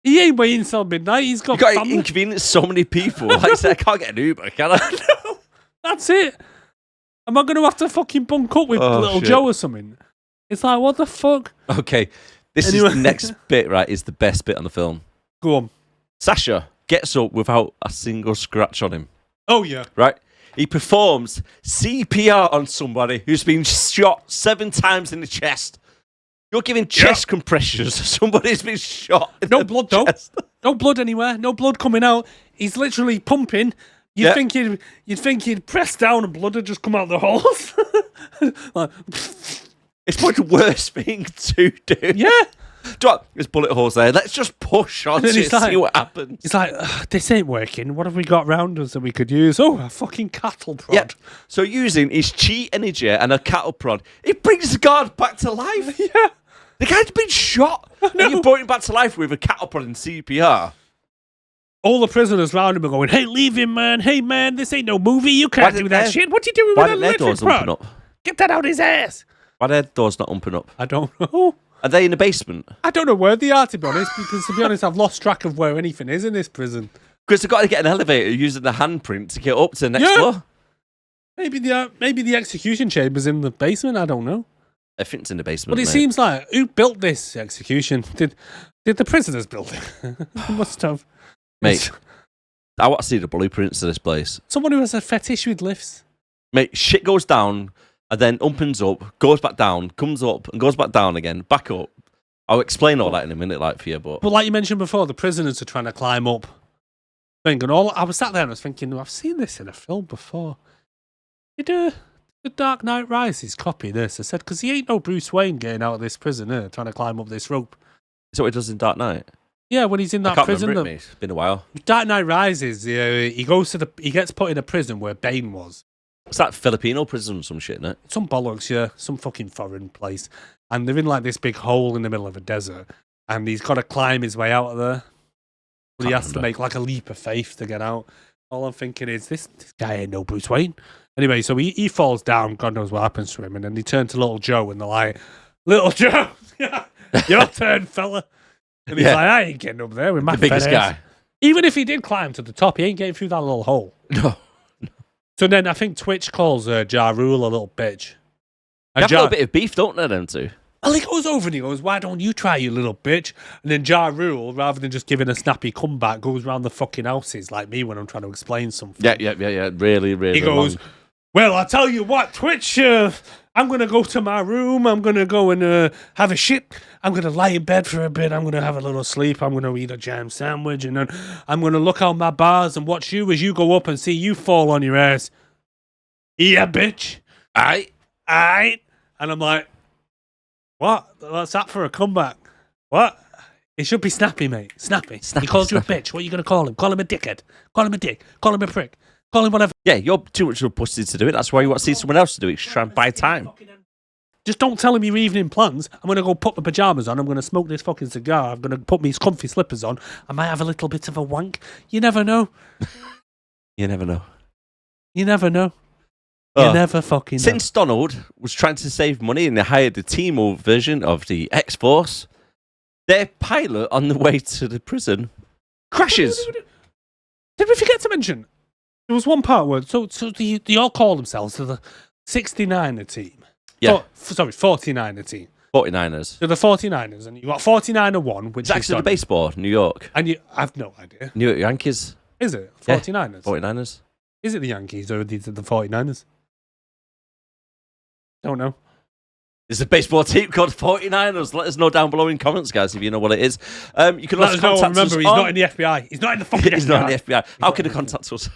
He ain't waiting until midnight. He's got You got to family. inconvenience so many people. Like I said, I can't get an Uber, can I? No, that's it. Am I going to have to fucking bunk up with Oh, little shit. Joe or something? It's like, what the fuck? Okay, this Anyway. is the next bit, right? Is the best bit on the film. Go on. Sasha gets up without a single scratch on him, Oh, yeah. right? He performs CPR on somebody who's been shot 7 times in the chest. You're giving chest compressions to somebody who's been shot. In No the blood, though. chest. No blood anywhere. No blood coming out. He's literally pumping. You'd Yeah. think he'd press down and blood would just come out the holes. Like, It's probably the worst thing to do. yeah. There's bullet holes there. Let's just push on And then to he's like- see what happens. He's like, this ain't working. What have we got round us that we could use? Oh, a fucking cattle prod. Yeah. So using his chi energy and a cattle prod, it brings the guard back to life. Yeah. The guy's been shot. And you brought him back to life with a cattle prod and CPR. All the prisoners round him are going, hey, leave him, man. Hey, man, this ain't no movie. You Why can't didn't do that they- shit. What you doing Why with didn't that their electric doors open prod? up? Get that out his ass. Why are their doors not open up? I don't know. Are they in the basement? I don't know where they are, to be honest, because, to be honest, I've lost track of where anything is in this prison. Because they've got to get an elevator using the handprint to get up to the next Yeah. floor. Maybe the execution chamber's in the basement. I don't know. I think it's in the basement. But it mate. seems like, who built this execution? Did the prisoners build it? They must have. Mate, I want to see the blueprints of this place. Someone who has a fetish with lifts. Mate, shit goes down and then opens up, goes back down, comes up and goes back down again, back up. I'll explain all that in a minute, like for you, but But like you mentioned before, the prisoners are trying to climb up. And I was sat there and I was thinking, I've seen this in a film before. Did The Dark Knight Rises copy this? I said, because he ain't no Bruce Wayne getting out of this prison here, trying to climb up this rope. is that what he does in Dark Knight? Yeah, when he's in I that can't prison. remember it, mate. It's been a while. Dark Knight Rises, he gets put in a prison where Bane was. It's that Filipino prison or some shit, isn't it? Some bollocks, yeah, some fucking foreign place. And they're in like this big hole in the middle of a desert. And he's got to climb his way out of there. But he Can't has to remember. make like a leap of faith to get out. All I'm thinking is, this guy ain't no Bruce Wayne. Anyway, so he falls down. God knows what happens to him. And then they turn to Little Joe and they're like, Little Joe, your turn, fella. And he's Yeah. like, I ain't getting up there with my The biggest fat ass." guy. Even if he did climb to the top, he ain't getting through that little hole. No. So then I think Twitch calls Ja Rule a little bitch. They have a little bit of beef, don't they, them two? Well, he goes over and he goes, why don't you try, you little bitch? And then Ja Rule, rather than just giving a snappy comeback, goes round the fucking houses like me when I'm trying to explain something. Yeah. Really, really. He goes, long. well, I'll tell you what, Twitch, I'm going to go to my room. I'm going to go and have a shit. I'm going to lie in bed for a bit. I'm going to have a little sleep. I'm going to eat a jam sandwich. And then I'm going to look out my bars and watch you as you go up and see you fall on your ass. Yeah, bitch. Aight. And I'm like, what? What's that for a comeback? What? It should be snappy, mate. Snappy. Snappy, He calls you a snappy. bitch. What are you going to call him? Call him a dickhead. Call him a dick. Call him a prick. Call him whatever. Yeah, you're too much of a pussy to do it. That's why you want to see someone else to do it. Try and buy time. Just don't tell him your evening plans. I'm going to go put my pyjamas on. I'm going to smoke this fucking cigar. I'm going to put these comfy slippers on. I might have a little bit of a wank. You never know. You never know. You never know. You Oh. never fucking know. Since Donald was trying to save money and they hired the T-Mobile version of the X-Force, their pilot on the way to the prison crashes. Did we forget to mention? There was one part where so they all call themselves the 69er team. Yeah. 49er team. 49ers. So the 49ers, and you got 49er 1, which It's actually the baseball, New York. And I've no idea. New York Yankees. Is it? Yeah. 49ers? 49ers. Is it the Yankees or the 49ers? Don't know. There's a baseball team called 49ers. Let us know down below in comments, guys, if you know what it is. You can Let also us know. contact Remember, us he's on- not in the FBI. He's not in the fucking He's FBI. not in the FBI. How can they contact us?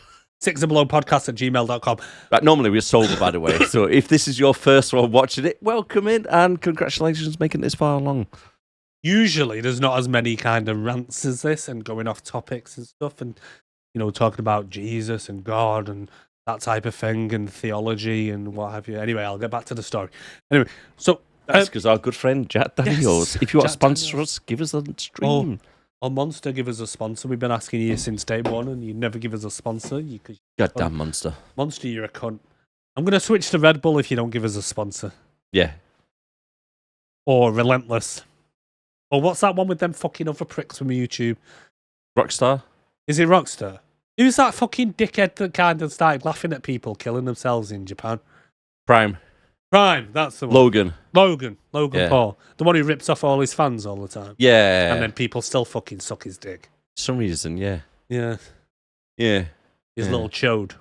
sixandbelowpodcast@gmail.com. Right, normally we're sober, by the way. So if this is your first one watching it, welcome in and congratulations making it this far along. Usually there's not as many kind of rants as this and going off topics and stuff and, talking about Jesus and God and that type of thing and theology and what have you. Anyway, I'll get back to the story. Anyway, so... That's because our good friend Jack Daniels. If you want to Jack sponsor Daniels. us, give us a stream. Oh, Monster, give us a sponsor. We've been asking you since day one and you never give us a sponsor. Goddamn monster. Monster, you're a cunt. I'm going to switch to Red Bull if you don't give us a sponsor. Yeah. Or Relentless. Or what's that one with them fucking other pricks from YouTube? Rockstar. Is it Rockstar? Who's that fucking dickhead that kind of started laughing at people killing themselves in Japan? Prime. Prime, that's the one. Logan. Logan Yeah. Paul. The one who rips off all his fans all the time. Yeah. And then people still fucking suck his dick. For some reason, yeah. Yeah. Yeah. His Yeah. little chode.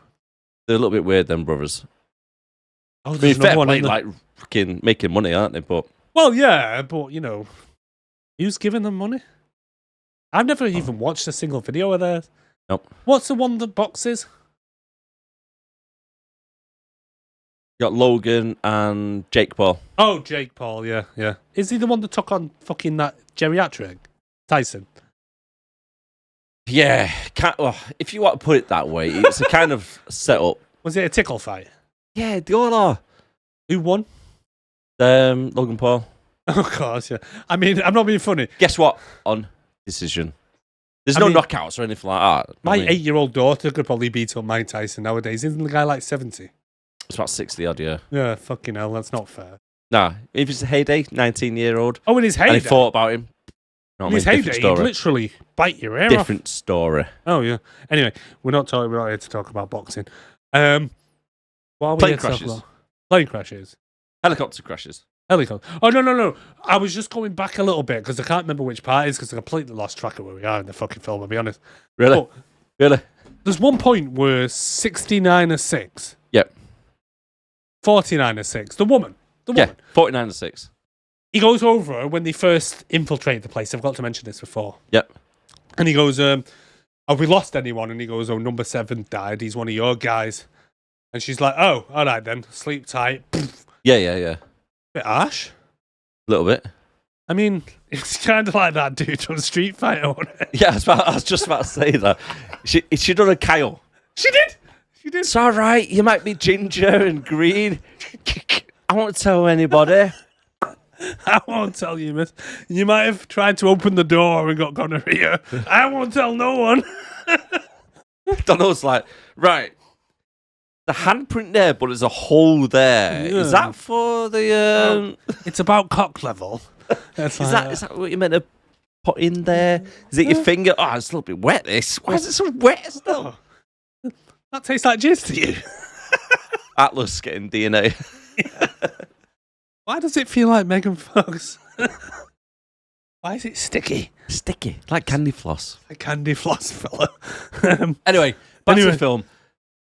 They're a little bit weird, them brothers. Oh, I mean, there's fair another one play, in there. like, fucking making money, aren't they? But Well, yeah, but, you know, who's giving them money? I've never even watched a single video of theirs. Nope. What's the one that boxes? you got Logan and Jake Paul. Oh, Jake Paul, yeah. Is he the one that took on fucking that geriatric? Tyson? Yeah. If you want to put it that way, it's a kind of setup. Was it a tickle fight? Yeah, they all are. Who won? Logan Paul. Of course, yeah. I mean, I'm not being funny. Guess what? On decision. There's I no mean, knockouts or anything like that. My 8-year-old daughter could probably beat up Mike Tyson nowadays. Isn't the guy like 70? It's about 60 odd, yeah. Yeah, fucking hell, that's not fair. Nah, if it's a heyday, 19-year-old, Oh, in his heyday? and he thought about him. In his heyday, he'd literally bite your ear Different story. off. Oh, yeah. Anyway, we're not here to talk about boxing. What are we Plane here to talk crashes. about? Plane crashes. Helicopter crashes. Helicopter. Oh, no. I was just going back a little bit because I can't remember which part it is because I completely lost track of where we are in the fucking film, I'll be honest. Really? But Really? there's one point where 69-6, Yep. 49-6, the woman. Yeah, 49-6. He goes over when they first infiltrate the place. I've got to mention this before. Yep. And he goes, have we lost anyone? And he goes, oh, number 7 died. He's one of your guys. And she's like, oh, all right then. Sleep tight. Yeah. Bit harsh. A little bit. I mean, it's kind of like that dude from Street Fighter, wasn't it? Yeah, I was just about to say that. She done a Kyle. She did. It's all right. You might be ginger and green. I won't tell anybody. I won't tell you, miss. You might have tried to open the door and got gonorrhea. I won't tell no one. Donald's like, right. The handprint there, but there's a hole there. Yeah. Is that for the? It's about cock level. Is that what you meant to put in there? Is it your finger? Oh, it's a little bit wet. This. Why is it so wet still? That tastes like jizz to you. Atlas getting DNA. Why does it feel like Megan Fox? Why is it sticky? Sticky, like candy floss. A candy floss fella. Anyway, back to the film.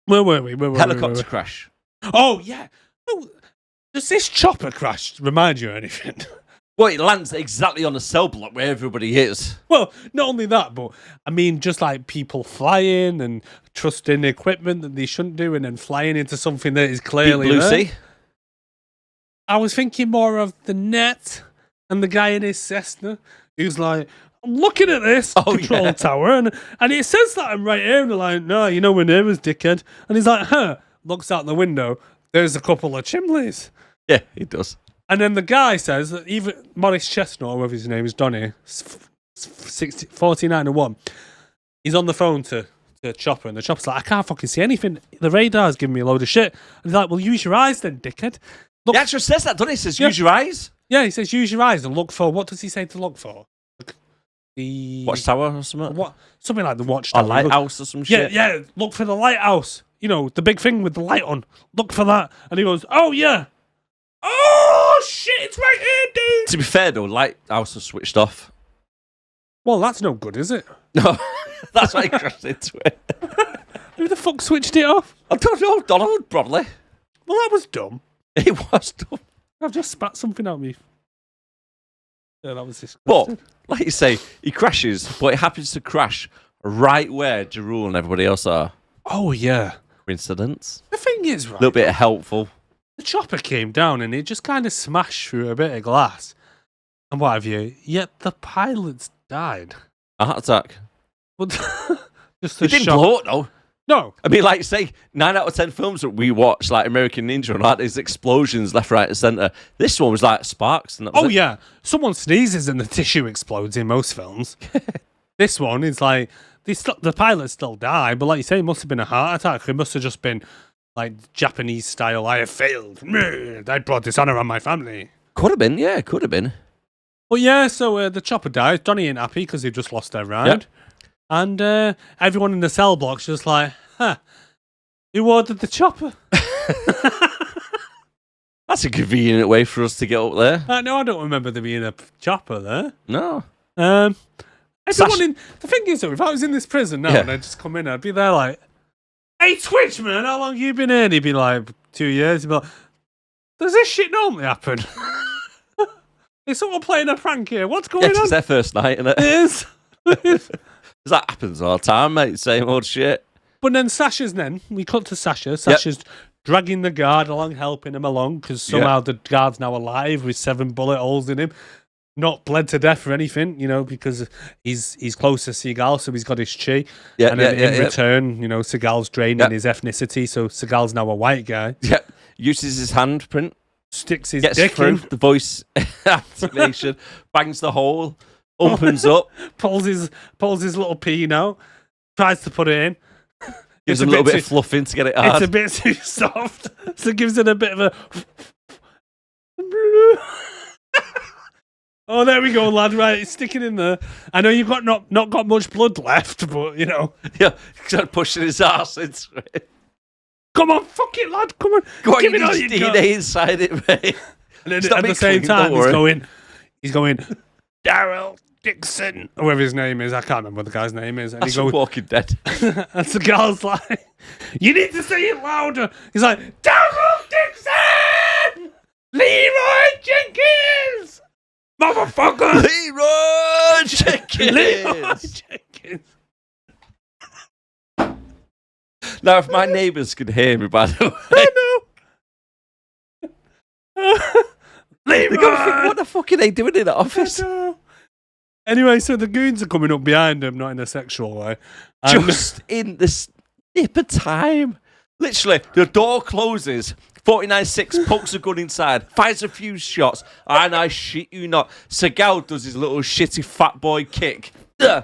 Where were we? Helicopter crash. Oh, yeah. Oh, does this chopper crash remind you of anything? Well, it lands exactly on the cell block where everybody is. Well, not only that, but I mean, just like people flying and trusting equipment that they shouldn't do and then flying into something that is clearly Deep Blue there. Sea. I was thinking more of the net and the guy in his Cessna who's like, I'm looking at this control tower and it says that I'm right here. And they're like, no, you know we're near us, dickhead. And he's like, looks out the window. There's a couple of chimneys. Yeah, he does. And then the guy says that even Morris Chestnut, or whatever his name is, Donny, 49-1, he's on the phone to Chopper, and the Chopper's like, I can't fucking see anything. The radar's giving me a load of shit. And he's like, well, use your eyes then, dickhead. Look. He actually says that, doesn't he? He says, use your eyes. Yeah, he says, use your eyes and look for, what does he say to look for? The Watchtower or something? What? Something like the watchtower. A lighthouse or some shit? Yeah, look for the lighthouse. You know, the big thing with the light on. Look for that. And he goes, oh, yeah. Oh, shit, it's right here, dude. To be fair, though, lighthouse was switched off. Well, that's no good, is it? No, that's why he crashed into it. Who the fuck switched it off? I don't know, Donald, probably. Well, that was dumb. It was dumb. I've just spat something out me. Yeah, that was disgusting. But, like you say, he crashes, but it happens to crash right where Jarul and everybody else are. Oh, yeah. Coincidence? The thing is, right, A little bit helpful. the chopper came down and it just kind of smashed through a bit of glass and what have you. Yet the pilots died. A heart attack. But just It a didn't shock. blow up, though. No. I mean, like, say, 9 out of 10 films that we watch, like American Ninja, and like there's explosions left, right, and centre. This one was like sparks. And that was Oh, it. yeah. Someone sneezes and the tissue explodes in most films. This one is like, the pilots still die, but like you say, it must have been a heart attack. It must have just been like Japanese style, I have failed. I brought dishonor on my family. Could have been, yeah, could have been. But yeah, so the chopper dies. Donnie ain't happy because they've just lost their ride. Yep. And everyone in the cell block's just like, who ordered the chopper? That's a convenient way for us to get up there. No, I don't remember there being a chopper there. No. The Sash- thing is, though, if I was in this prison now and I'd just come in, I'd be there like, "Hey, Twitch, man, how long you been here?" And he'd be like, 2 years. He'd be like, "Does this shit normally happen?" Is someone playing a prank here? What's going It's on? their first night, isn't it? It is. That happens all the time, mate. Same old shit. But then we cut to Sasha. Sasha's dragging the guard along, helping him along, because somehow the guard's now alive with 7 bullet holes in him. Not bled to death or anything, because he's close to Seagal, so he's got his chi. Yeah, and then in return, Seagal's draining his ethnicity, so Seagal's now a white guy. Yep. Uses his handprint. Sticks his Gets dick through in, the voice activation. Bangs the hole. Opens up. pulls his little peen out, tries to put it in. Gives It's him a little bit of fluffing to get it hard. It's a bit too soft, so gives it a bit of a. Oh, there we go, lad. Right, it's sticking in there. I know you've got not got much blood left, but Yeah, he's pushing his ass into it. Come on, fuck it, lad. Come on, Go on, give you it all need you DNA got. inside it, mate. And then Stop at the being same clean, time, don't he's going, Daryl Dixon, or whatever his name is. I can't remember what the guy's name is. And That's he goes, Walking Dead. and the girl's like, "You need to say it louder." He's like, "Daryl Dixon, Leroy Jenkins, motherfucker, Leroy Jenkins. Leroy Jenkins." Now, if my neighbours could hear me, by the way, I know. they're Leroy. going to think, what the fuck are they doing in the office? Anyway, so the goons are coming up behind him, not in a sexual way. And Just in the snip of time. Literally, the door closes. 49-6 pokes a gun inside, fires a few shots, and I shit you not, Seagal does his little shitty fat boy kick. The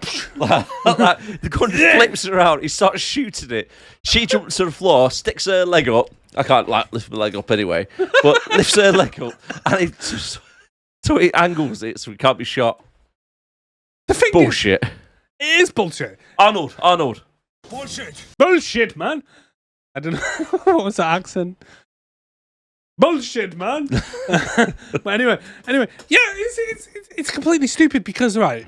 gun flips around. He starts shooting it. She jumps to the floor, sticks her leg up. I can't lift my leg up anyway, but lifts her leg up, and it just so it angles it so it can't be shot. the thing Bullshit. It is bullshit. Arnold. Bullshit, man. I don't know. What was that accent? Bullshit, man. But anyway, yeah, it's completely stupid because, right,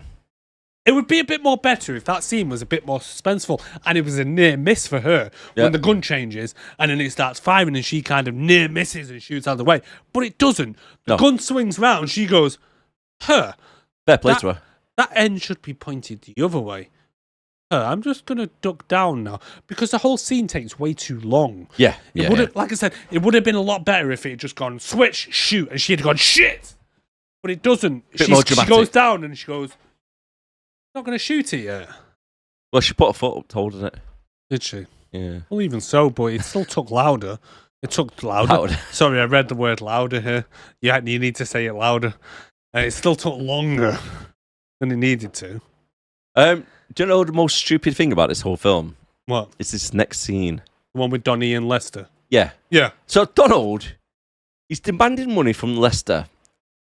it would be a bit more better if that scene was a bit more suspenseful and it was a near miss for her when the gun changes and then it starts firing and she kind of near misses and shoots out of the way. But it doesn't. The gun swings round, she goes, her. Fair play to her. That end should be pointed the other way. I'm just going to duck down now because the whole scene takes way too long. Yeah. It would have, like I said, it would have been a lot better if it had just gone switch, shoot, and she had gone shit. But it doesn't. More She dramatic. goes down and she goes, "Not going to shoot it yet." Well, she put her foot up, holding it. Did she? Yeah. Well, even so, but it still took louder. It took louder. Sorry, I read the word louder here. Yeah, you need to say it louder. It still took longer than it needed to. Do you know the most stupid thing about this whole film? What? It's this next scene. The one with Donnie and Lester. Yeah. Yeah. So Donald, he's demanding money from Lester,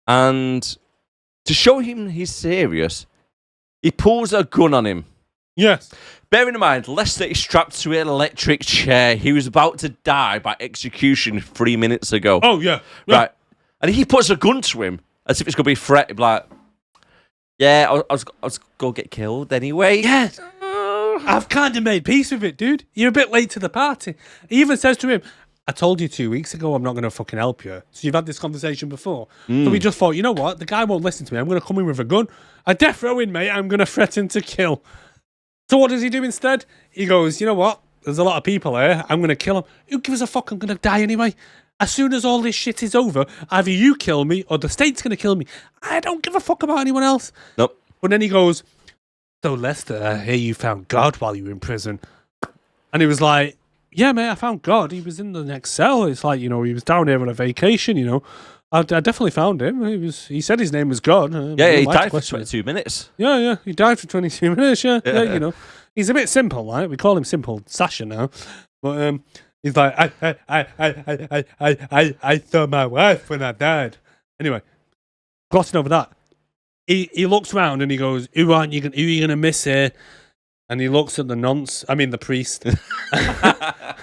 and to show him he's serious, he pulls a gun on him. Yes. Bearing in mind, Lester is strapped to an electric chair. He was about to die by execution 3 minutes ago. Oh, yeah. Right. And he puts a gun to him as if it's going to be a threat. He'd be like, yeah, I was going to get killed anyway. Yes. I've kind of made peace with it, dude. You're a bit late to the party. He even says to him, "I told you 2 weeks ago I'm not going to fucking help you." So you've had this conversation before. So we just thought, you know what? The guy won't listen to me. I'm going to come in with a gun. A death row inmate I'm going to threaten to kill. So what does he do instead? He goes, you know what? There's a lot of people here. I'm going to kill them. Who gives a fuck? I'm going to die anyway. As soon as all this shit is over, either you kill me or the state's going to kill me. I don't give a fuck about anyone else. Nope. But then he goes, "So Lester, I hear you found God while you were in prison." And he was like, "Yeah, mate, I found God. He was in the next cell. It's like, he was down here on a vacation, I definitely found him. He said his name was God. Yeah, he died for 22 minutes. Yeah, he died for 22 minutes, yeah. He's a bit simple, like, we call him Simple Sasha now. But he's like, I saw my wife when I died. Anyway, glossing over that. He looks round and he goes, who are you gonna miss here? And he looks at the priest.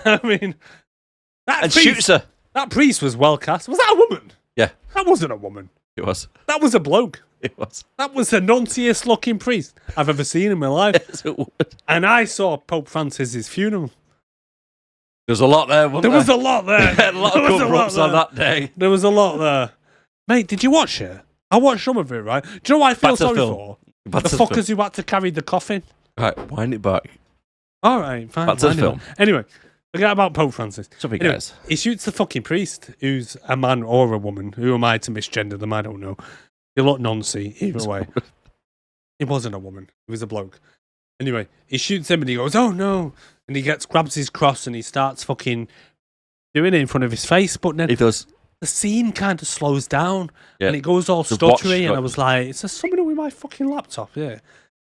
And shoots her. That priest was well cast. Was that a woman? Yeah, That wasn't a woman. it was. That was a bloke. It was. That was the nuntiest looking priest I've ever seen in my life. Yes, it was. And I saw Pope Francis's funeral. There's a lot there, wasn't There there? was a lot there. a lot There of was a lot cover-ups on there. that day. There was a lot there. Mate, did you watch it? I watched some of it, right? Do you know what I feel Back to the sorry film. for? Back The to the fuckers who had to carry the coffin. Right, wind it back. All right, fine. Back to the wind it film. up. Anyway, forget about Pope Francis. Sorry, Anyway, guys. he shoots the fucking priest, who's a man or a woman. Who am I to misgender them? I don't know. They look noncy either way. He wasn't a woman. He was a bloke. Anyway, he shoots him and he goes, "Oh no!" And he grabs his cross and he starts fucking doing it in front of his face. But then He does. the scene kind of slows down Yeah. and it goes all The watch stuttery. And I got- was like, "Is there something with my fucking laptop?" Yeah,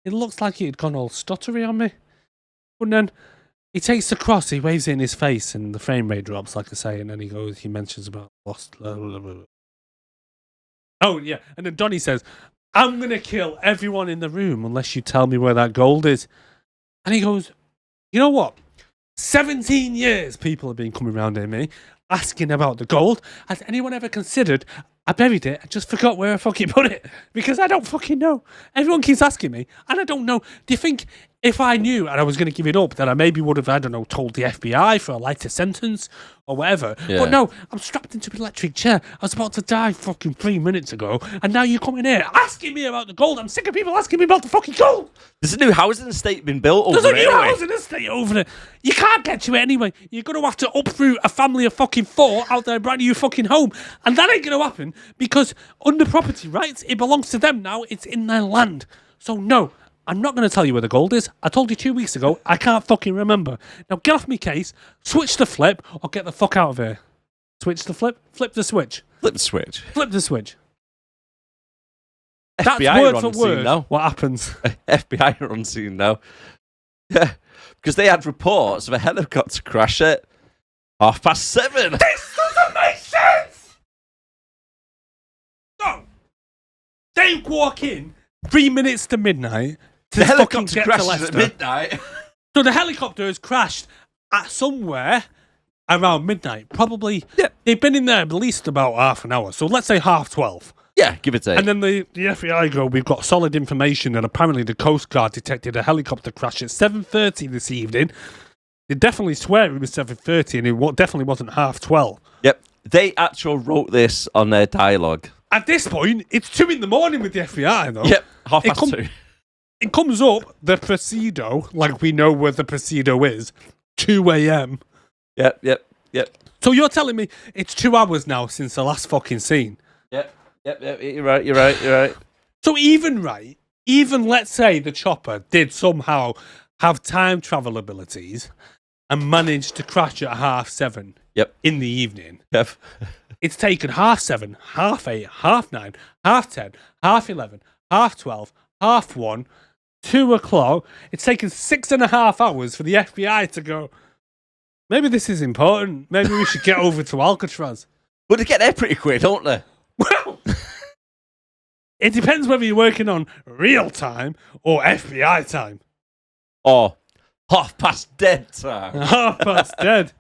it looks like it had gone all stuttery on me. But then he takes the cross, he waves it in his face, and the frame rate drops, like I say. And then he mentions about lost. Oh yeah, and then Donnie says, "I'm gonna kill everyone in the room unless you tell me where that gold is." And he goes, "You know what? 17 years people have been coming around to me asking about the gold. Has anyone ever considered I buried it? I just forgot where I fucking put it because I don't fucking know. Everyone keeps asking me and I don't know. Do you think if I knew and I was going to give it up, that I maybe would have, I don't know, told the FBI for a lighter sentence or whatever? Yeah. But no, I'm strapped into an electric chair. I was about to die fucking 3 minutes ago, and now you come in here asking me about the gold. I'm sick of people asking me about the fucking gold. There's a new housing estate been built over There's a new anyway. housing estate over it. You can't get to it anyway. You're going to have to uproot a family of fucking 4 out their brand new fucking home. And that ain't going to happen because under property rights, it belongs to them now. It's in their land. So no, I'm not going to tell you where the gold is. I told you 2 weeks ago. I can't fucking remember. Now get off me case, switch the flip, or get the fuck out of here. Switch the flip, flip the switch. Flip the switch. Flip the switch. That's FBI word are for on scene word now. what happens. FBI are on scene now. Yeah, because they had reports of a helicopter crash at 7:30. This doesn't make sense! So, they walk in 3 minutes to midnight to The fucking helicopter get to crashes Leicester. at midnight. So the helicopter has crashed at somewhere around midnight. Probably, Yeah. they've been in there at least about half an hour. So let's say 12:30. Yeah, give it a. And then the FBI go, "We've got solid information that apparently the Coast Guard detected a helicopter crash at 7:30 this evening." They definitely swear it was 7:30 and it definitely wasn't 12:30. Yep, they actually wrote this on their dialogue. At this point, it's 2 a.m. with the FBI, though. Yep, half It past come- 2. It comes up, the Presido, like we know where the Presido is, 2 a.m. Yep. So you're telling me it's 2 hours now since the last fucking scene. Yep. You're right. So even let's say the chopper did somehow have time travel abilities and managed to crash at 7:30 Yep. in the evening. Yep. It's taken 7:30, 8:30, 9:30, 10:30, 11:30, 12:30, 1:30, 2 o'clock. It's taken 6.5 hours for the FBI to go, maybe this is important. Maybe we should get over to Alcatraz. But they get there pretty quick, don't they? Well, it depends whether you're working on real time or FBI time. Or half past dead time. Half past dead.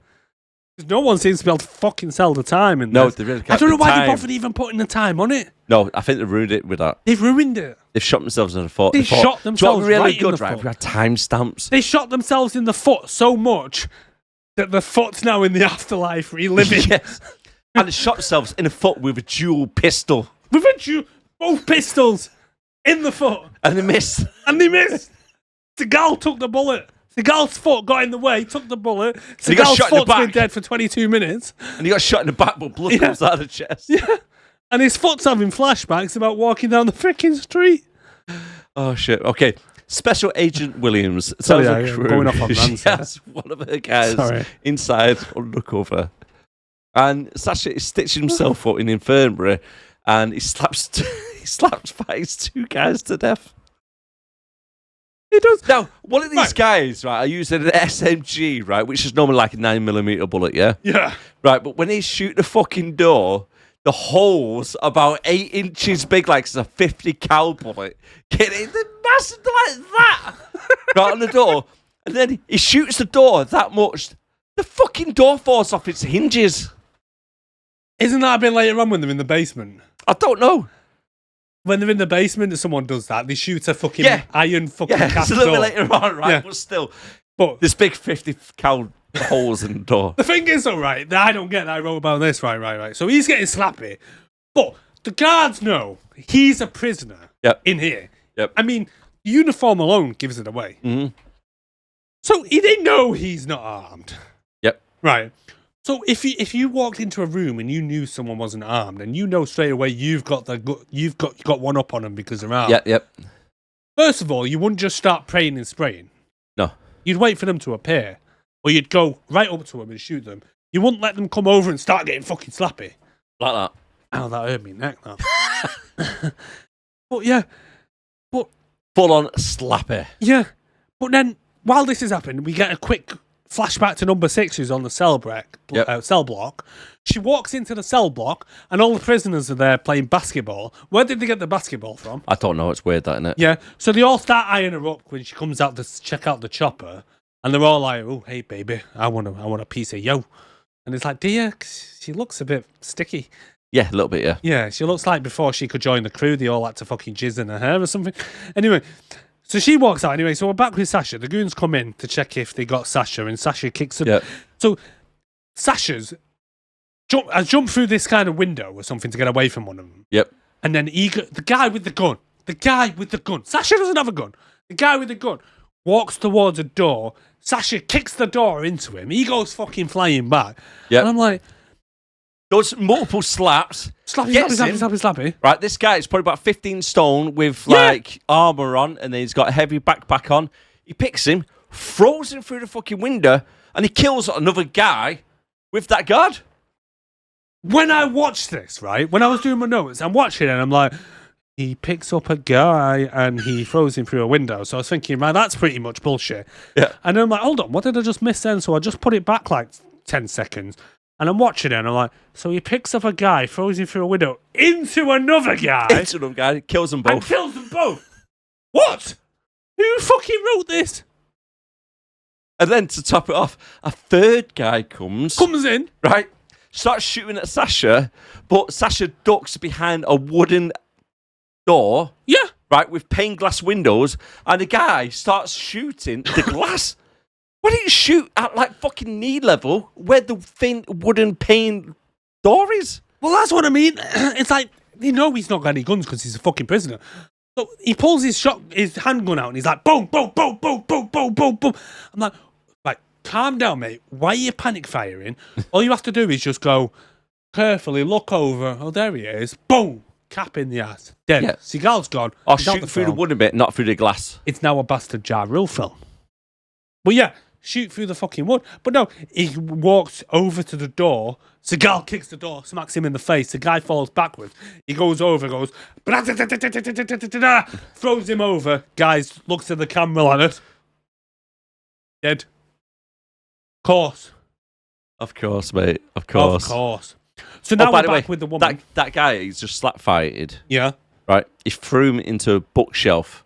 'Cause no one seems to be able to fucking sell the time in No, this. they really I can't. don't know The why time- they bothered even putting the time on it. No, I think they ruined it with that. They've ruined it. They've shot themselves in the foot. They thought, shot "Do you know what themselves would be really right in good, the right? foot." We had timestamps. They shot themselves in the foot so much that the foot's now in the afterlife reliving. Yes. And they shot themselves in the foot with a dual pistol. With both pistols in the foot. And they missed. And they missed. Seagal took the bullet. Seagal's foot got in the way, took the bullet. He got Seagal's shot in the foot's been back. dead for 22 minutes. And he got shot in the back, but blood Yeah. comes out of the chest. Yeah. And his foot's having flashbacks about walking down the freaking street. Oh, shit. Okay. Special Agent Williams Sorry, tells the yeah, crew going off on she rants there. has one of her guys Sorry. inside undercover. And Sasha is stitching himself up in the infirmary and he slaps fights 2 guys to death. He does. Now, one of these Right. guys, right, are using an SMG, right, which is normally like a 9mm bullet, yeah? Yeah. Right, but when they shoot the fucking door, the hole's about 8 inches big, like it's a 50 cal bullet. They're massive like that, right on the door. And then he shoots the door that much, the fucking door falls off its hinges. Isn't that a bit later on when they're in the basement? I don't know. When they're in the basement and someone does that, they shoot a fucking Yeah. iron fucking Yeah, cast it's a little door. bit later on, right? Yeah. But still, But this big 50 cal holes in the door. the thing is, though, right, that I don't get that I wrote about this, right. So he's getting slappy, but the guards know he's a prisoner Yep. in here. Yep. I mean, the uniform alone gives it away. Mhm. So they know he's not armed. Yep. Right. So if you walked into a room and you knew someone wasn't armed, and you know straight away you've got one up on them because they're armed. Yep. First of all, you wouldn't just start praying and spraying. No. You'd wait for them to appear, or you'd go right up to them and shoot them. You wouldn't let them come over and start getting fucking slappy. Like that. Oh, that hurt me neck. That. But yeah, Full on slappy. yeah. But then while this is happening, we get a quick flashback to number 6, who's on the cell block. She walks into the cell block, and all the prisoners are there playing basketball. Where did they get the basketball from? I don't know. It's weird, that, isn't it? Yeah, so they all start eyeing her up when she comes out to check out the chopper, and they're all like, "Oh, hey, baby, I want a piece of yo." And it's like, dear, she looks a bit sticky. Yeah, a little bit, yeah. Yeah, she looks like before she could join the crew, they all had to fucking jizz in her hair or something. Anyway, so she walks out anyway. So we're back with Sasha. The goons come in to check if they got Sasha, and Sasha kicks her. Yeah. So Sasha's jumped through this kind of window or something to get away from one of them. Yep. And then the guy with the gun. Sasha doesn't have a gun. The guy with the gun walks towards a door. Sasha kicks the door into him. He goes fucking flying back. Yep. And I'm like, Does multiple slaps. slappy. Right, this guy is probably about 15 stone with Yeah. like armor on, and then he's got a heavy backpack on. He picks him, throws him through the fucking window, and he kills another guy with that guard. When I watched this, right, when I was doing my notes, I'm watching it and I'm like, he picks up a guy and he throws him through a window. So I was thinking, right, that's pretty much bullshit. Yeah. And then I'm like, hold on, what did I just miss then? So I just put it back like 10 seconds. And I'm watching it and I'm like, so he picks up a guy, throws him through a window into another guy. Into another guy, kills them And both. kills them both. What? Who fucking wrote this? And then to top it off, a third guy comes In. right, starts shooting at Sasha, but Sasha ducks behind a wooden door, Yeah. right, with pane glass windows, and the guy starts shooting the glass. Why don't you shoot at like fucking knee level where the thin wooden pane door is? Well, that's what I mean. It's like, you know he's not got any guns because he's a fucking prisoner. So he pulls his handgun out and he's like, boom, boom, boom, boom, boom, boom, boom, boom. I'm like, calm down, mate. Why are you panic firing? All you have to do is just go carefully, look over. Oh, there he is. Boom. Cap in the ass. Dead. Yeah. Seagal's gone. Or He's out shoot through the film. wooden bit, not through the glass. It's now a bastard Ja Rule film. But yeah, shoot through the fucking wood. But no, he walks over to the door. Seagal kicks the door, smacks him in the face. The guy falls backwards. He goes over, goes, throws him over. Guys, looks at the camera like this. Dead. Of course, mate. Of course. Of course. So now by we're the way, back with the woman. that guy he's just slap fighted, Yeah. right? He threw him into a bookshelf.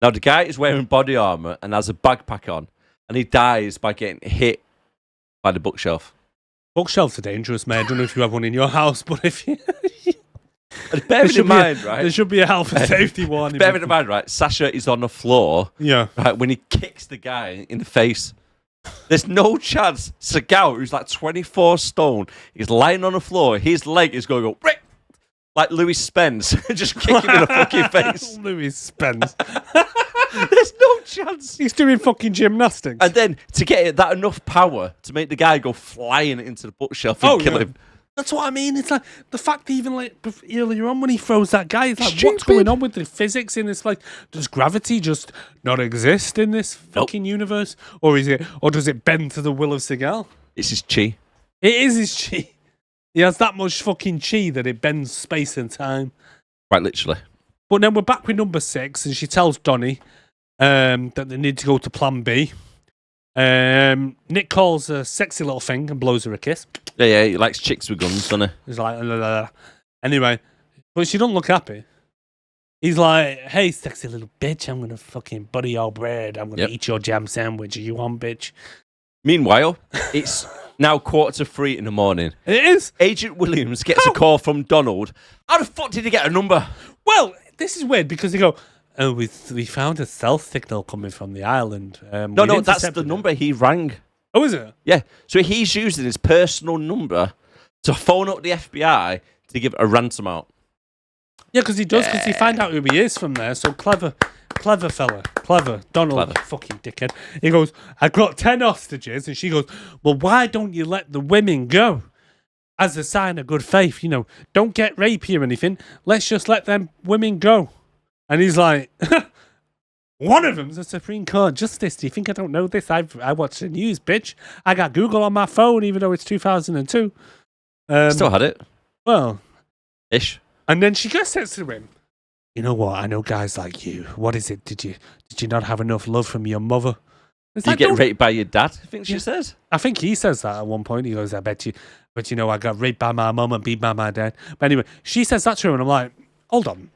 Now the guy is wearing body armor and has a backpack on, and he dies by getting hit by the bookshelf. Bookshelves are dangerous, mate. I don't know if you have one in your house, but if you... And bearing in mind, right? There should be a health and safety warning. Bearing in mind, right? Sasha is on the floor, Yeah. right? When he kicks the guy in the face. There's no chance Seagal, who's like 24 stone, is lying on the floor. His leg is going to go right, like Louis Spence, just kick him in the fucking face. Louis Spence. There's no chance. He's doing fucking gymnastics. And then to get that enough power to make the guy go flying into the bookshelf and kill him. That's what I mean. It's like the fact that even like earlier on when he throws that guy, it's like, what's Stupid. going on with the physics in this? Like, does gravity just not exist in this fucking universe, or does it bend to the will of Seagal? It's his chi. It is his chi. He has that much fucking chi that it bends space and time. Right, literally. But then we're back with number 6, and she tells Donnie that they need to go to Plan B. Nick calls a sexy little thing and blows her a kiss. Yeah, he likes chicks with guns, doesn't he? He's like, la, la, la. Anyway, but she don't look happy. He's like, hey, sexy little bitch, I'm gonna fucking butter your bread. I'm gonna eat your jam sandwich. Are you on, bitch? Meanwhile, it's Now 2:45 in the morning. It is. Agent Williams gets a call from Donald. How the fuck did he get a number? Well, this is weird because they go, "Oh, we found a stealth signal coming from the island." No, that's the number he rang. Oh, is it? Yeah, so he's using his personal number to phone up the FBI to give a ransom out. Yeah, because he does, because he find out who he is from there. So clever fella. Clever. Donald, Clever. fucking dickhead. He goes, "I've got 10 hostages." And she goes, "Well, why don't you let the women go? As a sign of good faith, don't get rapey or anything. Let's just let them women go." And he's like, "One of them's a Supreme Court justice. Do you think I don't know this? I watch the news, bitch. I got Google on my phone, even though it's 2002. Still had it. Well, Ish. and then she just says to him, "You know what? I know guys like you. What is it? Did you not have enough love from your mother?" It's You like, get "Don't-" raped by your dad, I think she says. I think he says that at one point. He goes, "I bet you, but I got raped by my mum and beat by my dad." But anyway, she says that to him, and I'm like, hold on.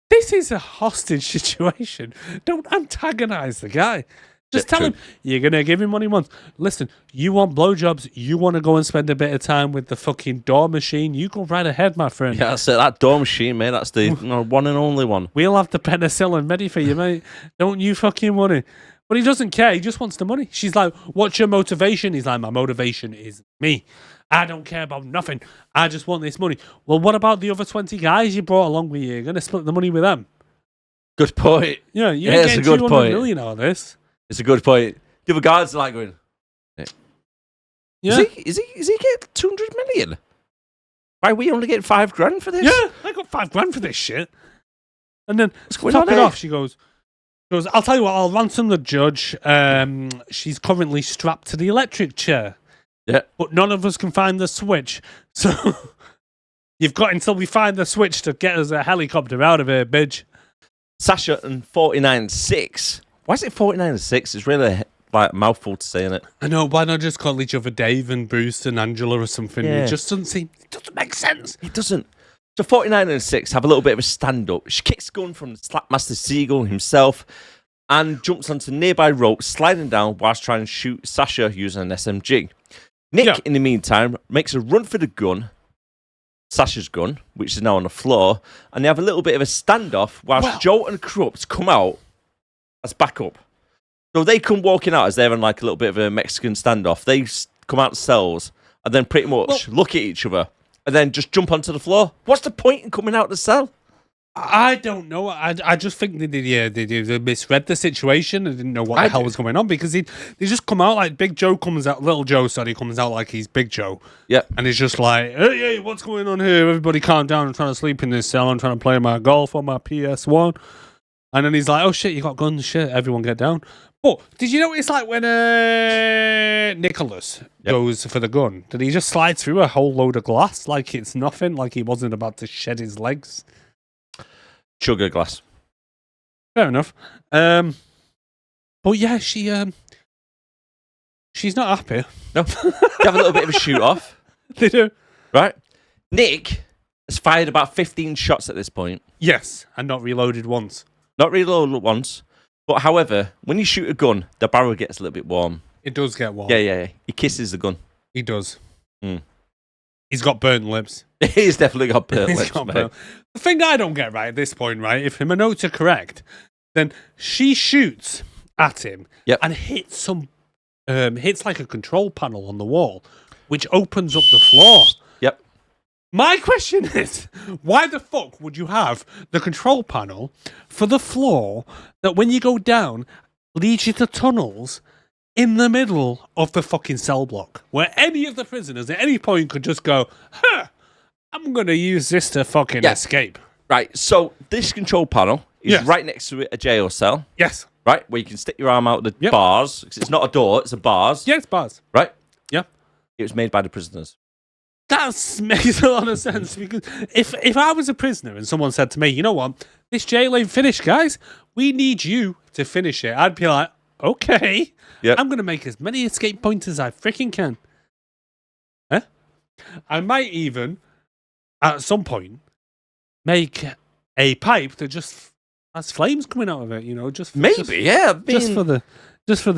This is a hostage situation. Don't antagonize the guy. Just tell him you're going to give him what he wants. Listen, you want blowjobs, you want to go and spend a bit of time with the fucking door machine, you go right ahead, my friend. Yeah, that's it. That door machine, mate. That's the one and only one. We'll have the penicillin ready for you, mate. Don't you fucking worry. But he doesn't care. He just wants the money. She's like, "What's your motivation?" He's like, "My motivation is me. I don't care about nothing. I just want this money." Well, what about the other 20 guys you brought along with you? You're going to split the money with them. Good point. Yeah, you're Yeah, it's getting a good 200 point. million out of this. It's a good point. The other guards are like going, Yeah. Is he getting 200 million? Why are we only getting $5,000 for this? Yeah, I got $5,000 for this shit. And then, to going top on it here? off, she goes, "I'll tell you what, I'll ransom the judge. She's currently strapped to the electric chair. Yeah. But none of us can find the switch. So you've got until we find the switch to get us a helicopter out of here, bitch." Sasha and 49.6. Why is it 49.6? It's really like a mouthful to say, isn't it? I know, why not just call each other Dave and Bruce and Angela or something? Yeah. It just it doesn't make sense. It doesn't. So 49.6 have a little bit of a stand-up. She kicks gun from Slapmaster Seagal himself and jumps onto nearby rope, sliding down whilst trying to shoot Sasha using an SMG. Nick, in the meantime, makes a run for the gun, Sasha's gun, which is now on the floor, and they have a little bit of a standoff whilst Joe and Krups come out as backup. So they come walking out as they're in like a little bit of a Mexican standoff. They come out the cells and then pretty much look at each other and then just jump onto the floor. What's the point in coming out the cell? I don't know. I just think they misread the situation and didn't know what the hell was going on, because they just come out like Little Joe comes out like he's Big Joe. Yeah. And he's just like, hey, what's going on here? Everybody calm down. I'm trying to sleep in this cell. I'm trying to play my golf on my PS1. And then he's like, "Oh shit, you got guns, shit, everyone get down." But did you notice, like, when Nicholas goes for the gun, did he just slide through a whole load of glass like it's nothing, like he wasn't about to shed his legs? Sugar glass. Fair enough. But yeah, she's not happy. No. They have a little bit of a shoot off. They do. Right? Nick has fired about 15 shots at this point. Yes, and not reloaded once. Not reloaded once. But however, when you shoot a gun, the barrel gets a little bit warm. It does get warm. Yeah. He kisses the gun. He does. Mm. He's got burnt lips. He's definitely got burnt He's lips, got mate. burnt. The thing I don't get right at this point, right, if my notes are correct, then she shoots at him and hits hits like a control panel on the wall, which opens up the floor. Yep. My question is, why the fuck would you have the control panel for the floor that when you go down leads you to tunnels in the middle of the fucking cell block, where any of the prisoners at any point could just go, I'm going to use this to fucking escape. Right, so this control panel is right next to a jail cell. Yes. Right, where you can stick your arm out the bars. Because it's not a door, it's a bars. Yeah, it's bars. Right? Yeah. It was made by the prisoners. That makes a lot of sense, because if I was a prisoner and someone said to me, "You know what, this jail ain't finished, guys. We need you to finish it," I'd be like, "Okay, I'm going to make as many escape points as I freaking can." I might even, at some point, make a pipe that just has flames coming out of it. Just for the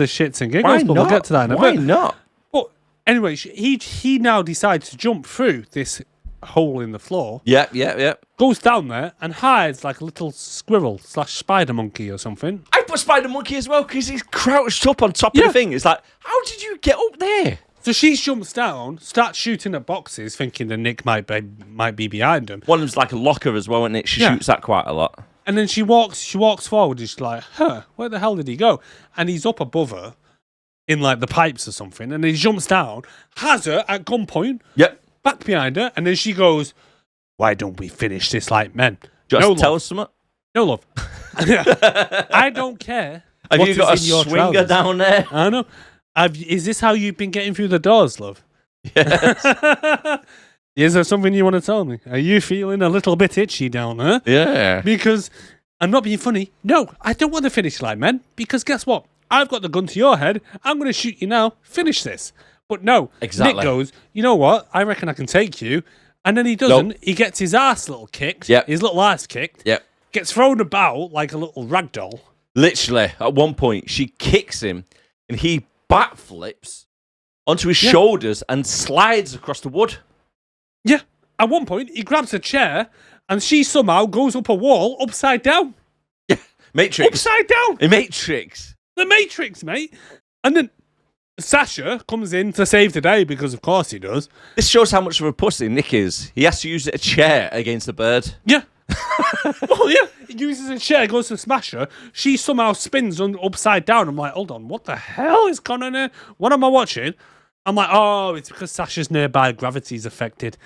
shits and giggles. Why But not? we'll get to that in a Why bit. not? But Anyway, he now decides to jump through this hole in the floor, Yeah. goes down there and hides like a little squirrel / spider monkey or something. I put Spider Monkey as well because he's crouched up on top of the thing. It's like, how did you get up there? So she jumps down, starts shooting at boxes, thinking that Nick might be behind him. One of them's like a locker as well, isn't it? She shoots that quite a lot. And then she walks forward and she's like, where the hell did he go? And he's up above her in like the pipes or something. And he jumps down, has her at gunpoint, Yep. back behind her. And then she goes, why don't we finish this like men? Just tell us something. No love. I don't care. Have what you is got a in your swinger trousers. down there? I know. Is this how you've been getting through the doors, love? Yes. Is there something you want to tell me? Are you feeling a little bit itchy down there? Yeah. Because I'm not being funny. No, I don't want to finish like men. Because guess what? I've got the gun to your head. I'm going to shoot you now. Finish this. But no. Exactly. Nick goes, you know what? I reckon I can take you. And then he doesn't. Nope. He gets his ass little kicked. Yep. His little ass kicked. Yep. Gets thrown about like a little rag doll. Literally, at one point, she kicks him and he backflips onto his shoulders and slides across the wood. Yeah. At one point, he grabs a chair and she somehow goes up a wall upside down. Yeah. Matrix. Upside down. The Matrix. The Matrix, mate. And then Sasha comes in to save the day because, of course, he does. This shows how much of a pussy Nick is. He has to use a chair against a bird. Yeah. Well, yeah. He uses a chair, goes to smash her. She somehow spins upside down. I'm like, hold on, what the hell is going on here? What am I watching? I'm like, oh, it's because Sasha's nearby. Gravity's affected.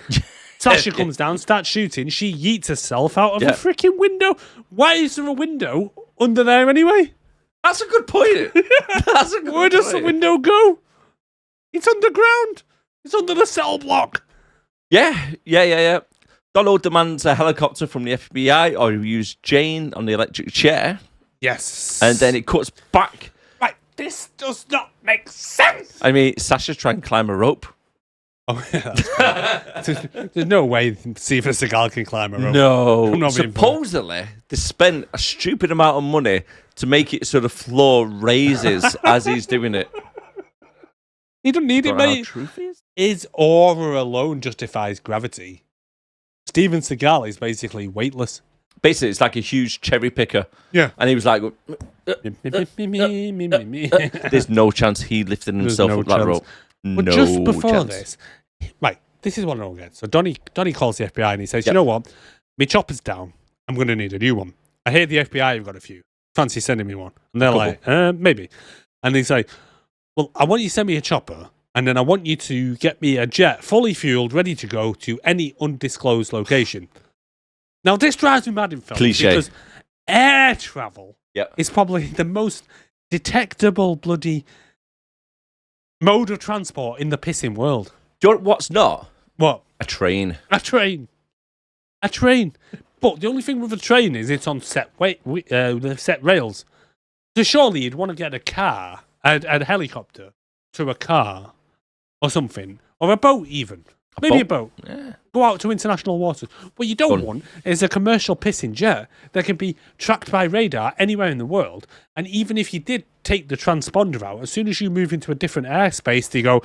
Sasha comes down, starts shooting. She yeets herself out of a freaking window. Why is there a window under there anyway? That's a good point. That's a good Where does the window go? It's underground. It's under the cell block. Yeah. Donald demands a helicopter from the FBI, or he used Jane on the electric chair. Yes. And then it cuts back. Right, this does not make sense. I mean, Sasha trying to climb a rope. Oh, yeah. There's no way Steven Seagal can climb a rope. No. I'm not being Supposedly, they spent a stupid amount of money to make it so the floor raises as he's doing it. He don't need it, Don't know how mate. truth is. His aura alone justifies gravity. Steven Seagal is basically weightless. Basically, it's like a huge cherry picker. Yeah. And he was like, Me. there's no chance he lifted himself no up that chance. rope. But No just before chance. this, right, this is what I don't get. So Donnie calls the FBI and he says, you know what? My chopper's down. I'm going to need a new one. I hear the FBI have got a few. Fancy sending me one. And they're like, maybe. And he's like, well, I want you to send me a chopper. And then I want you to get me a jet, fully fueled, ready to go to any undisclosed location. Now, this drives me mad in film. Cliché. Because air travel is probably the most detectable bloody mode of transport in the pissing world. Do you know what's not? What? A train. A train. But the only thing with a train is it's on set set rails. So surely you'd want to get a car, a helicopter, to a car or something, or a boat even. Maybe a boat. Yeah. Go out to international waters. What you don't want is a commercial pissing jet that can be tracked by radar anywhere in the world. And even if you did take the transponder out, as soon as you move into a different airspace, they go,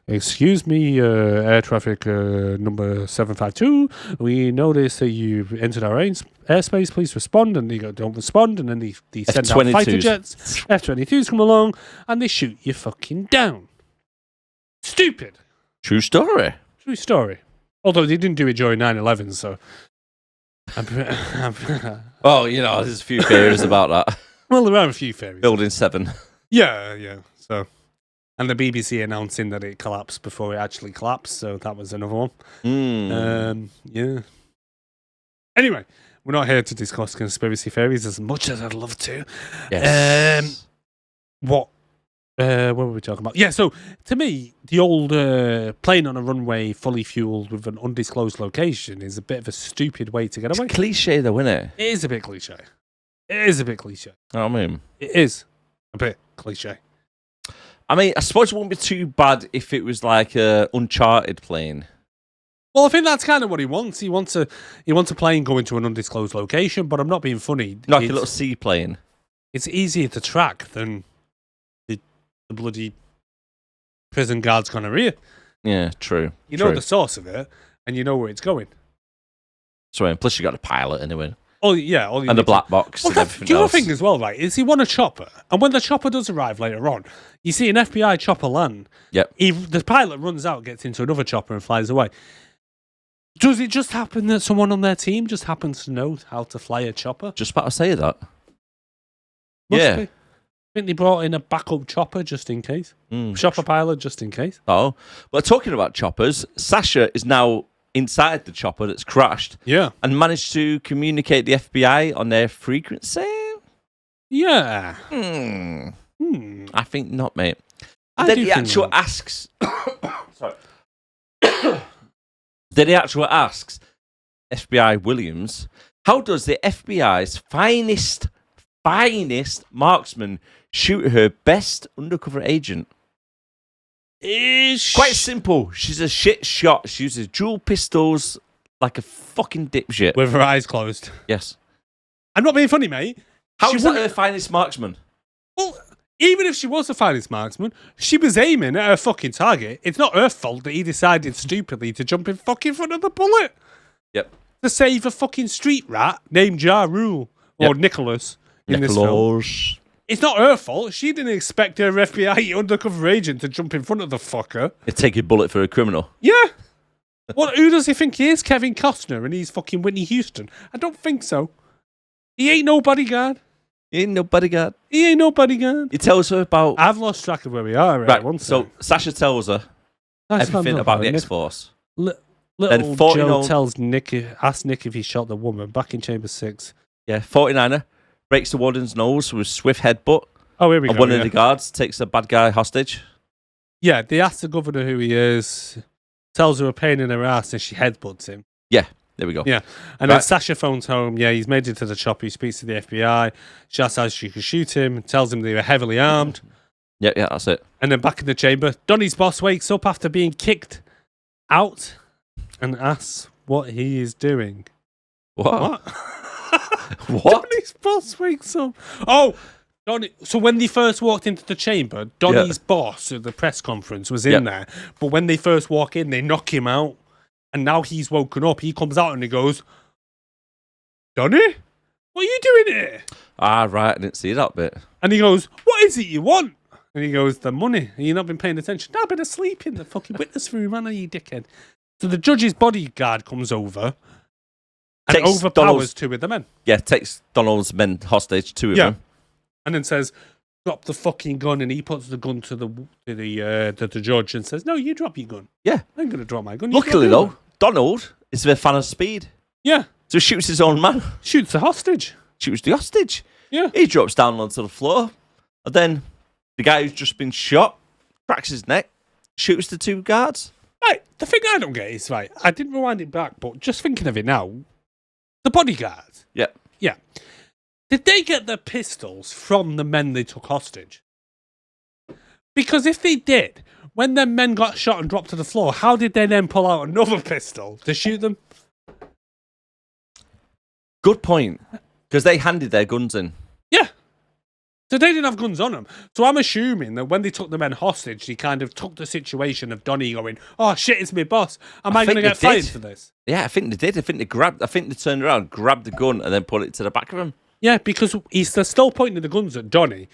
excuse me, air traffic number 752, we notice that you've entered our airspace, please respond. And they go, don't respond. And then they send out fighter jets. F-22s come along and they shoot you fucking down. Stupid. True story. True story. Although they didn't do it during 9/11, so. Well, you know, there's a few theories about that. Well, there are a few theories. Building 7. Yeah. So, and the BBC announcing that it collapsed before it actually collapsed, so that was another one. Yeah. Anyway, we're not here to discuss conspiracy theories as much as I'd love to. Yes. What were we talking about? Yeah, so to me, the old plane on a runway fully fueled with an undisclosed location is a bit of a stupid way to get away. It's cliche though, isn't it? It is a bit cliche. I mean, It is a bit cliche. I suppose it wouldn't be too bad if it was like a Uncharted plane. Well, I think that's kind of what he wants. He wants a plane going to an undisclosed location, but I'm not being funny. Like a little seaplane. It's easier to track than the bloody prison guard's gonorrhea. Yeah, true. You know true. the source of it, and you know where it's going. So, and plus you got the pilot anyway. Oh yeah, all you And the need black box Well, and that's everything the other else. thing as well, right? Is he won a chopper, and when the chopper does arrive later on, you see an FBI chopper land. Yep. The pilot runs out, gets into another chopper, and flies away. Does it just happen that someone on their team just happens to know how to fly a chopper? Just about to say that. Must Yeah. be. I think they brought in a backup chopper just in case. Chopper pilot just in case. Oh. But talking about choppers, Sasha is now inside the chopper that's crashed Yeah. and managed to communicate the FBI on their frequency. Yeah. I think not, mate. I Then do he think actually not. asks. Sorry. Then he actually asks FBI Williams, how does the FBI's finest marksman shoot her best undercover agent? Quite simple. She's a shit shot. She uses dual pistols like a fucking dipshit. With her eyes closed. Yes. I'm not being funny, mate. How She is that wouldn't- her finest marksman? Well, even if she was the finest marksman, she was aiming at her fucking target. It's not her fault that he decided stupidly to jump in fucking front of the bullet Yep. to save a fucking street rat named Ja Rule or Yep. Nicholas in this film. It's not her fault. She didn't expect her FBI undercover agent to jump in front of the fucker. They take a bullet for a criminal. Yeah. Well, who does he think he is? Kevin Costner, and he's fucking Whitney Houston. I don't think so. He ain't no bodyguard. He ain't no bodyguard. He ain't no bodyguard. He tells her about... I've lost track of where we are. Right, one so sec. Sasha tells her Nice everything man, about the Nick. X-Force. Little Then Joe 14-year-old tells Nick, asks Nick if he shot the woman back in Chamber 6. Yeah, 49er breaks the warden's nose with a swift headbutt. Oh, here we And go. one yeah. of the guards takes a bad guy hostage. Yeah, they ask the governor who he is, tells her a pain in her ass, and she headbutts him. Yeah, there we go. Yeah, and then Right. Sasha phones home. Yeah, he's made it to the chopper. He speaks to the FBI. She asks how she could shoot him, tells him they were heavily armed. Yeah, that's it. And then back in the chamber, Donnie's boss wakes up after being kicked out and asks what he is doing. What? What? What? Donnie's boss wakes up. Oh, Donnie. So when they first walked into the chamber, Donnie's boss at the press conference was in there. But when they first walk in, they knock him out. And now he's woken up. He comes out and he goes, Donnie, what are you doing here? Ah, right. I didn't see that bit. And he goes, what is it you want? And he goes, the money. And you've not been paying attention. No, I've been asleep in the fucking witness room, man, you dickhead. So the judge's bodyguard comes over and Takes overpowers Donald's- two of the men. Yeah, takes Donald's men hostage, two of Yeah. them. And then says, drop the fucking gun. And he puts the gun to the judge and says, no, you drop your gun. Yeah. I'm going to drop my gun. You Luckily, drop your though, Donald is a fan of speed. Yeah. So he shoots his own man. Shoots the hostage. Shoots the hostage. Yeah. He drops down onto the floor. And then the guy who's just been shot cracks his neck, shoots the two guards. Right. The thing I don't get is, right, I didn't rewind it back, but just thinking of it now, the bodyguard. Yeah. Yeah. Did they get their pistols from the men they took hostage? Because if they did, when their men got shot and dropped to the floor, how did they then pull out another pistol to shoot them? Good point. Because they handed their guns in. Yeah. So they didn't have guns on them. So I'm assuming that when they took the men hostage, they kind of took the situation of Donnie going, oh shit, it's my boss. Am I going to think get they fired did. for this? Yeah, I think they did. I think they turned around, grabbed the gun, and then put it to the back of him. Yeah, because they're still pointing the guns at Donnie.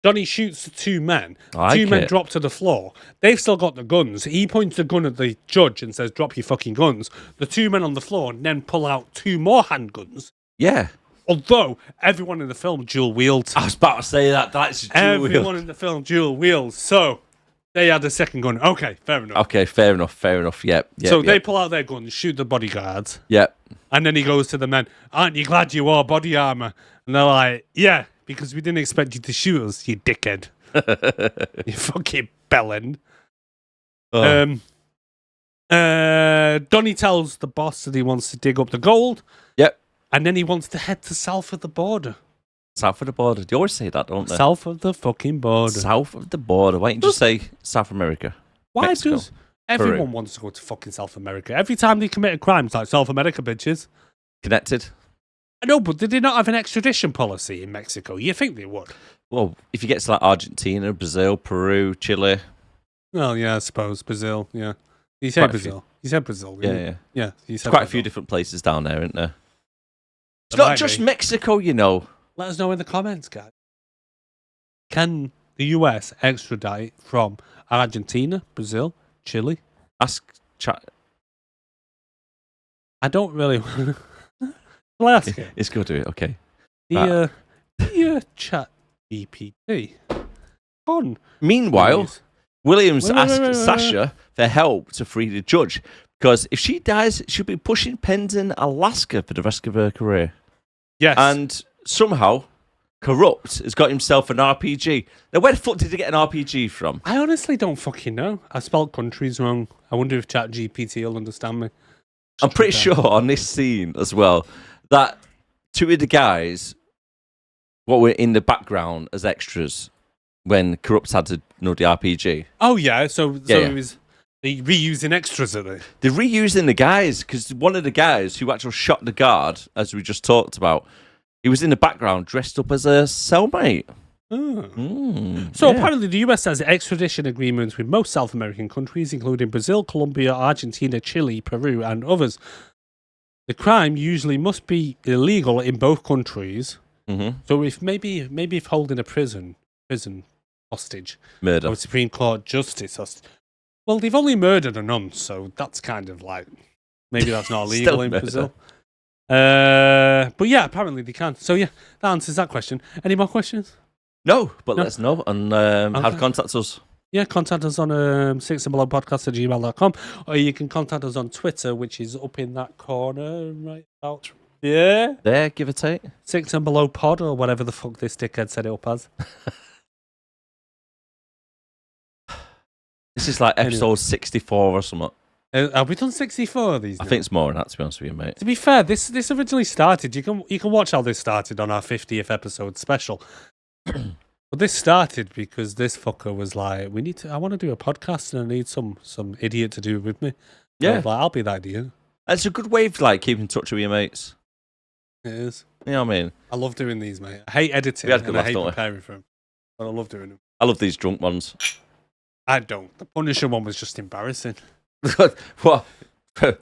Donnie shoots the two men. I like Two men it. drop to the floor. They've still got the guns. He points the gun at the judge and says, drop your fucking guns. The two men on the floor then pull out two more handguns. Yeah. Although everyone in the film dual wields. I was about to say that. That's Everyone in the film dual wields. So they had a second gun. Okay, fair enough. Okay, fair enough. Yep. So they pull out their guns, shoot the bodyguards. Yep. And then he goes to the men, aren't you glad you wore body armor? And they're like, yeah, because we didn't expect you to shoot us, you dickhead. You fucking bellend. Oh. Donnie tells the boss that he wants to dig up the gold. Yep. And then he wants to head to south of the border. South of the border. They always say that, don't they? South of the fucking border. South of the border. Why don't you just say South America? Why Mexico. does everyone wants to go to fucking South America? Every time they commit a crime, it's like South America, bitches. Connected? I know, but did they not have an extradition policy in Mexico? You think they would? Well, if you get to like Argentina, Brazil, Peru, Chile, Well, yeah, I suppose Brazil. Yeah, you said Quite a few. Brazil. You said Brazil. Yeah, didn't yeah. you? Yeah. You said Quite a few Brazil. different places down there, isn't there? It's There not might just be. Mexico, you know. Let us know in the comments, guys. Can the US extradite from Argentina, Brazil, Chile? Ask chat. I don't really. I'll ask it. It's good to it. Okay. Dear Chat GPT. On. Meanwhile, Please. Williams Wait, asked wait. Sasha for help to free the judge because if she dies, she'll be pushing pens in Alaska for the rest of her career. Yes. And somehow, Corrupt has got himself an RPG. Now, where the fuck did he get an RPG from? I honestly don't fucking know. I spelled countries wrong. I wonder if Chat GPT will understand me. I'm pretty sure on this scene as well that two of the guys, what were in the background as extras when Corrupt had to know the RPG. Oh yeah, so Yeah. it was the reusing extras, are they? They're reusing the guys because one of the guys who actually shot the guard, as we just talked about, he was in the background dressed up as a cellmate. So Yeah. apparently the US has extradition agreements with most South American countries, including Brazil, Colombia, Argentina, Chile, Peru, and others. The crime usually must be illegal in both countries. Mm-hmm. So if maybe if holding a prison hostage, Murder. or Supreme Court justice hostage. Well, they've only murdered a nun, so that's kind of like maybe that's not illegal Still in murder. Brazil. But yeah, apparently they can. So yeah, that answers that question. Any more questions? No, but No. let us know and how to Okay. contact us. Yeah, contact us on sixandbelowpodcast@gmail.com, or you can contact us on Twitter, which is up in that corner right about. Yeah, There, give or take. 6 and below pod, or whatever the fuck this dickhead set it up as. This is like Anyway. episode 64 or something. Have we done 64 of these? I now? think it's more than that, to be honest with you, mate. To be fair, this originally started. You can watch how this started on our 50th episode special. But this started because this fucker was like, I want to do a podcast and I need some idiot to do it with me. So I Yeah. was like, I'll be that idiot. It's a good way of like keeping in touch with your mates. It is. You know what I mean? I love doing these, mate. I hate editing We had a good and I laugh, hate don't we? preparing for them. But I love doing them. I love these drunk ones. I don't. The Punisher one was just embarrassing. What? Don't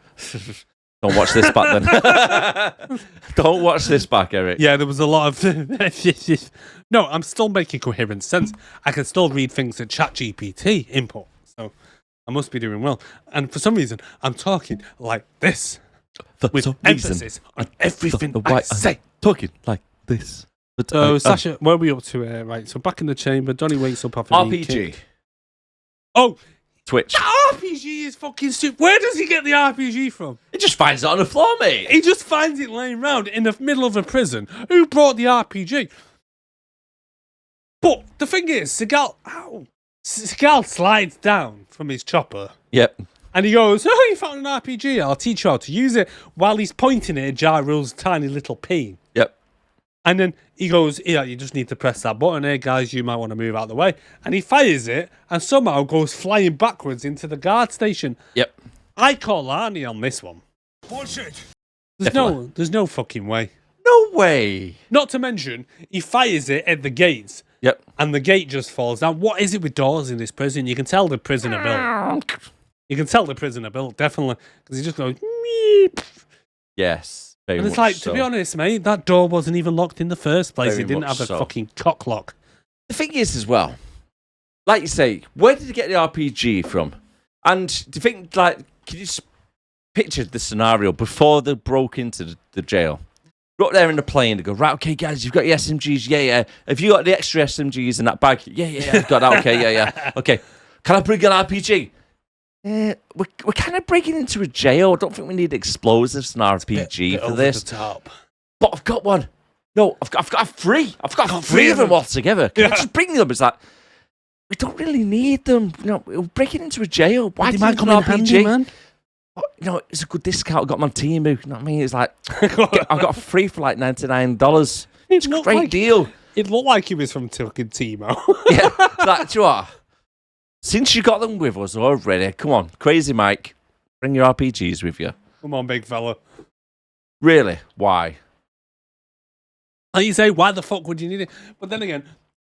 watch this back then. Don't watch this back, Eric. Yeah, there was a lot of... No, I'm still making coherent sense. I can still read things that ChatGPT input. So I must be doing well. And for some reason, I'm talking like this. For With some emphasis on everything the I white- say. talking like this. But So, Sasha, where are we up to? Right, so back in the chamber, Donnie wakes up after being RPG. kicked. Oh, Twitch. that RPG is fucking stupid. Where does he get the RPG from? It just finds it on the floor, mate. He just finds it laying around in the middle of a prison. Who brought the RPG? But the thing is, Seagal slides down from his chopper Yep. and he goes, "Oh, you found an RPG. I'll teach you how to use it," while he's pointing it at Ja Rule's tiny little peen. Yep. And then he goes, "Yeah, you just need to press that button here, guys. You might want to move out of the way." And he fires it and somehow goes flying backwards into the guard station. Yep. I call Arnie on this one. Bullshit! There's no fucking way. No way. Not to mention, he fires it at the gates, Yep. and the gate just falls down. What is it with doors in this prison? You can tell the prisoner built. You can tell the prisoner built, definitely, because he just goes, "Meep." Yes. Very And it's much like, so. to be honest, mate, that door wasn't even locked in the first place. Very It didn't much have a so. fucking cock lock. The thing is, as well, like you say, where did he get the RPG from? And do you think, like, can you just picture the scenario before they broke into the jail? Go up there in the plane, they go, right, okay, guys, you've got your SMGs, yeah. Have you got the extra SMGs in that bag? Yeah, I've got that, okay, yeah. Okay, can I bring an RPG? We're kind of breaking into a jail. I don't think we need explosives and RPG Bit for over this. the top. But I've got one. No, I've got three. I've got three of them all together. Can I just bring them? It's like, we don't really need them. We're breaking into a jail. Why They do you might need come an in RPG? handy, man. It's a good discount. I got my team. You know what I mean? It's like, I've got three for like $99. It's a looked great like- deal. It looked like he was from fucking Timo. Yeah. It's like, do you know what? Since you got them with us already, come on, Crazy Mike, bring your RPGs with you. Come on, big fella. Really? Why? Like you say, why the fuck would you need it? But then again,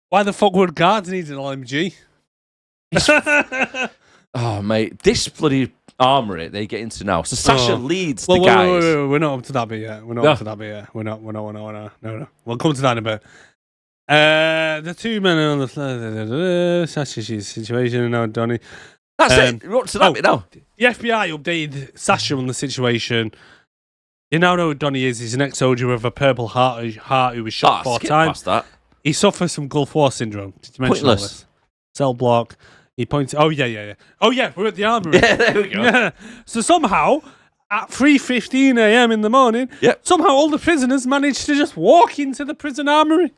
why the fuck would guards need an LMG? Oh, mate, this bloody armory they get into now. So Sasha leads the Wait, guys. we're not up to that bit yet. We're not up to that bit yet. We're not. No. We'll come to that in a bit. The two men on the floor. Sasha's situation now, Donnie. That's it. We're up to that bit now. The FBI updated Sasha on the situation. You now know who Donnie is. He's an ex-soldier with a Purple Heart who was shot 4 skip times. past that. He suffers from Gulf War syndrome. Did you mention all Pointless. this? Cell block. He points. Oh yeah. Oh yeah, we're at the armory. Yeah, there we go. Yeah. So somehow, at 3:15 a.m. in the morning, Yep. somehow all the prisoners managed to just walk into the prison armory.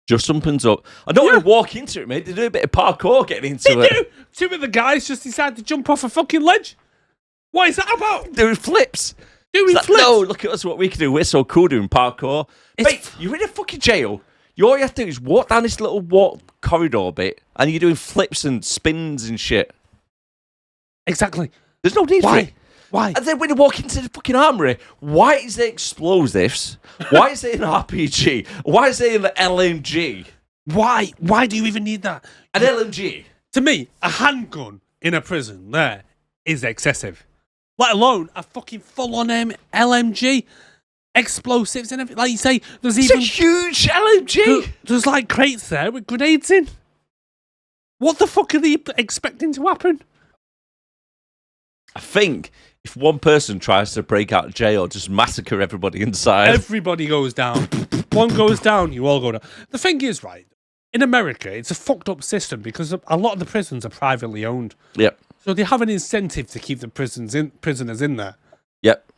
Just opens up. I don't want to walk into it, mate. They do a bit of parkour getting into They it. do. Two of the guys just decide to jump off a fucking ledge. What is that about? Doing flips. Doing It's like, flips? no, look at us, what we can do. We're so cool doing parkour. Mate, you're in a fucking jail. All you have to do is walk down this little corridor bit, and you're doing flips and spins and shit. Exactly. There's no need for it. Why? And then when you walk into the fucking armory, why is there explosives? Why is there an RPG? Why is there an LMG? Why? Why do you even need that? An LMG? To me, a handgun in a prison there is excessive. Let alone a fucking full-on LMG, explosives and everything. Like you say, there's It's even a huge LMG. there's like crates there with grenades in. What the fuck are they expecting to happen? I think if one person tries to break out of jail, just massacre everybody inside. Everybody goes down. One goes down, you all go down. The thing is, right, in America, it's a fucked up system because a lot of the prisons are privately owned. Yep. So they have an incentive to keep the prisoners in there. Yep.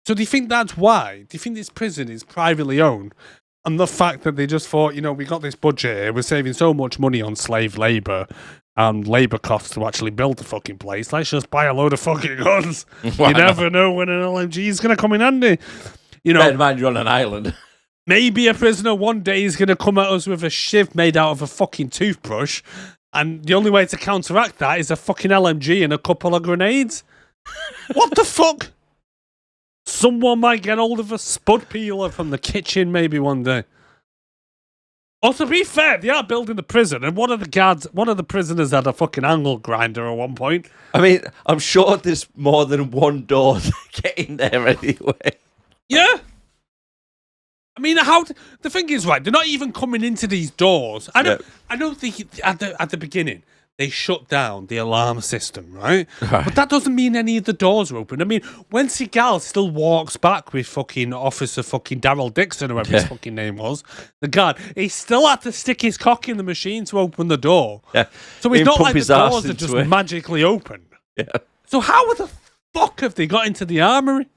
So do you think that's why? Do you think this prison is privately owned? And the fact that they just thought, we got this budget here, we're saving so much money on slave labour and labour costs to actually build the fucking place. Let's just buy a load of fucking guns. Why You never know when an LMG is going to come in handy. Bear in mind you're on an island. Maybe a prisoner one day is going to come at us with a shiv made out of a fucking toothbrush, and the only way to counteract that is a fucking LMG and a couple of grenades. What the fuck? Someone might get hold of a spud peeler from the kitchen maybe one day. Also, to be fair, they are building the prison, and one of the prisoners had a fucking angle grinder at one point. I mean, I'm sure there's more than one door to get in there anyway. Yeah. I mean, the thing is, right, they're not even coming into these doors. I don't think at the beginning they shut down the alarm system, right? But that doesn't mean any of the doors are open. I mean, when Seagal still walks back with fucking Officer fucking Daryl Dixon, or whatever his fucking name was, the guard, he still had to stick his cock in the machine to open the door. Yeah. So it's not like the his arse doors are into just it. magically open. Yeah. So how the fuck have they got into the armory?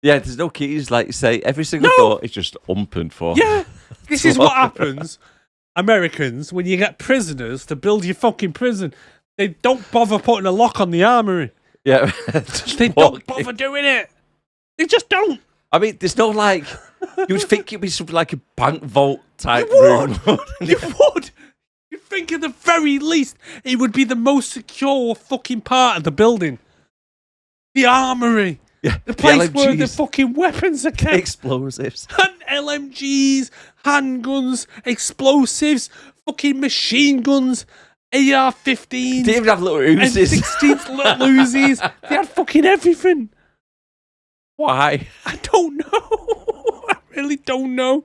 Yeah, there's no keys, like you say. Every single door is just open for. Yeah, this is what happens, Americans, when you get prisoners to build your fucking prison. They don't bother putting a lock on the armory. Yeah. They don't bother doing it. They just don't. I mean, there's no like. You would think it'd be something like a bank vault type You room. would. You would. You think at the very least it would be the most secure fucking part of the building. The armory. Yeah, The place where the LMGs, fucking weapons are kept. explosives. And LMGs, handguns, explosives, fucking machine guns, AR-15s, They even have little and oozes. 16th little Uzis. They had fucking everything. Why? I don't know. I really don't know.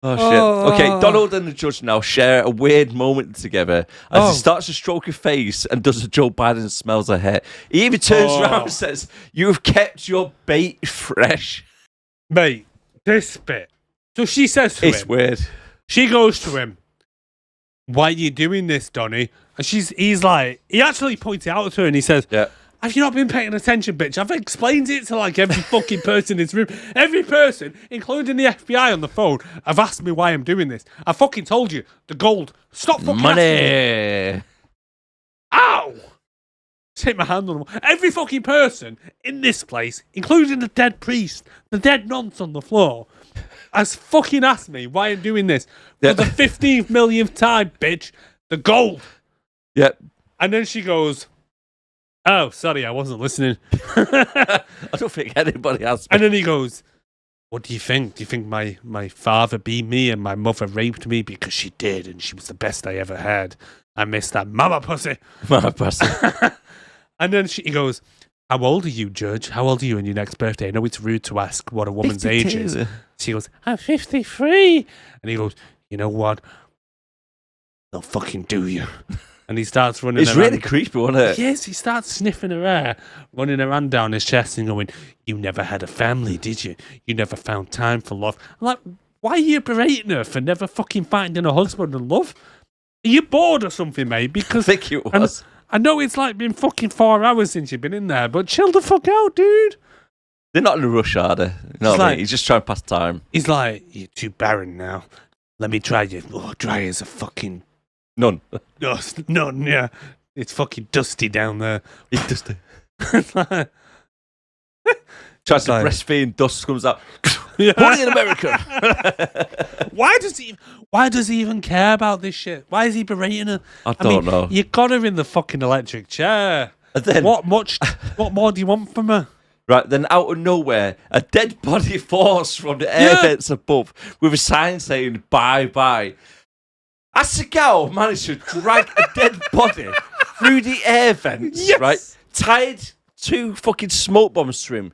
Oh, shit. Okay, Donald and the judge now share a weird moment together as he starts to stroke her face and does a Joe Biden smells her hair. He even turns around and says, "You've kept your bait fresh." Mate, this bit. So she says to It's him, weird. she goes to him, "Why are you doing this, Donnie?" And he's like, he actually points it out to her and he says, Yeah. "Have you not been paying attention, bitch? I've explained it to like every fucking person in this room. Every person, including the FBI on the phone, have asked me why I'm doing this. I fucking told you. The gold. Stop fucking asking me." Money. Ow! Take my hand on the wall. Every fucking person in this place, including the dead priest, the dead nonce on the floor, has fucking asked me why I'm doing this. For the 15th millionth time, bitch. The gold. Yep. And then she goes, "Oh, sorry, I wasn't listening." I don't think anybody has. And then he goes, "What do you think? Do you think my father beat me and my mother raped me? Because she did, and she was the best I ever had. I miss that mama pussy. My person. And then he goes, how old are you, Judge? How old are you on your next birthday? I know it's rude to ask what a woman's age is. She goes, I'm 53. And he goes, you know what? They'll fucking do you. And he starts running It's around. really creepy, wasn't it? Yes, he starts sniffing her hair, running her hand down his chest and going, you never had a family, did you? You never found time for love. I'm like, why are you berating her for never fucking finding a husband and love? Are you bored or something, mate? I Because think it was. I know it's like been fucking 4 hours since you've been in there, but chill the fuck out, dude. They're not in a rush, are they? You know what I mean? He's just trying to pass time. He's like, you're too barren now. Let me try you. Oh, dry as a fucking None. dust. None, yeah. It's fucking dusty down there. It's just It's like, tries to Like- breastfeed, dust comes out. yeah. Only in America. Why does he even care about this shit? Why is he berating her? I don't know. You got her in the fucking electric chair. And then, What more do you want from her? right, then out of nowhere, a dead body falls from the air Yeah. vents above with a sign saying bye bye. As Seagal managed to drag a dead body through the air vents, Yes. right, tied 2 fucking smoke bombs to him.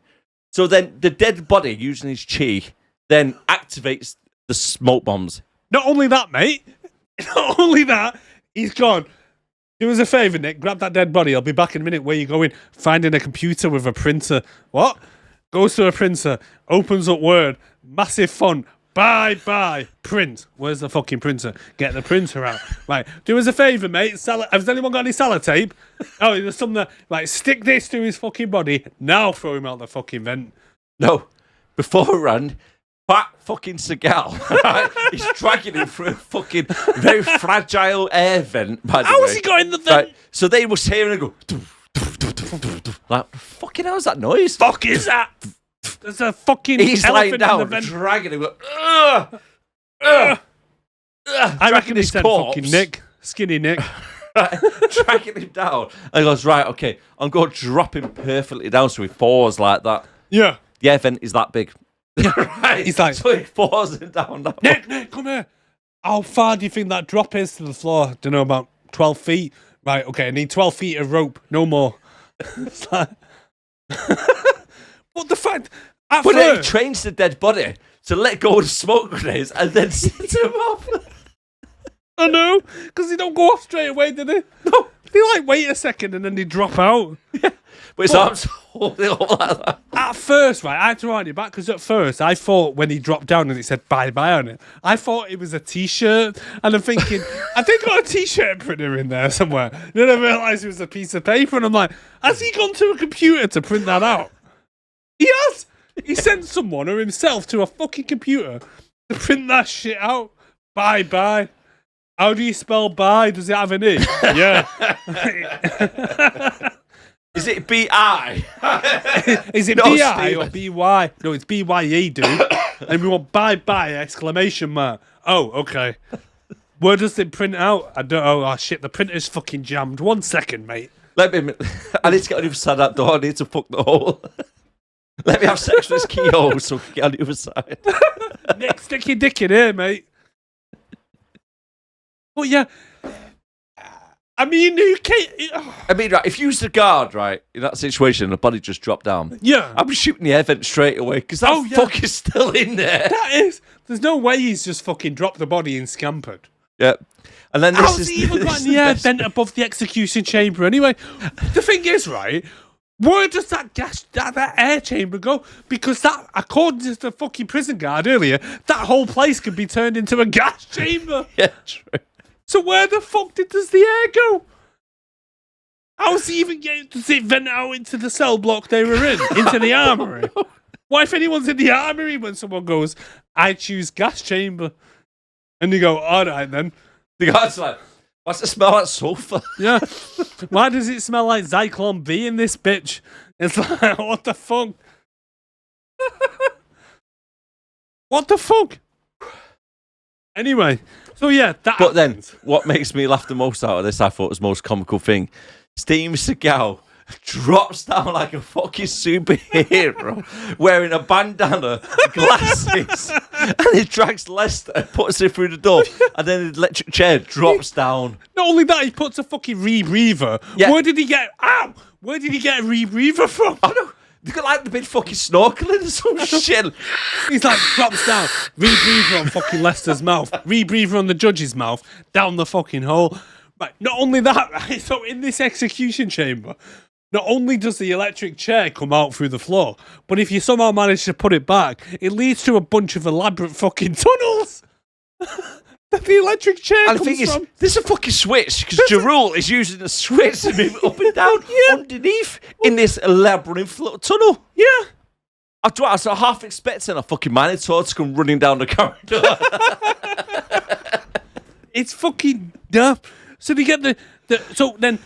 So then the dead body, using his chi, then activates the smoke bombs. Not only that, mate. Not only that, he's gone. Do us a favour, Nick. Grab that dead body. I'll be back in a minute. Where you going? Finding a computer with a printer. What? Goes to a printer. Opens up Word. Massive font. Bye. Print. Where's the fucking printer? Get the printer out. Right. Do us a favour, mate. Has anyone got any sellotape? Oh, there's some that. Right. Stick this to his fucking body. Now throw him out the fucking vent. No, beforehand, fat fucking Seagal, right, he's dragging him through a fucking very fragile air vent, by the way. How has he got in the vent? Right, so they must hear him go, like, fucking how's that noise? Fuck is that? There's a fucking He's lying elephant in the down, vent. dragging him, I I reckon he said fucking Nick. Skinny Nick. Right, dragging him down. And he goes, right, okay, I'm going to drop him perfectly down so he falls like that. Yeah. The air vent is that big. Right, He's like, so he falls him down that way. Nick, come here. How far do you think that drop is to the floor? Don't know, about 12 feet. Right, okay, I need 12 feet of rope, no more. It's like... But the fact... At But then he first, trains the dead body to let go of the smoke grenades and then set him off. I know, because they don't go off straight away, do they? No. They like wait a second and then they drop out. But his arms holding up like that. At first, right, I had to wind it back because at first I thought when he dropped down and it said bye-bye on it, I thought it was a T-shirt. And I'm thinking, I think I got a T-shirt printer in there somewhere. Then I realised it was a piece of paper and I'm like, has he gone to a computer to print that out? He has. He sent someone or himself to a fucking computer to print that shit out. Bye-bye. How do you spell bye? Does it have an E? Yeah. Is it B-I? Is it No, B-I or Stephen. B-Y? No, it's B-Y-E, dude. And we want bye-bye, exclamation mark. Oh, okay. Where does it print out? I don't know. Oh, shit, the printer's fucking jammed. 1 second, mate. Let me... I need to get on the other side of that door. I need to fuck the hole. Let me have sex with this keyhole so we can get on the other side. Nick, stick your dick in here, mate. But yeah, I mean, who can't... I mean, right, if you was the guard, right, in that situation, and the body just dropped down, Yeah. I'd be shooting the air vent straight away because that Oh, yeah. fuck is still in there. That is... There's no way he's just fucking dropped the body and scampered. Yeah. And then this How's is he even this got is in the the air best vent above the execution chamber anyway? The thing is, right, where does that that air chamber go? Because that, according to the fucking prison guard earlier, that whole place could be turned into a gas chamber. Yeah, true. So where the fuck does the air go? How's he even does it vent out into the cell block they were in? Into the armory? What if anyone's in the armory when someone goes, I choose gas chamber? And you go, all right then. The guard's like, what's the smell like sulfur? Yeah. Why does it smell like Zyklon B in this bitch? It's like, what the fuck? What the fuck? Anyway, so yeah, that But then, happens. what makes me laugh the most out of this, I thought was the most comical thing. Steven Seagal drops down like a fucking superhero, wearing a bandana, glasses, and he drags Lester and puts him through the door, and then the electric chair drops down. Not only that, he puts a fucking rebreather. Yeah. Where did he get? Ow! Where did he get a rebreather from? I know. They got like the big fucking snorkeling or some shit. He's like, drops down, rebreather on fucking Lester's mouth, rebreather on the judge's mouth, down the fucking hole. Right, not only that, right, so in this execution chamber, not only does the electric chair come out through the floor, but if you somehow manage to put it back, it leads to a bunch of elaborate fucking tunnels that the electric chair And the comes thing is, from. there's a fucking switch, because Jarul is using the switch to move it up and down underneath in this labyrinth little tunnel. Yeah. I was half expecting a fucking Minotaur to come running down the corridor. It's fucking dumb. So they get so then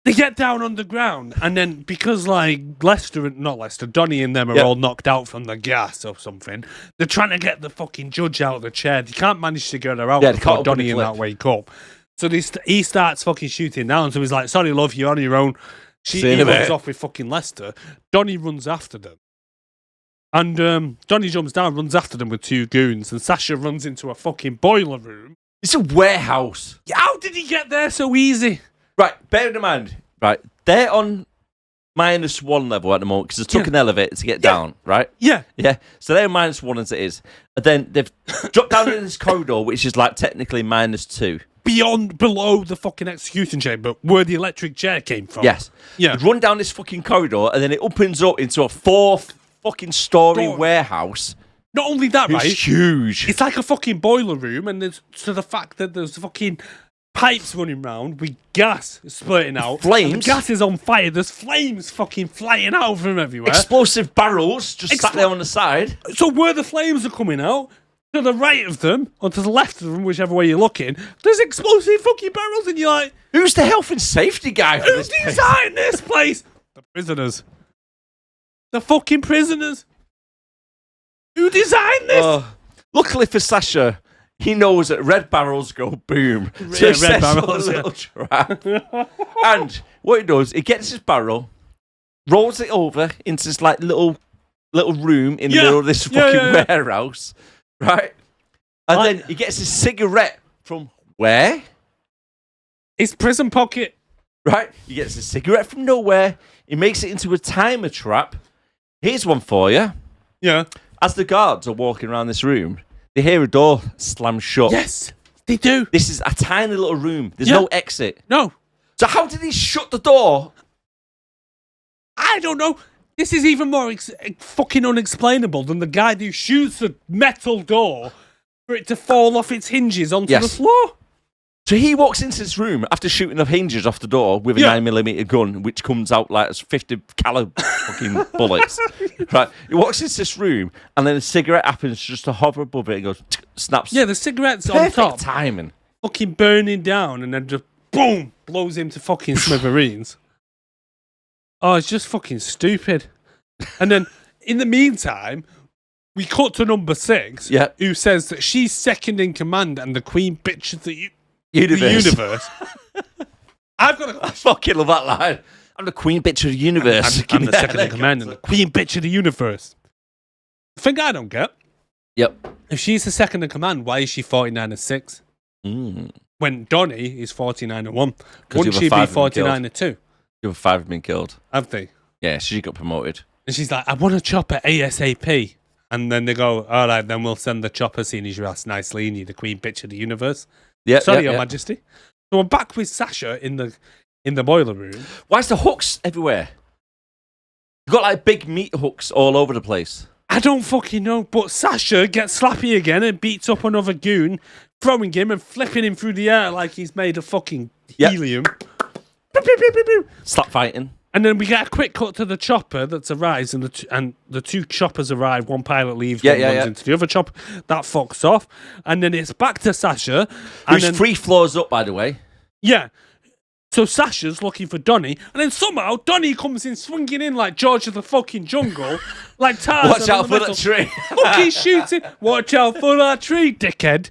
they get down underground, and then because like Donnie and them are all knocked out from the gas or something, they're trying to get the fucking judge out of the chair. They can't manage to get her out Yeah, they before can't open Donnie the and clip. that wake up. So he starts fucking shooting down. So he's like, "Sorry, love, you're on your own." See you in He a runs bit. off with fucking Lester. Donnie runs after them. And Donnie jumps down, runs after them with two goons, and Sasha runs into a fucking boiler room. It's a warehouse. How did he get there so easy? Right, bear in mind, right, they're on -1 level at the moment because they took an elevator to get down, right? Yeah. Yeah, so they're -1 as it is. And then they've dropped down in this corridor, which is like technically -2. Below the fucking execution chamber where the electric chair came from. Yes. Yeah. They run down this fucking corridor, and then it opens up into a 4th fucking story Door. warehouse. Not only that, It's right? huge. It's like a fucking boiler room, and there's to the fact that there's fucking pipes running round with gas splitting out. Flames. And the gas is on fire. There's flames fucking flying out from everywhere. Explosive barrels just sat there on the side. So where the flames are coming out, to the right of them, or to the left of them, whichever way you're looking, there's explosive fucking barrels, and you're like, Who's the health and safety guy for who this place? designed this place? The prisoners. The fucking prisoners. Who designed this? Luckily for Sasha, he knows that red barrels go boom. So he red sets up barrels, a little trap. And what he does, he gets his barrel, rolls it over into this like little room in the middle of this fucking warehouse, right? And then he gets his cigarette from where? His prison pocket. Right? He gets a cigarette from nowhere. He makes it into a timer trap. Here's one for you. Yeah. As the guards are walking around this room, they hear a door slam shut. Yes, they do. This is a tiny little room. There's no exit. No. So how did he shut the door? I don't know. This is even more fucking unexplainable than the guy who shoots the metal door for it to fall off its hinges onto the floor. So he walks into this room after shooting the hinges off the door with a 9mm gun, which comes out like as 50 caliber fucking bullets. Right? He walks into this room, and then a cigarette happens just to hover above it and goes, snaps. Yeah, the cigarette's Perfect on top, timing. fucking burning down, and then just boom, blows him to fucking smithereens. Oh, it's just fucking stupid. And then, in the meantime, we cut to number 6, who says that she's second in command and the queen bitch of the universe. I fucking love that line. I'm the queen bitch of the universe. I'm the second in command and the queen bitch of the universe. The thing I don't get. Yep. If she's the second in command, why is she 49-6? When Donnie is 49-1. Wouldn't she be 49-2? The other 5 have been killed. Have they? Yeah, she got promoted. And she's like, I want a chopper ASAP. And then they go, all right, then we'll send the chopper, seeing as your ass nicely, and you're the queen bitch of the universe. Yeah, Sorry, Your Majesty. So I'm back with Sasha in the boiler room. Why is the hooks everywhere? You've got like big meat hooks all over the place. I don't fucking know, but Sasha gets slappy again and beats up another goon, throwing him and flipping him through the air like he's made of fucking helium. Slap fighting. And then we get a quick cut to the chopper that's arrives, and the two choppers arrive. One pilot leaves, one runs into the other chopper. That fucks off. And then it's back to Sasha. Who's 3 floors up, by the way. Yeah. So Sasha's looking for Donnie, and then somehow Donnie comes in swinging in like George of the fucking jungle, like Tarzan. Watch out for that tree. Fucking shooting. Watch out for that tree, dickhead.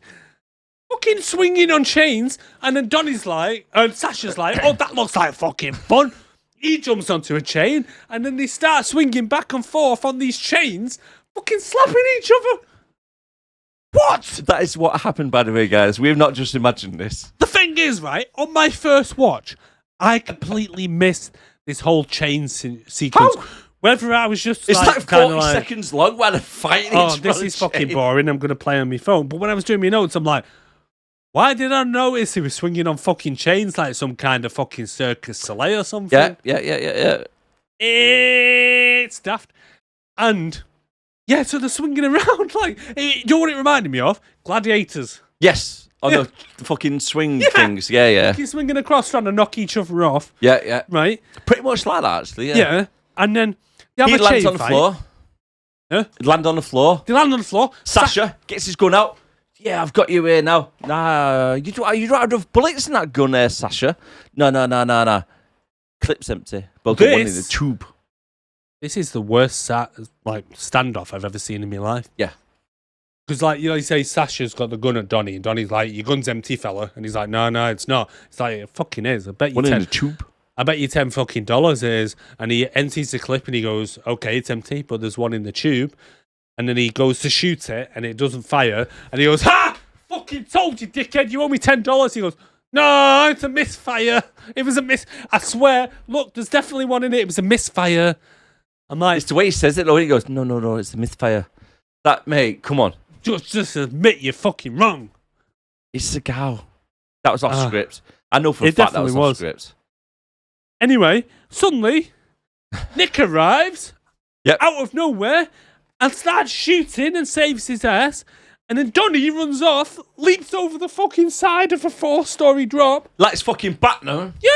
Fucking swinging on chains, and then Donnie's like, and Sasha's like, oh, that looks like fucking fun. he jumps onto a chain, and then they start swinging back and forth on these chains, fucking slapping each other. What? That is what happened, by the way, guys. We have not just imagined this. The thing is, right, on my first watch, I completely missed this whole chain sequence. How? Whether I was just It's like 40 kinda seconds long while they're fighting. oh, each this other is fucking chain. boring, I'm going to play on my phone. But when I was doing my notes, I'm like, why did I notice he was swinging on fucking chains like some kind of fucking Circus Soleil or something? Yeah. It's daft. And, yeah, so they're swinging around like, you know what it reminded me of? Gladiators. Yes. On Yeah. the fucking swing things. Yeah. Keep swinging across trying to knock each other off, Yeah. right? Pretty much like that, actually. Yeah. And then they have He a lands chain on the fight. floor. Huh? He'd land on the floor. They land on the floor. Sasha gets his gun out. Yeah, I've got you here now. Nah, you don't have enough bullets in that gun there, Sasha. No. Clip's empty. But I've got one in the This- tube. This is the worst standoff I've ever seen in my life. Yeah. Because, like, you know, you say Sasha's got the gun at Donnie, and Donnie's like, your gun's empty, fella. And he's like, no, it's not. It's like, it fucking is. I bet you One in 10. the tube. I bet you $10 fucking dollars it is. And he empties the clip and he goes, okay, it's empty, but there's one in the tube. And then he goes to shoot it and it doesn't fire. And he goes, ha! Fucking told you, dickhead, you owe me $10. He goes, no, it's a misfire. It was a I swear, look, there's definitely one in it. It was a misfire. I'm like, It's the way he says it, though. He goes, no, it's a misfire. That, mate, come on. just admit you're fucking wrong. It's Seagal. That was off Ah. script. I know for a It fact that was definitely off was. script. Anyway, suddenly, Nick arrives Yep. out of nowhere and starts shooting and saves his ass. And then Donnie runs off, leaps over the fucking side of a 4-story drop. Like it's fucking Batman. Yeah.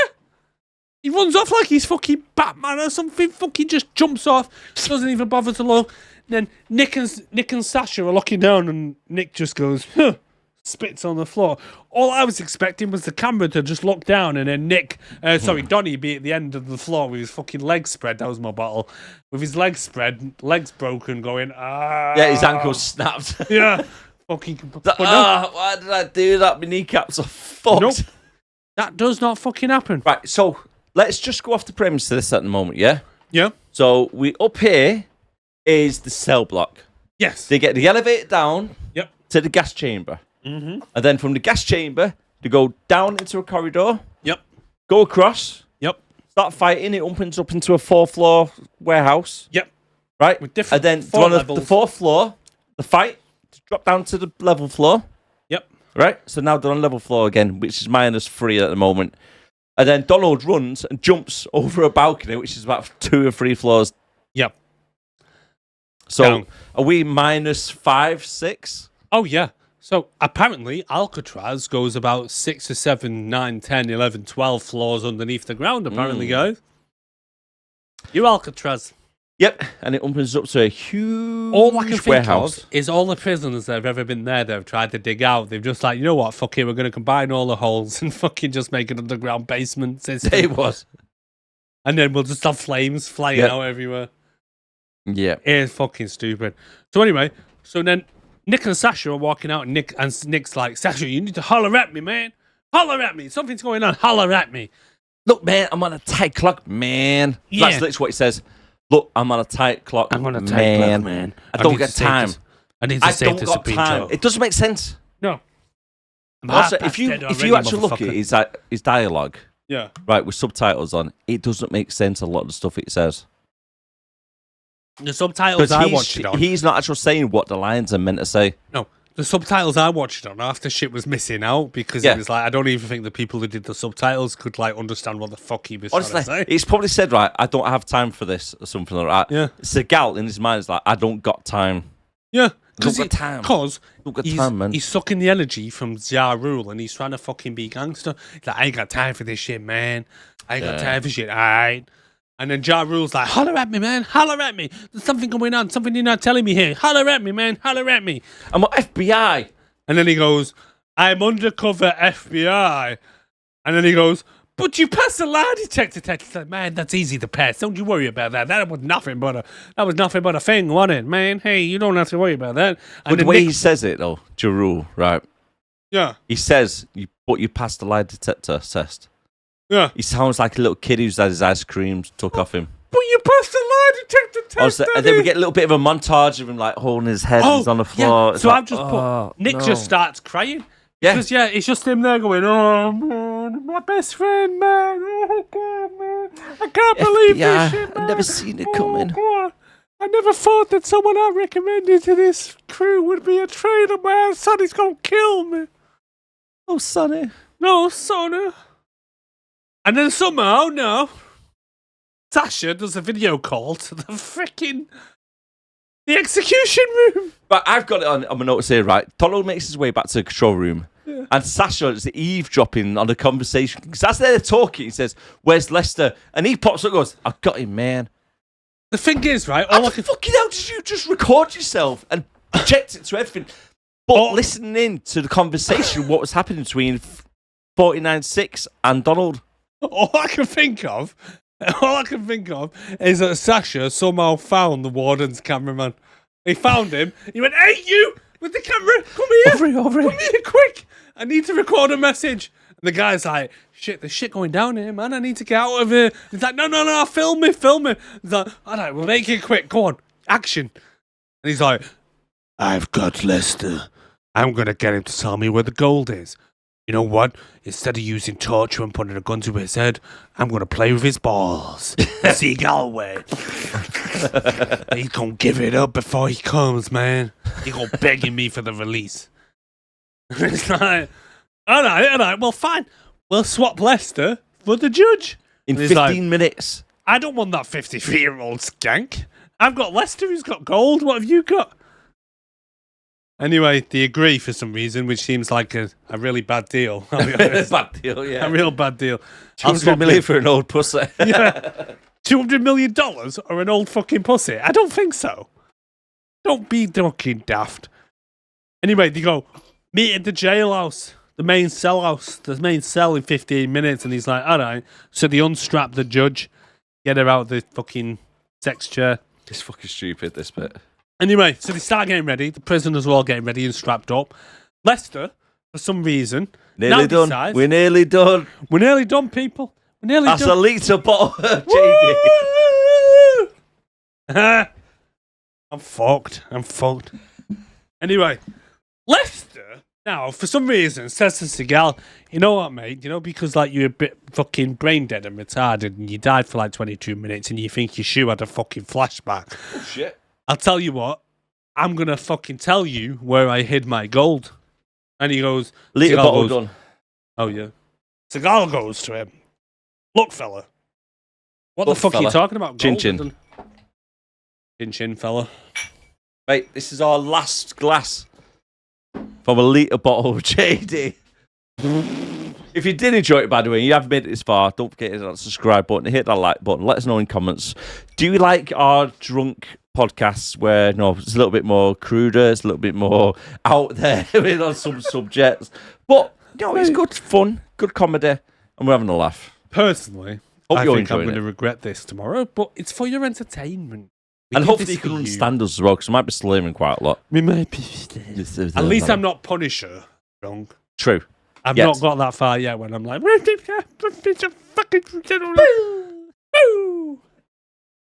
He runs off like he's fucking Batman or something. Fucking just jumps off. Doesn't even bother to look. Then Nick and Sasha are looking down and Nick just goes, huh, spits on the floor. All I was expecting was the camera to just look down and then Donnie be at the end of the floor with his fucking legs spread. That was my bottle. With his legs spread, legs broken, going, ah. Yeah, his ankle snapped. Yeah. Fucking. But no, Why did I do that? My kneecaps are fucked. Nope. That does not fucking happen. Right, so let's just go off the premise of this at the moment, yeah? Yeah. So we up here is the cell block. Yes. They get the elevator down Yep. to the gas chamber. Mm-hmm. And then from the gas chamber, they go down into a corridor, Yep. go across, Yep. start fighting. It opens up into a 4th-floor warehouse, Yep. right? With different and then floor on the levels. 4th floor, the fight, to drop down to the level floor. Yep. Right? So now they're on level floor again, which is -3 at the moment. And then Donald runs and jumps over a balcony, which is about 2 or 3 floors. Yep. So Down. are we -5, 6? Oh, yeah. So apparently Alcatraz goes about 6 or 7, 9, 10, 11, 12 floors underneath the ground, apparently, guys. You're Alcatraz. Yep. And it opens up to a huge All I can think warehouse. of is all the prisoners that have ever been there that have tried to dig out. They've just like, you know what, fuck it, we're going to combine all the holes and fucking just make an underground basement system. It was. And then we'll just have flames flying Yep. out everywhere. Yeah. It's fucking stupid. So anyway, so then Nick and Sasha are walking out, and Nick's like, Sasha, you need to holler at me, man. Holler at me. Something's going on. Holler at me. Look, man, I'm on a tight clock, man. Yeah. That's literally what he says. Look, I'm on a tight clock, I'm on a tight clock, man. I don't need get to say time. this- I need to I say don't to got Supreme time. Joe. It doesn't make sense. No. I'm Also, half past if you dead actually already, look at motherfucker. his dialogue, Yeah. right, with subtitles on, it doesn't make sense a lot of the stuff it says. The subtitles I watched it on. He's not actually saying what the lines are meant to say. No. The subtitles I watched it on after shit was missing out because Yeah. it was like, I don't even think the people who did the subtitles could like understand what the fuck he was trying Honestly, to say. it's probably said, right, I don't have time for this or something like that. Yeah. Seagal in his mind is like, I don't got time. Yeah. Don't got time. Because Don't got time, man. he's sucking the energy from Ja Rule and he's trying to fucking be gangster. He's like, I ain't got time for this shit, man. I ain't got time for shit, alright? And then Ja Rule's like, holler at me, man. Holler at me. There's something going on. Something you're not telling me here. Holler at me, man. Holler at me. I'm a FBI. And then he goes, I'm undercover FBI. And then he goes, but you passed the lie detector test. He's like, man, that's easy to pass. Don't you worry about that. That was nothing but a thing, wasn't it, man? Hey, you don't have to worry about that. And But the then way Nick- he says it, though, Jarul, right? yeah. He says, but you passed the lie detector test. Yeah. He sounds like a little kid who's had his ice cream took off him. But you passed the lie detector test, Also, and then we get a little bit of a montage of him like holding his head and he's on the floor. Yeah. It's So like, I've just oh, put Nick no. just starts crying. Yeah. Because, yeah, it's just him there going, oh, man, my best friend, man. Oh, God, man. I can't believe this shit, man. I've never seen it coming. God. I never thought that someone I recommended to this crew would be a traitor, man. Sonny's going to kill me. Oh, Sonny. No, Sonny. And then somehow, no, Sasha does a video call to the execution room. Right, I've got it on my notes here, right? Donald makes his way back to the control room. Yeah. And Sasha is eavesdropping on the conversation. Because as they're talking, he says, "Where's Lester?" And he pops up and goes, "I've got him, man." The thing is, right? How the fucking hell did you just record yourself and project it to everything? But listening in to the conversation, what was happening between 49-6 and Donald. All I can think of is that Sasha somehow found the warden's cameraman. He found him. He went, "Hey, you with the camera, come here. Over Come here, quick. I need to record a message." And the guy's like, "Shit, there's shit going down here, man. I need to get out of here." He's like, no, film me. He's like, "All right, we'll make it quick. Go on, action." And he's like, "I've got Lester. I'm going to get him to tell me where the gold is. You know what? Instead of using torture and putting a gun to his head, I'm going to play with his balls. The Seagal way. He's going to give it up before he comes, man. He's going to begging me for the release." It's like, all right, well, fine. We'll swap Lester for the judge. In And he's 15 minutes. I don't want that 53-year-old skank. I've got Lester who's got gold. What have you got? Anyway, they agree for some reason, which seems like a really bad deal. I'll be honest. Bad deal, yeah. A real bad deal. 200 million for an old pussy. Yeah. $200 million or an old fucking pussy? I don't think so. Don't be fucking daft. Anyway, they go, meet at the jailhouse, the main cell in 15 minutes. And he's like, all right. So they unstrap the judge, get her out of the fucking sex chair. It's fucking stupid, this bit. Anyway, so they start getting ready. The prisoners are all getting ready and strapped up. Lester, for some reason, Nearly now done. decides, We're nearly done. we're nearly done, people. We're nearly That's done. a litre bottle of JD. Woo! I'm fucked. Anyway, Lester, now, for some reason, says to Seagal, "You know what, mate? You know, because like you're a bit fucking brain dead and retarded and you died for like 22 minutes and you think your shoe had a fucking flashback. Oh, shit. I'll tell you what, I'm going to fucking tell you where I hid my gold." And he goes, Litre Seagal bottle goes, done. "Oh, yeah." Seagal goes to him, "Look, fella. What Look, the fuck are fella. you talking about? Chin Gold, chin. isn't-" Chin chin, fella. Mate, this is our last glass from a litre bottle of JD. If you did enjoy it, by the way, you have made it this far, don't forget to hit that subscribe button, hit that like button, let us know in comments. Do you like our drunk podcasts where it's a little bit more cruder, it's a little bit more out there on some subjects? But, it's good fun, good comedy, and we're having a laugh. Personally, Hope I you're think I'm enjoying going to it. regret this tomorrow, but it's for your entertainment. We And do hopefully this you can for understand us as well, because I might be slurring quite a lot. We might be. At least I'm not Punisher, wrong. True. I've Yes. not got that far yet when I'm like,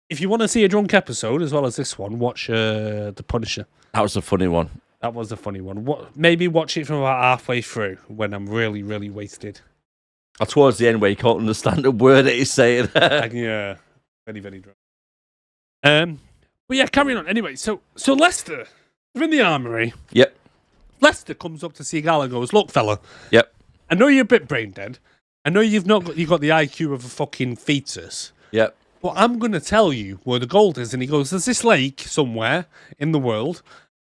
if you want to see a drunk episode as well as this one, watch The Punisher. That was a funny one. That was a funny one. Maybe watch it from about halfway through when I'm really, really wasted. Or towards the end where you can't understand a word that he's saying. Yeah, very, very drunk. But yeah, carrying on. Anyway, so Lester, they're in the armory. Yep. Lester comes up to Seagal and goes, "Look, fella, Yep. I know you're a bit brain dead. I know you've got the IQ of a fucking fetus. Yep. But I'm going to tell you where the gold is." And he goes, "There's this lake somewhere in the world,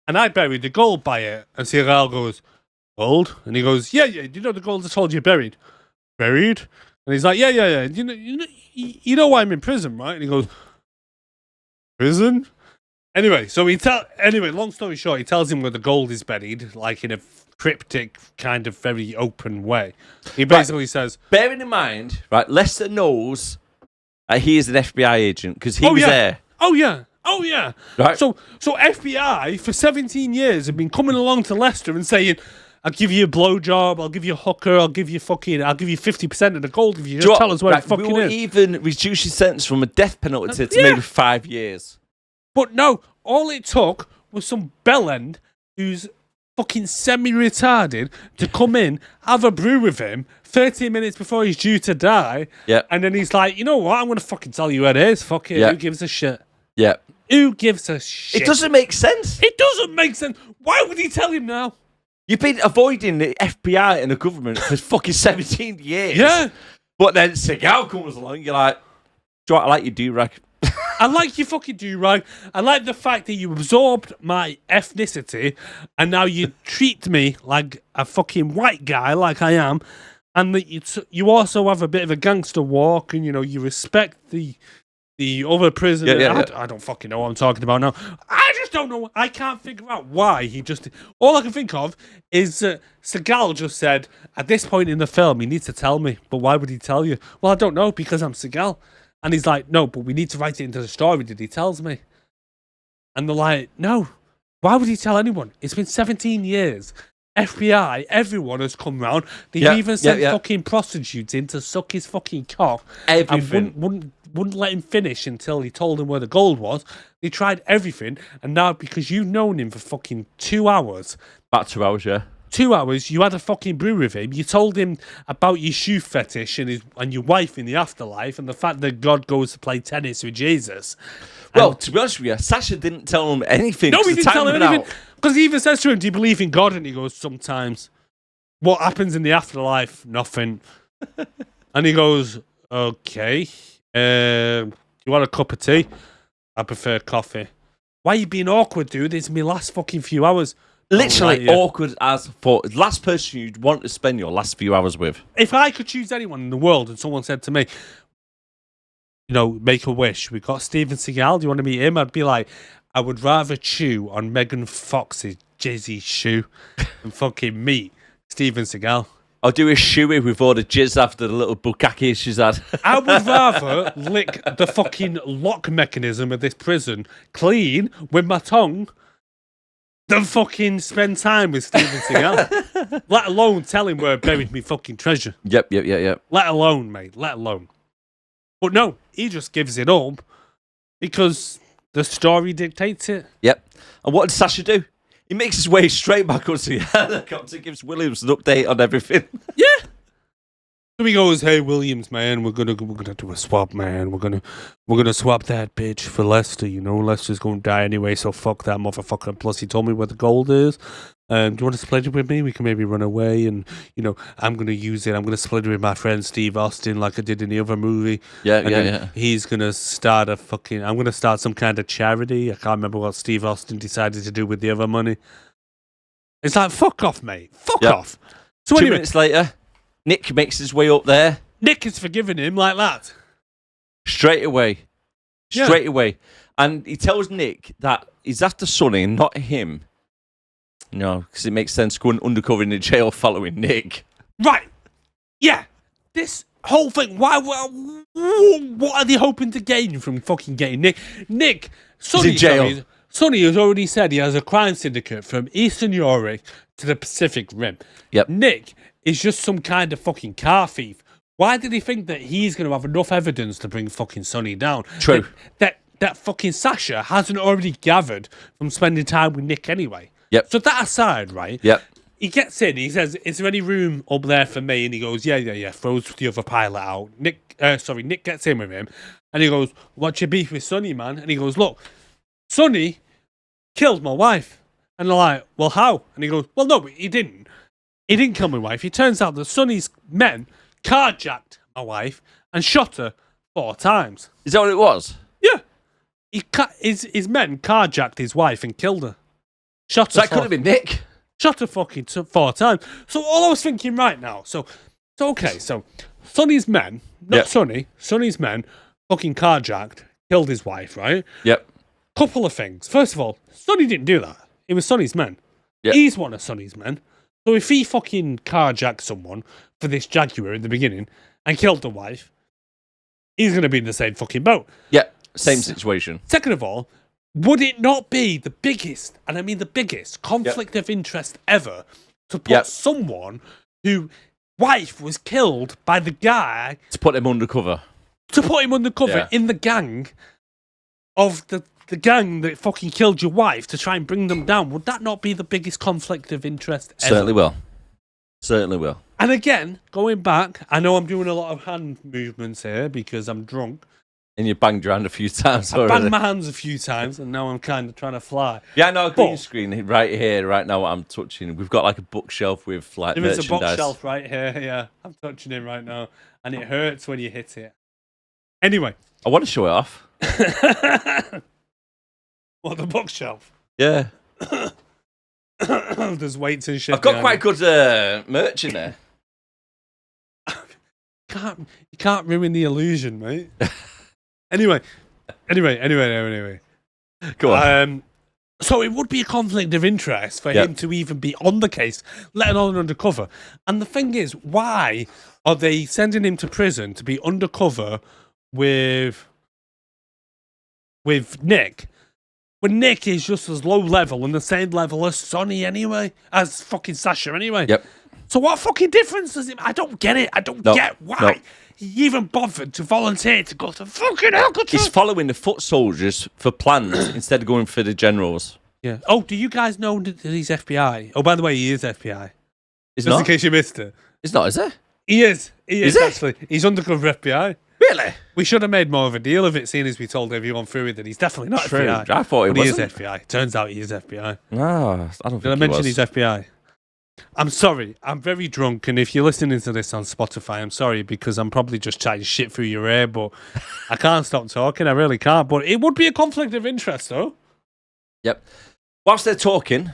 and I buried the gold by it." And Seagal goes, "Gold?" And he goes, Yeah. Do you know the gold I told you buried? Buried? And he's like, Yeah. You know why I'm in prison, right? And he goes, "Prison?" Anyway, long story short, he tells him where the gold is buried, like in a cryptic, kind of very open way. He basically says, Bearing in mind, right, Lester knows he is an FBI agent because he was there. Oh yeah. Right. So FBI for 17 years have been coming along to Lester and saying, I'll give you a blowjob. I'll give you a hooker. I'll give you 50% of the gold if you Do just you know tell what? us where Right, it fucking we'll is. even reduce your sentence from a death penalty to yeah. maybe 5 years. But no, all it took was some bellend who's fucking semi-retarded to come in, have a brew with him 30 minutes before he's due to die. Yeah. And then he's like, you know what? I'm going to fucking tell you where it is. Fuck it. Yeah. Who gives a shit? Yeah. Who gives a shit? It doesn't make sense. It doesn't make sense. Why would he tell him now? You've been avoiding the FBI and the government for fucking 17 years. Yeah. But then Seagal comes along, you're like, do you know what? I like your do-rag. I like you fucking do-rag. I like the fact that you absorbed my ethnicity and now you treat me like a fucking white guy like I am, and that you also have a bit of a gangster walk and, you know, you respect the other prisoner. Yeah. I don't fucking know what I'm talking about now. I just don't know. I can't figure out why he just... All I can think of is Seagal just said, at this point in the film, he needs to tell me. But why would he tell you? Well, I don't know, because I'm Seagal. And he's like, no, but we need to write it into the story that he tells me. And they're like, no, why would he tell anyone? It's been 17 years. FBI, everyone has come round. They've even sent fucking prostitutes in to suck his fucking cock. Everything. And wouldn't let him finish until he told him where the gold was. They tried everything. And now, because you've known him for fucking 2 hours. About 2 hours, yeah. 2 hours, you had a fucking brew with him. You told him about your shoe fetish and your wife in the afterlife and the fact that God goes to play tennis with Jesus. Well, to be honest with you, Sasha didn't tell him anything. No, he didn't tell him anything. Out. Because he even says to him, do you believe in God? And he goes, sometimes. What happens in the afterlife? Nothing. And he goes, okay. You want a cup of tea? I prefer coffee. Why are you being awkward, dude? It's my last fucking few hours. Literally awkward as fuck. Last person you'd want to spend your last few hours with. If I could choose anyone in the world and someone said to me, you know, make a wish, we've got Steven Seagal, do you want to meet him? I'd be like, I would rather chew on Megan Fox's jizzy shoe than fucking meet Steven Seagal. I'll do a shoey with all the jizz after the little bukkake she's had. I would rather lick the fucking lock mechanism of this prison clean with my tongue than fucking spend time with Steven Seagal. Let alone tell him where I buried me fucking treasure. Yep. Let alone, mate. Let alone. But no, he just gives it up because the story dictates it. Yep. And what did Sasha do? He makes his way straight back up to the helicopter, gives Williams an update on everything. Yeah. So he goes, "Hey Williams, man, we're gonna do a swap, man. We're gonna swap that bitch for Lester. You know, Lester's gonna die anyway, so fuck that motherfucker. Plus, he told me where the gold is. Do you want to split it with me? We can maybe run away, and you know, I'm gonna use it. I'm gonna split it with my friend Steve Austin, like I did in the other movie. Yeah. He's gonna start I'm gonna start some kind of charity. I can't remember what Steve Austin decided to do with the other money. It's like, fuck off, mate. Fuck off. So 2 anyway, minutes later, Nick makes his way up there. Nick has forgiven him like that. Straight away. Yeah. Straight away. And he tells Nick that he's after Sonny, not him. No, because it makes sense going undercover in the jail following Nick. Right. Yeah. This whole thing, what are they hoping to gain from fucking getting Nick? Nick, Sonny, in jail. Sonny has already said he has a crime syndicate from Eastern Europe to the Pacific Rim. Yep. Nick is just some kind of fucking car thief. Why did he think that he's going to have enough evidence to bring fucking Sonny down? True. That fucking Sasha hasn't already gathered from spending time with Nick anyway. Yep. So that aside, right? Yep. He gets in, he says, is there any room up there for me? And he goes, yeah, throws the other pilot out. Nick gets in with him. And he goes, what's your beef with Sonny, man? And he goes, look, Sonny killed my wife. And they're like, well, how? And he goes, well, no, he didn't. He didn't kill my wife. It turns out that Sonny's men carjacked my wife and shot her 4 times. Is that what it was? Yeah. His men carjacked his wife and killed her. Shot So her that could have been Nick. Shot her fucking 4 times. So all I was thinking right now, so Sonny's men, not Sonny's men fucking carjacked, killed his wife, right? Yep. Couple of things. First of all, Sonny didn't do that. It was Sonny's men. Yep. He's one of Sonny's men. So if he fucking carjacked someone for this Jaguar in the beginning and killed the wife, he's going to be in the same fucking boat. Yep. Same situation. Second of all, would it not be the biggest, and I mean the biggest, conflict of interest ever to put Yep. someone whose wife was killed by the guy To put him undercover. to put him undercover Yeah. in the gang of the gang that fucking killed your wife to try and bring them down. Would that not be the biggest conflict of interest ever? Certainly will. Certainly will. And again, going back, I know I'm doing a lot of hand movements here because I'm drunk. And you banged your hand a few times I already. banged my hands a few times and now I'm kind of trying to fly. Yeah, no, green But- screen right here, right now. What I'm touching. We've got like a bookshelf with like There is a merchandise. bookshelf right here. Yeah, I'm touching it right now. And it hurts when you hit it. Anyway. I want to show it off. What, the bookshelf? Yeah, There's weights and shit. I've got behind quite it. good merch in there. You can't ruin the illusion, mate. Anyway. Go on. So it would be a conflict of interest for Yep. him to even be on the case, let alone undercover. And the thing is, why are they sending him to prison to be undercover with Nick? When Nick is just as low level and the same level as Sonny anyway, as fucking Sasha anyway. Yep. So what fucking difference does it? I don't get it. I don't No, get why no. he even bothered to volunteer to go to fucking Alcatraz. He's following the foot soldiers for plans instead of going for the generals. Yeah. Oh, do you guys know that he's FBI? Oh, by the way, he is FBI. He's Just in not. case you missed it. He's not, is it? He is. He is Is he? actually. He's undercover FBI. Really? We should have made more of a deal of it, seeing as we told everyone through it that he's definitely not True. FBI. I thought he But he is wasn't. FBI. Turns out he is FBI. No, I don't think Did I he mention was. he's FBI? I'm sorry. I'm very drunk, and if you're listening to this on Spotify, I'm sorry because I'm probably just chatting shit through your ear, but I can't stop talking. I really can't. But it would be a conflict of interest, though. Yep. Whilst they're talking,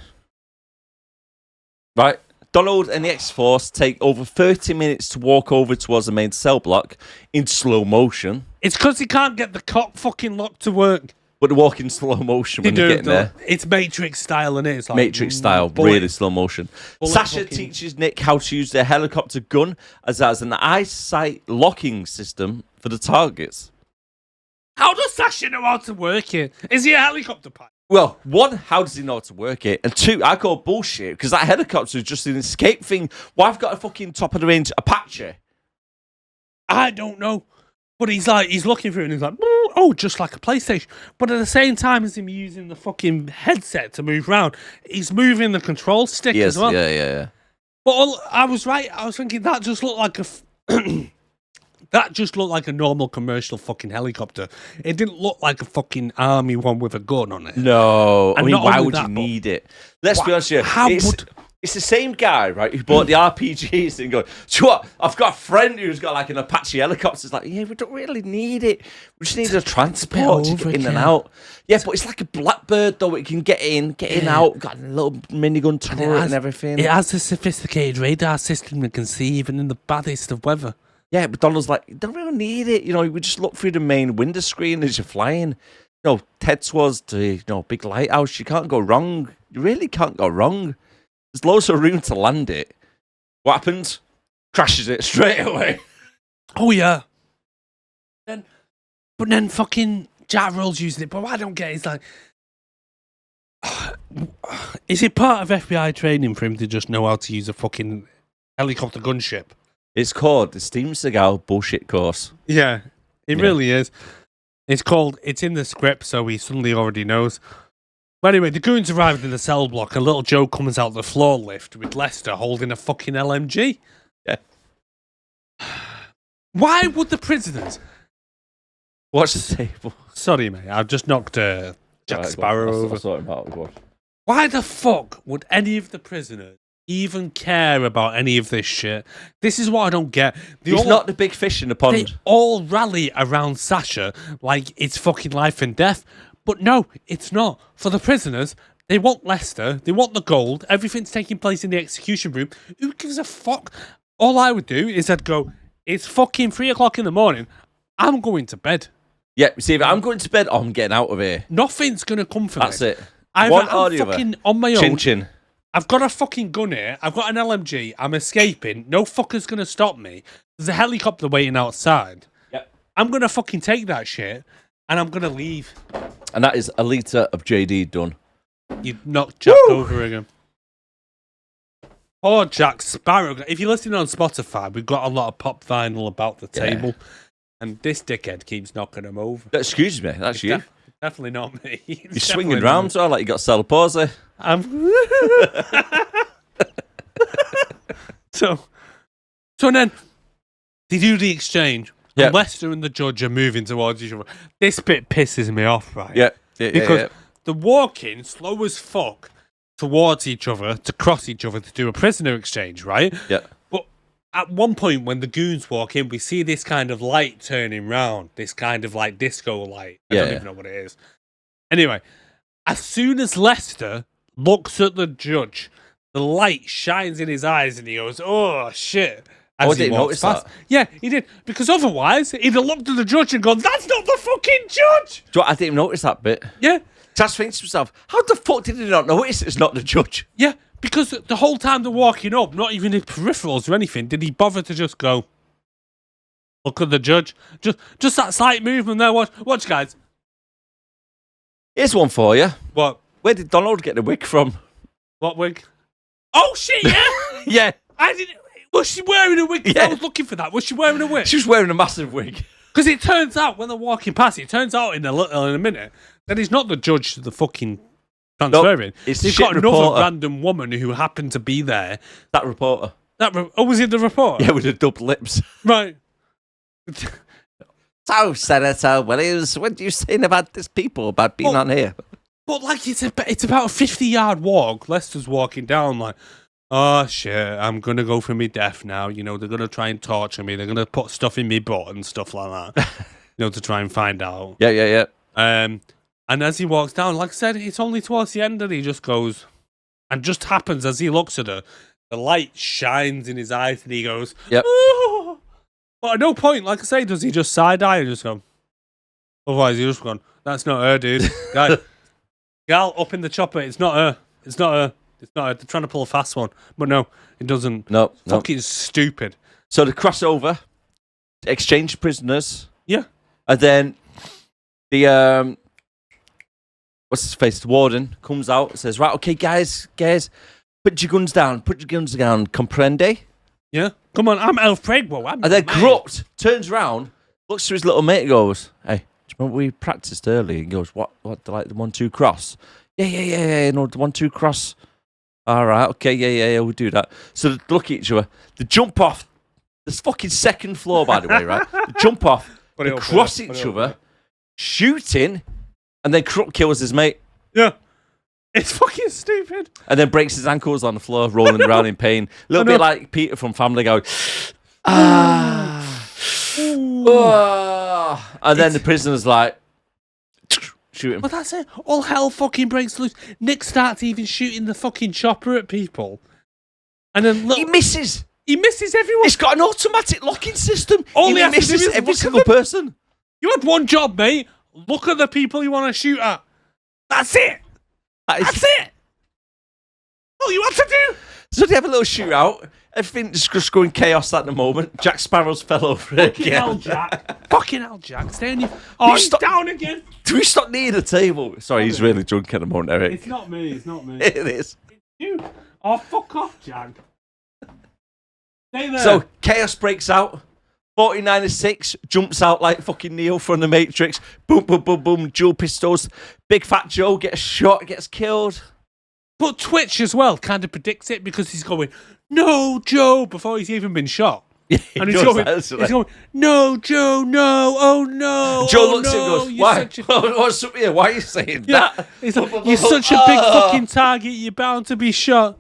right, Donald and the X-Force take over 30 minutes to walk over towards the main cell block in slow motion, It's because he can't get the cock fucking lock to work. but they walk in slow motion when they're getting there. It's Matrix style, and it's like Matrix style, bullet- really slow motion. bullet Sasha fucking- teaches Nick how to use their helicopter gun as an eyesight locking system for the targets. How does Sasha know how to work it? Is he a helicopter pilot? Well, one, how does he know how to work it? And two, I call bullshit because that helicopter is just an escape thing. Well, I've got a fucking top of the range Apache. I don't know. But he's looking through it and he's like, oh, just like a PlayStation. But at the same time as him using the fucking headset to move around, he's moving the control stick Yes, as well. yeah. But I was right. I was thinking that just looked like that just looked like a normal commercial fucking helicopter. It didn't look like a fucking army one with a gun on it. No, I And mean, not why only would that, you but- need it? Let's be honest with you. How it's, would- it's the same guy, right, who bought the RPGs and going, do you know what? I've got a friend who's got like an Apache helicopter. It's like, yeah, we don't really need it. We just need a transport to get in and overkill. out. Yeah, but it's like a Blackbird, though. It can get in, out, got a little minigun turret and everything. It has a sophisticated radar system that can see even in the baddest of weather. Yeah, but Donald's like, you don't really need it. You know, we just look through the main window screen as you're flying. You know, head towards the big lighthouse. You can't go wrong. You really can't go wrong. There's loads of room to land it. What happens? Crashes it straight away. Oh yeah. But then fucking Jack Roll's using it. But what I don't get is like, is it part of FBI training for him to just know how to use a fucking helicopter gunship? It's called the Steam Seagal bullshit course. Yeah, it Yeah. really is. It's in the script, so he suddenly already knows. But anyway, the goons arrived in the cell block, and little Joe comes out the floor lift with Lester holding a fucking LMG. Yeah. Why would the prisoners... Watch the table. Sorry, mate, I've just knocked Jack Alright, Sparrow go on. over. I'll sort him out. Go on. Why the fuck would any of the prisoners even care about any of this shit? This is what I don't get. He's not the big fish in the pond. They all rally around Sasha like it's fucking life and death. But no, it's not. For the prisoners, they want Lester, they want the gold, everything's taking place in the execution room. Who gives a fuck? All I would do is I'd go, it's fucking 3 o'clock in the morning, I'm going to bed. Yeah, see, if I'm going to bed, I'm getting out of here. Nothing's going to come for That's me. it. I'm One or the fucking other. on my own. Chin chin. I've got a fucking gun here. I've got an LMG. I'm escaping. No fucker's going to stop me. There's a helicopter waiting outside. Yep. I'm going to fucking take that shit and I'm going to leave. And that is a litre of JD done. You knocked Jack over again. Poor Jack Sparrow. If you're listening on Spotify, we've got a lot of pop vinyl about the table. And this dickhead keeps knocking him over. Excuse me, that's you. Definitely not me. You're swinging round, so like you got to sell a pause there. So then they do the exchange. Yeah. And Lester and the judge are moving towards each other. This bit pisses me off, right? Yeah. Because they're walking slow as fuck towards each other to cross each other to do a prisoner exchange, right? Yeah. But at one point when the goons walk in, we see this kind of light turning round, this kind of like disco light. I don't even know what it is. Anyway, as soon as Lester looks at the judge, the light shines in his eyes and he goes, "Oh shit." As I he didn't walks notice past. that. Yeah, he did. Because otherwise, he'd have looked at the judge and gone, "That's not the fucking judge!" I didn't even notice that bit. Yeah. Just thinks to himself, how the fuck did he not notice it's not the judge? Yeah, because the whole time they're walking up, not even his peripherals or anything, did he bother to just go, look at the judge? Just that slight movement there. Watch, guys. Here's one for you. What? Where did Donald get the wig from? What wig? Oh, shit, yeah? Yeah. I didn't... Was she wearing a wig? 'Cause Yeah. I was looking for that. Was she wearing a wig? She was wearing a massive wig. Because it turns out, when they're walking past, it turns out in a minute that he's not the judge the fucking transferring. it's They've shit got another reporter. random woman who happened to be there. That reporter. Was it the reporter? Yeah, with the double lips. Right. So, Senator Williams, what do you saying about these people, about being on here? But like it's about a 50-yard walk. Lester's walking down like, oh shit, I'm gonna go for me death now. You know, they're gonna try and torture me. They're gonna put stuff in me butt and stuff like that. To try and find out. Yeah. And as he walks down, like I said, it's only towards the end that he just goes, and just happens as he looks at her, the light shines in his eyes, and he goes, Yep. "Oh." But at no point, like I say, does he just side eye and just go. Otherwise, he just gone, "That's not her, dude." Gal, up in the chopper. It's not her. It's not her. It's not her. They're trying to pull a fast one, but no, it doesn't. No. Fucking stupid. So the crossover, exchange prisoners, Yeah. and then the what's his face? The warden comes out and says, "Right, okay, guys, put your guns down. Comprende?" Yeah. Come on, I'm Elf Pregwo. And then Corrupt turns around, looks to his little mate, and goes, "Hey, do you remember we practiced earlier?" He goes, "What? Like the 1-2 cross?" Yeah. No, the 1-2 cross. All right, okay, yeah, we'll do that. So they look at each other. They jump off. This fucking second floor, by the way, right? They jump off. They cross each other, shooting, and then Corrupt kills his mate. Yeah. It's fucking stupid. And then breaks his ankles on the floor, rolling around in pain. A little bit like Peter from Family Guy. And then the prisoner's like, shoot him. But that's it. All hell fucking breaks loose. Nick starts even shooting the fucking chopper at people. And then He misses. He misses everyone. It's got an automatic locking system. All He he has to do misses is every look at single them. person. You had one job, mate. Look at the people you want to shoot at. That's it. That's it. All you have to do. So they have a little shootout. Everything's just going chaos at the moment. Jack Sparrow's fell over Fucking hell, again. Jack. Fucking hell, Jack. Stay on your... Oh, he's stop- down again. Do we stop near the table? Sorry, he's really drunk at the moment, Eric. It's not me. It's not me. It is. You. Oh, fuck off, Jack. Stay there. So chaos breaks out. 49-6 jumps out like fucking Neo from the Matrix. Boom, boom, boom, boom. Dual pistols. Big Fat Joe gets shot, gets killed. But Twitch as well kind of predicts it because he's going, "No, Joe," before he's even been shot. Yeah, And he's going, "No, Joe, no, oh no." Joe oh, looks at him and no, goes, you're "Why? such a-" What's up here? Why are you saying Yeah. that?" He's like, "You're such a big fucking target, you're bound to be shot."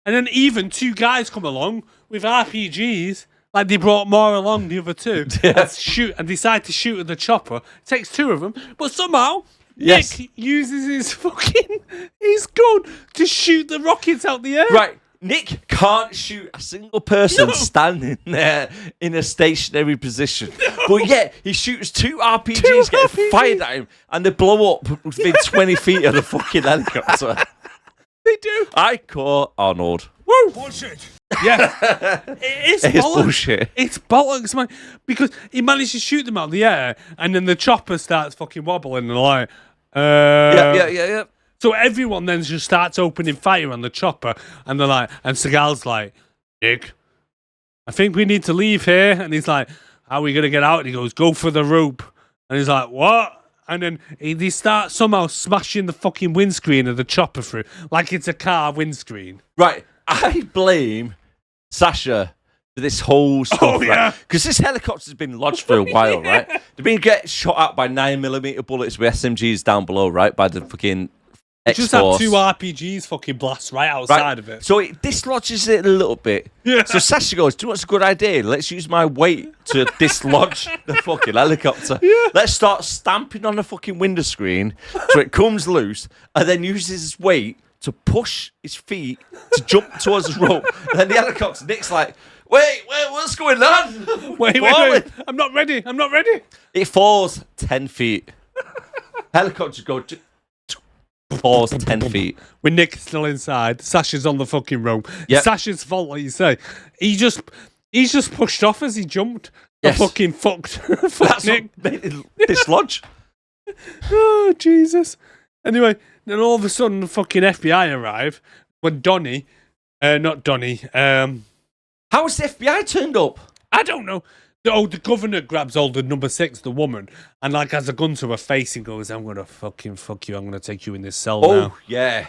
And then even two guys come along with RPGs, like they brought more along the other two, and decide to shoot at the chopper. It takes two of them, but somehow Yes. Nick uses his gun to shoot the rockets out the air. Right. Nick can't shoot a single person standing there in a stationary position. But yet, he shoots two RPGs, get fired at him, and they blow up within 20 feet of the fucking helicopter. They do. I call Arnold. Woo! Bullshit. Yeah. It's It's bollocks. bullshit. It's bollocks, man. Because he managed to shoot them out of the air, and then the chopper starts fucking wobbling, and they're like, Yeah. So everyone then just starts opening fire on the chopper, and they're like, and Seagal's like, Nick, I think we need to leave here. And he's like, how are we gonna get out? And he goes, go for the rope. And he's like, what? And then he starts somehow smashing the fucking windscreen of the chopper through, like it's a car windscreen. Right. I blame Sasha for this whole stuff. Oh, yeah. Because this helicopter's been lodged for a while, right? They've been getting shot at by 9mm bullets with SMGs down below, right? By the fucking Just have X-Force. 2 RPGs fucking blast right outside of it. So it dislodges it a little bit. Yeah. So Sasha goes, do you know what's a good idea? Let's use my weight to dislodge the fucking helicopter. Yeah. Let's start stamping on the fucking window screen so it comes loose, and then uses his weight to push his feet to jump towards the rope. And then the helicopter, Nick's like, wait, what's going on? Wait. I'm not ready. It falls 10 feet. Helicopters go... falls 10 feet. With Nick still inside, Sasha's on the fucking rope. Yep. Sasha's fault, like you say. He's just pushed off as he jumped. Yes. Fucking fucked. That's Nick. what made it dislodge. Oh, Jesus. Anyway, then all of a sudden the fucking FBI arrive when not Donnie, How has the FBI turned up? I don't know. The governor grabs hold of number 6, the woman, and like has a gun to her face and goes, I'm gonna fucking fuck you, I'm gonna take you in this cell now. Yeah.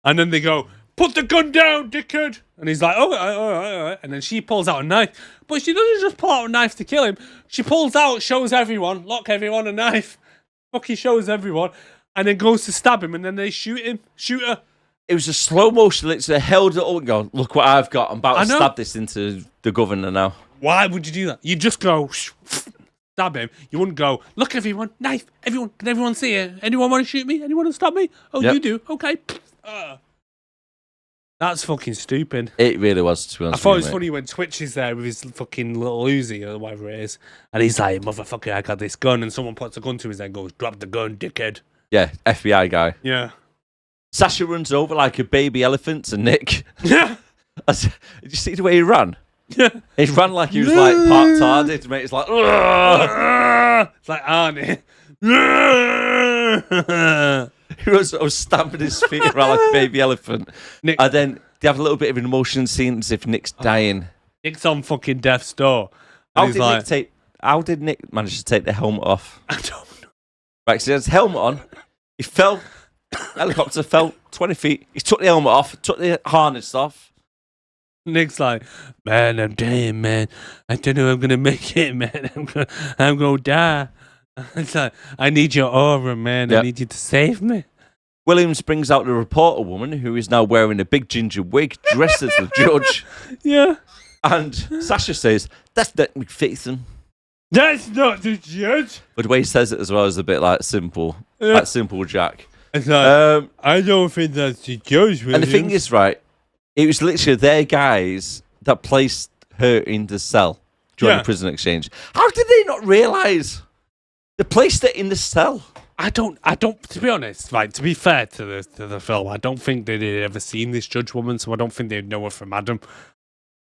And then they go, put the gun down, dickhead. And he's like, all right. And then she pulls out a knife. But she doesn't just pull out a knife to kill him. She pulls out, shows everyone, lock everyone a knife. Fucking shows everyone. And then goes to stab him, and then they shoot her. It was a slow motion. It's held it up and go, look what I've got. I'm about to know. stab this into the governor now. Why would you do that? You just go, stab him. You wouldn't go, look everyone, knife, everyone, can everyone see it? Anyone want to shoot me? Anyone want to stab me? Oh, Yep. you do? Okay. That's fucking stupid. It really was, to be I honest thought it with was you, mate. funny when Twitch is there with his fucking little Uzi or whatever it is, and he's like, motherfucker, I got this gun, and someone puts a gun to his head and goes, drop the gun, dickhead. Yeah, FBI guy. Yeah. Sasha runs over like a baby elephant to Nick. Yeah. Did you see the way he ran? Yeah. He ran like he was like part tarded, mate. It's like, ugh! It's like Arnie. He was stamping his feet around like a baby elephant. Nick- And then they have a little bit of an emotion scene as if Nick's dying. Nick's on fucking death's door. And How he's did, like, how did Nick manage to take the helmet off? I don't know. Right, so he has his helmet on. He fell. Helicopter fell 20 feet. He took the helmet off, took the harness off. Nick's like, man, I'm dying, man. I don't know if I'm gonna make it, man. I'm gonna die. It's like, I need your aura, man. I Yep. need you to save me. Williams brings out the reporter woman who is now wearing a big ginger wig, dressed as the judge. Yeah. And Sasha says, that's not McPherson. That's not the judge. But the way he says it as well is a bit like simple. Yeah. Like simple Jack. It's like, Um, I don't think that's the judge, and the thing is, right, it was literally their guys that placed her in the cell during Yeah. the prison exchange. How did they not realise? They placed it in the cell. I don't, to be honest, right, to be fair to the film, I don't think they'd ever seen this judge woman, so I don't think they'd know her from Adam.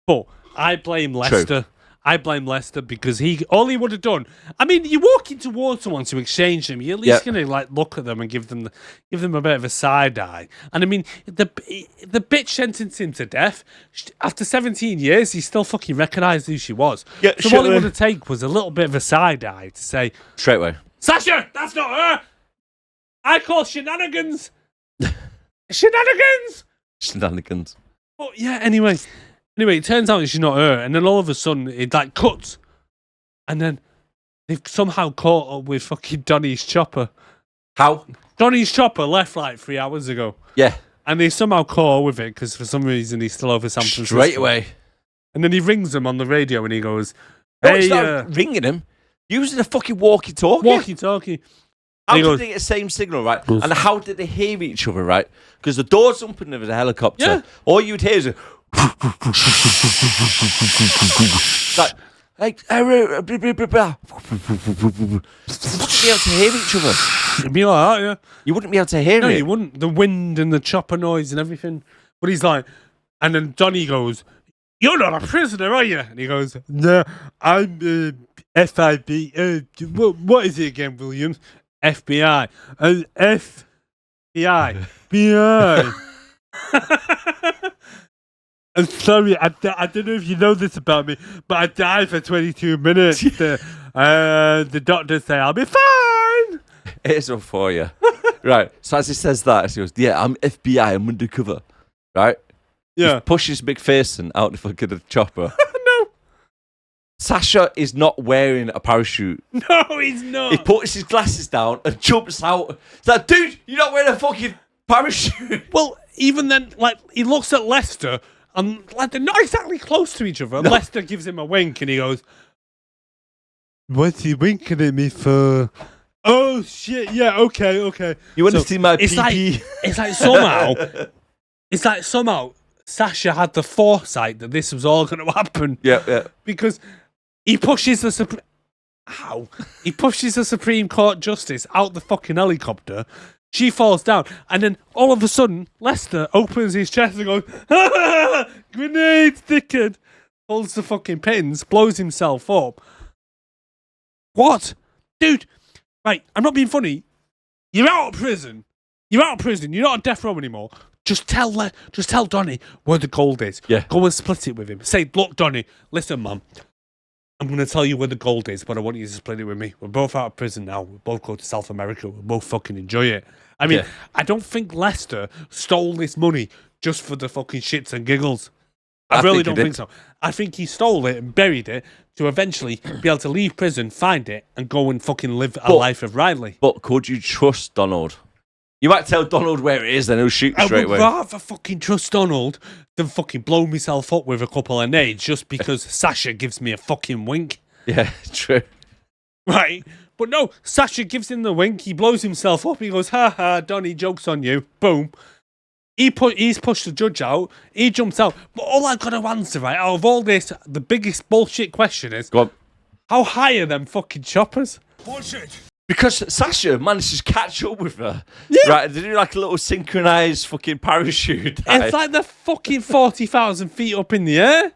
But I blame Lester. I blame Lester because all he would have done. I mean, you're walking towards someone to exchange them. You're at least Yep. gonna like look at them and give them a bit of a side eye. And I mean, the bitch sentenced him to death. After 17 years, he still fucking recognised who she was. Yeah, so sure. all he would have taken was a little bit of a side eye to say, Straight away. Sasha, that's not her. I call shenanigans. Shenanigans. Shenanigans. But yeah, anyway, it turns out she's not her, and then all of a sudden it like cuts, and then they've somehow caught up with fucking Donnie's chopper. How? Donnie's chopper left like 3 hours ago, Yeah. and they somehow caught up with it because for some reason he's still over San Francisco. Straight away. And then he rings them on the radio and he goes, No, "Hey, it's not ringing him. Using a fucking walkie-talkie. walkie-talkie." How And he did goes, they get the same signal, right? And how did they hear each other, right? Because the door's open of the helicopter. Yeah. All you'd hear is like, blah, blah, blah, blah. You wouldn't be able to hear each other. It'd be like that, yeah. You wouldn't be able to hear No, it. you wouldn't. The wind and the chopper noise and everything. But he's like, and then Donnie goes, "You're not a prisoner, are you?" And he goes, "No, I'm FIB. What is it again, Williams? FBI. FBI. FBI. I'm sorry, I don't know if you know this about me, but I died for 22 minutes. The doctor say I'll be fine. Here's one for you. Right. So as he says that, he goes, "Yeah, I'm FBI. I'm undercover." Right. Yeah. He pushes McPherson out the fucking chopper. No. Sasha is not wearing a parachute. No, he's not. He puts his glasses down and jumps out. It's like, dude, you're not wearing a fucking parachute. Well, even then, like, he looks at Lester, and like they're not exactly close to each other. And No. Lester gives him a wink, and he goes, "What's he winking at me for?" Oh shit! Yeah, okay. You want to So, see my it's PP? it's like somehow Sasha had the foresight that this was all going to happen. Yeah. Because he pushes the Supreme Court justice out the fucking helicopter. She falls down, and then all of a sudden, Lester opens his chest and goes, "Grenade, dickhead!" Pulls the fucking pins, blows himself up. What, dude? Right, I'm not being funny. You're out of prison. You're not on death row anymore. Just tell Donnie where the gold is. Yeah. Go and split it with him. Say, "Look, Donnie, listen, man. I'm going to tell you where the gold is, but I want you to split it with me. We're both out of prison now. We both go to South America. We'll both fucking enjoy it." I mean, Yeah. I don't think Lester stole this money just for the fucking shits and giggles. I I really think he don't did. think so. I think he stole it and buried it to eventually be able to leave prison, find it, and go and fucking live a But- life of Riley. But could you trust Donald? You might tell Donald where it is, then he'll shoot you I straight would away. rather fucking trust Donald than fucking blow myself up with a couple of nades just because Sasha gives me a fucking wink. Yeah, true. Right? But no, Sasha gives him the wink, he blows himself up, he goes, "Ha ha, Donnie, joke's on you." Boom. He's pushed the judge out, he jumps out. But all I've got to answer, right, out of all this, the biggest bullshit question is, Go on. how high are them fucking choppers? Bullshit. Because Sasha manages to catch up with her. Yeah. Right, they do like a little synchronized fucking parachute dive, It's like they're fucking 40,000 feet up in the air.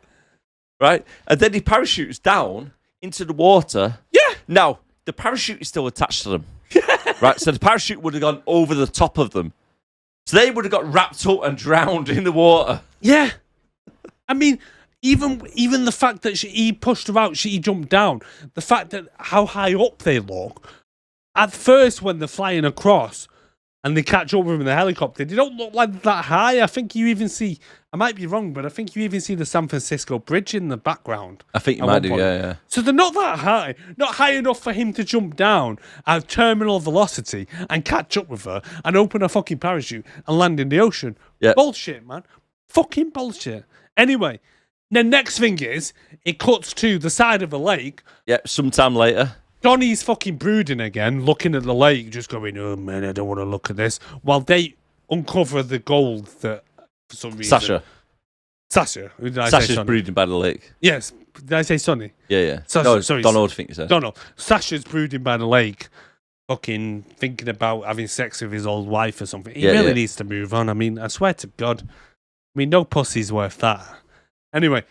right? And then he parachutes down into the water. Yeah. Now, the parachute is still attached to them. Right, so the parachute would have gone over the top of them. So they would have got wrapped up and drowned in the water. Yeah. I mean, even the fact that he pushed her out, she jumped down, the fact that how high up they look, at first when they're flying across and they catch up with them in the helicopter, they don't look like that high. I think you even see, I might be wrong, but I think you even see the San Francisco Bridge in the background. I think you at might one do, point. yeah. So they're not that high. Not high enough for him to jump down at terminal velocity and catch up with her and open a fucking parachute and land in the ocean. Yeah. Bullshit, man. Fucking bullshit. Anyway, the next thing is, it cuts to the side of the lake. Yep, sometime later. Donnie's fucking brooding again, looking at the lake, just going, "Oh man, I don't want to look at this." While they uncover the gold that, for some reason... Sasha. Who did I say, Sasha's Sonny? brooding by the lake. Yes. Did I say Sonny? Yeah. Sasha, No, sorry. Donald, I think you said. Donald. Sasha's brooding by the lake, fucking thinking about having sex with his old wife or something. He Yeah, really yeah. needs to move on. I mean, I swear to God. I mean, no pussy's worth that. Anyway,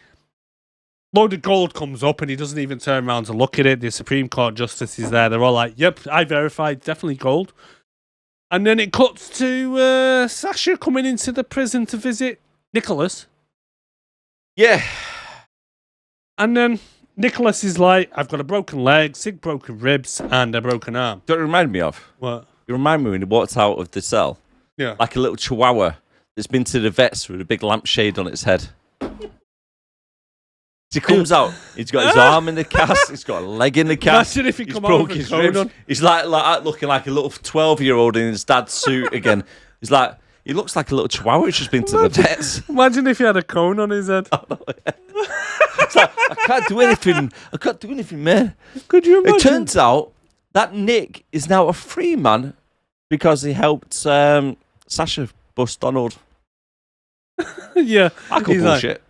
load of gold comes up and he doesn't even turn around to look at it. The Supreme Court justice is there. They're all like, "Yep, I verified, definitely gold." And then it cuts to Sasha coming into the prison to visit Nicholas. Yeah. And then Nicholas is like, "I've got a broken leg, 6 broken ribs, and a broken arm." Don't you remind me of? What? You remind me when he walked out of the cell, Yeah. like a little chihuahua that's been to the vets with a big lampshade on its head. He comes out, he's got his arm in the cast, he's got a leg in the cast. Imagine if he he's come out broke with a his cone ribs. on. He's like looking like a little 12-year-old in his dad's suit again. He's like, he looks like a little chihuahua who's just been to the vets. Imagine if he had a cone on his head. It's like, I can't do anything, man. Could you imagine? It turns out that Nick is now a free man because he helped Sasha bust Donald. Yeah. I call He's like, bullshit.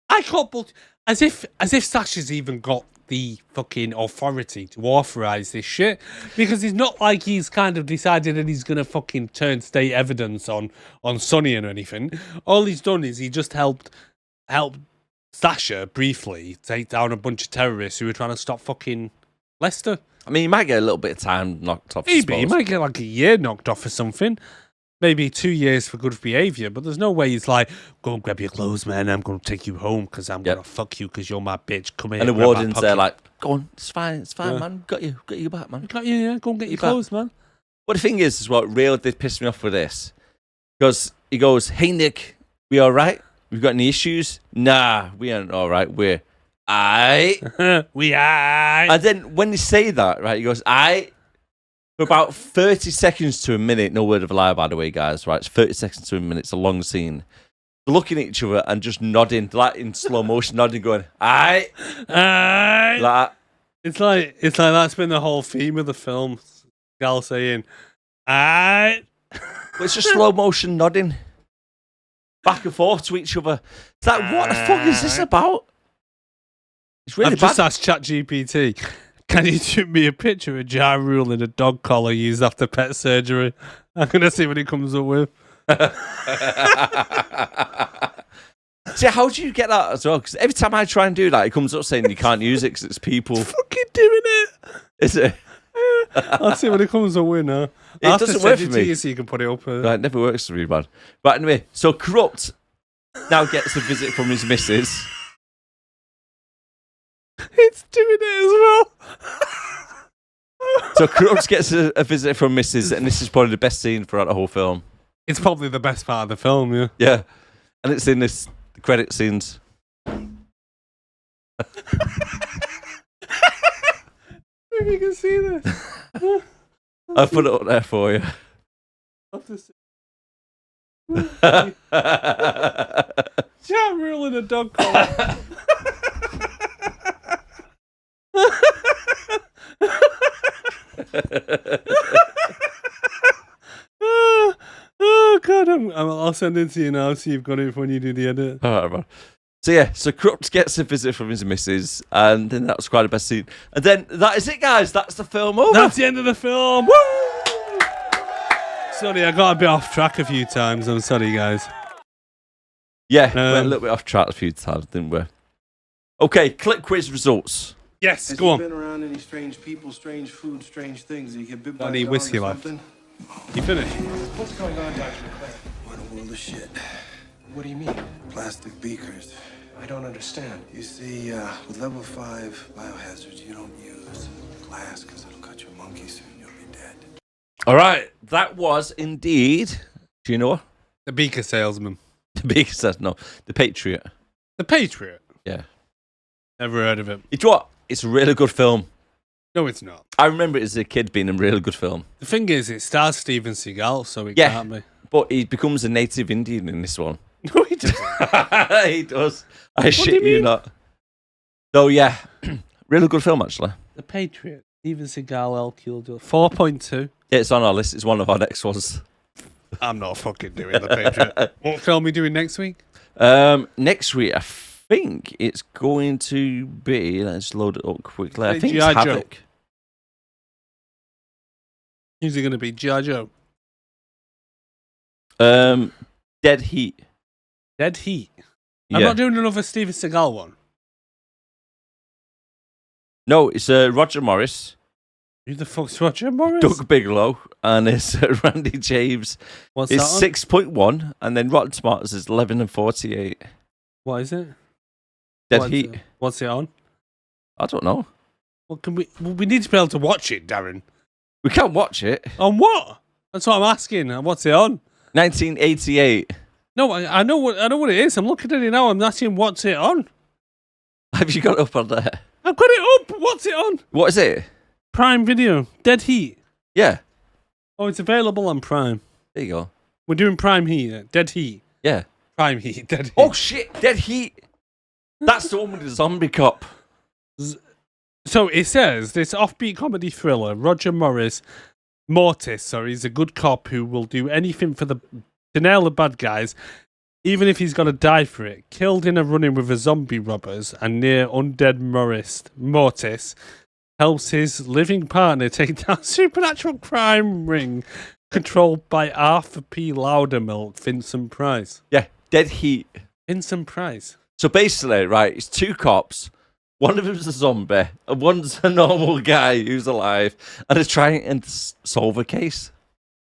I call bullshit. As if Sasha's even got the fucking authority to authorize this shit, because it's not like he's kind of decided that he's gonna fucking turn state evidence on Sonny or anything. All he's done is he just helped Sasha briefly take down a bunch of terrorists who were trying to stop fucking Lester. I mean, you might get a little bit of time knocked off. I Maybe he suppose. might get like a year knocked off or something. maybe 2 years for good behavior, but there's no way he's like, go and grab your clothes, man. I'm going to take you home because I'm going to fuck you because you're my bitch. Come here. And the grab my warden's there pocket." like, go on, it's fine, man. Got you back, man. Got you, yeah. Go and get your back. clothes, man. But the thing is what really did piss me off with this, because he goes, "Hey Nick, we all right? We've got any issues? Nah, we ain't all right. We're aight." We are. And then when they say that, right, he goes, "Aight." For about 30 seconds to a minute, no word of a lie, by the way, guys, right? It's 30 seconds to a minute. It's a long scene. They're looking at each other and just nodding, like in slow motion, nodding, going, "Aight." Like that. It's like that's been the whole theme of the film. Gal saying, "Aight." But it's just slow motion nodding back and forth to each other. It's like, what the fuck is this about? It's really I've just bad. asked ChatGPT, can you shoot me a picture of Ja Rule in a dog collar used after pet surgery? I'm going to see what it comes up with. See, how do you get that as well? Because every time I try and do that, it comes up saying you can't use it because it's people. Fucking doing it. Is it? I'll see what it comes up with now. It I'll have to doesn't send work it for to me. you so you can put it up. Right, it never works for me, man. But anyway, so Corrupt now gets a visit from his missus. It's doing it as well. So Corrupt gets a visit from missus, and this is probably the best scene throughout the whole film. It's probably the best part of the film, yeah. Yeah. And it's in the credit scenes. If you can see this. I'll put it up there for you. I'll have to see. Ja Rule in a dog collar. Oh god, I'll send it to you now so you've got it when you do the edit. All right, man. So yeah, so Corrupt gets a visit from his missus, and then that was quite the best scene. And then that is it, guys. That's the film over. That's the end of the film. Woo! Sorry, I got a bit off track a few times. I'm sorry, guys. Yeah, went a little bit off track a few times, didn't we? Okay, click quiz results. Yes, Has go you on. been around any strange people, strange food, strange things? Did you get bit Got by any a dog whiskey or left? something? You finished? What's going on, Dr. McClay? What a world of shit. What do you mean? Plastic beakers. I don't understand. You see, with level 5 biohazards, you don't use glass because it'll cut your monkey soon. You'll be dead. All right, that was indeed. Do you know? The Beaker Salesman. The big says no. The Patriot. The Patriot. Yeah. Never heard of it. It's what? It's a really good film. No, it's not. I remember it as a kid being a really good film. The thing is, it stars Steven Seagal, so it Yeah. can't be. But he becomes a native Indian in this one. No, he doesn't. He does. I do shit you you mean? not. So yeah, really good film actually. The Patriot. Steven Seagal, El Kildo. 4.2. Yeah, it's on our list. It's one of our next ones. I'm not fucking doing The Patriot. What film are we doing next week? Next week, I think it's going to be. Let's load it up quickly. I Hey, think it's G.I. Joe. Havoc. Who's it going to be? G.I. Joe. Dead Heat. Dead Heat. Yeah. I'm not doing another Steven Seagal one. No, it's Roger Morris, Who the fuck's Roger Morris? Doug Bigelow, and it's Randy James. What's It's that on? 6.1, and then Rotten Tomatoes is 11 and 48. What is it? Dead What's Heat. it? What's it on? I don't know. Well, we need to be able to watch it, Darren. We can't watch it. On what? That's what I'm asking. What's it on? 1988. No, I know what it is. I'm looking at it now. I'm asking what's it on. Have you got it up on there? I've got it up. What's it on? What is it? Prime Video. Dead Heat. Yeah. Oh, it's available on Prime. There you go. We're doing Prime Heat. Dead Heat. Yeah. Prime Heat. Dead Heat. Oh shit! Dead Heat. That's the one with the zombie cop. So it says this offbeat comedy thriller. Roger Mortis, is a good cop who will do anything to nail the bad guys, even if he's got to die for it. Killed in a run-in with the zombie robbers and near undead Mortis helps his living partner take down supernatural crime ring controlled by Arthur P. Loudermilk, Vincent Price. Yeah. Dead Heat. Vincent Price. So basically, right, it's two cops. One of them's a zombie, and one's a normal guy who's alive, and they're trying to solve a case.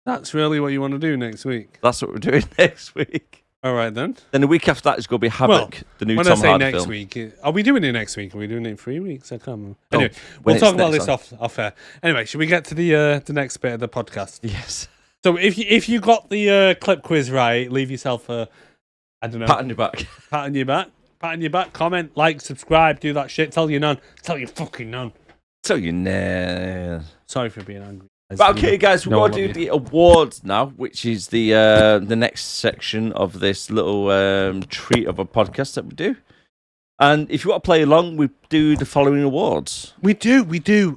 That's really what you want to do next week. That's what we're doing next week. All right, then. Then the week after that is going to be Havoc, the new when Tom I say Hardy next film. week, are we doing it next week? Are we doing it in 3 weeks? I can't remember. Oh, Anyway, when we'll it's talk about next this off air. Anyway, should we get to the next bit of the podcast? Yes. So if you got the clip quiz right, leave yourself a, I don't know, Pat on your back. pat on your back. Pat on your back, comment, like, subscribe, do that shit. Tell your nun. Tell your fucking nun. So you know. Sorry for being angry. But okay, guys, we've got to do the awards now, which is the next section of this little treat of a podcast that we do. And if you want to play along, we do the following awards. We do.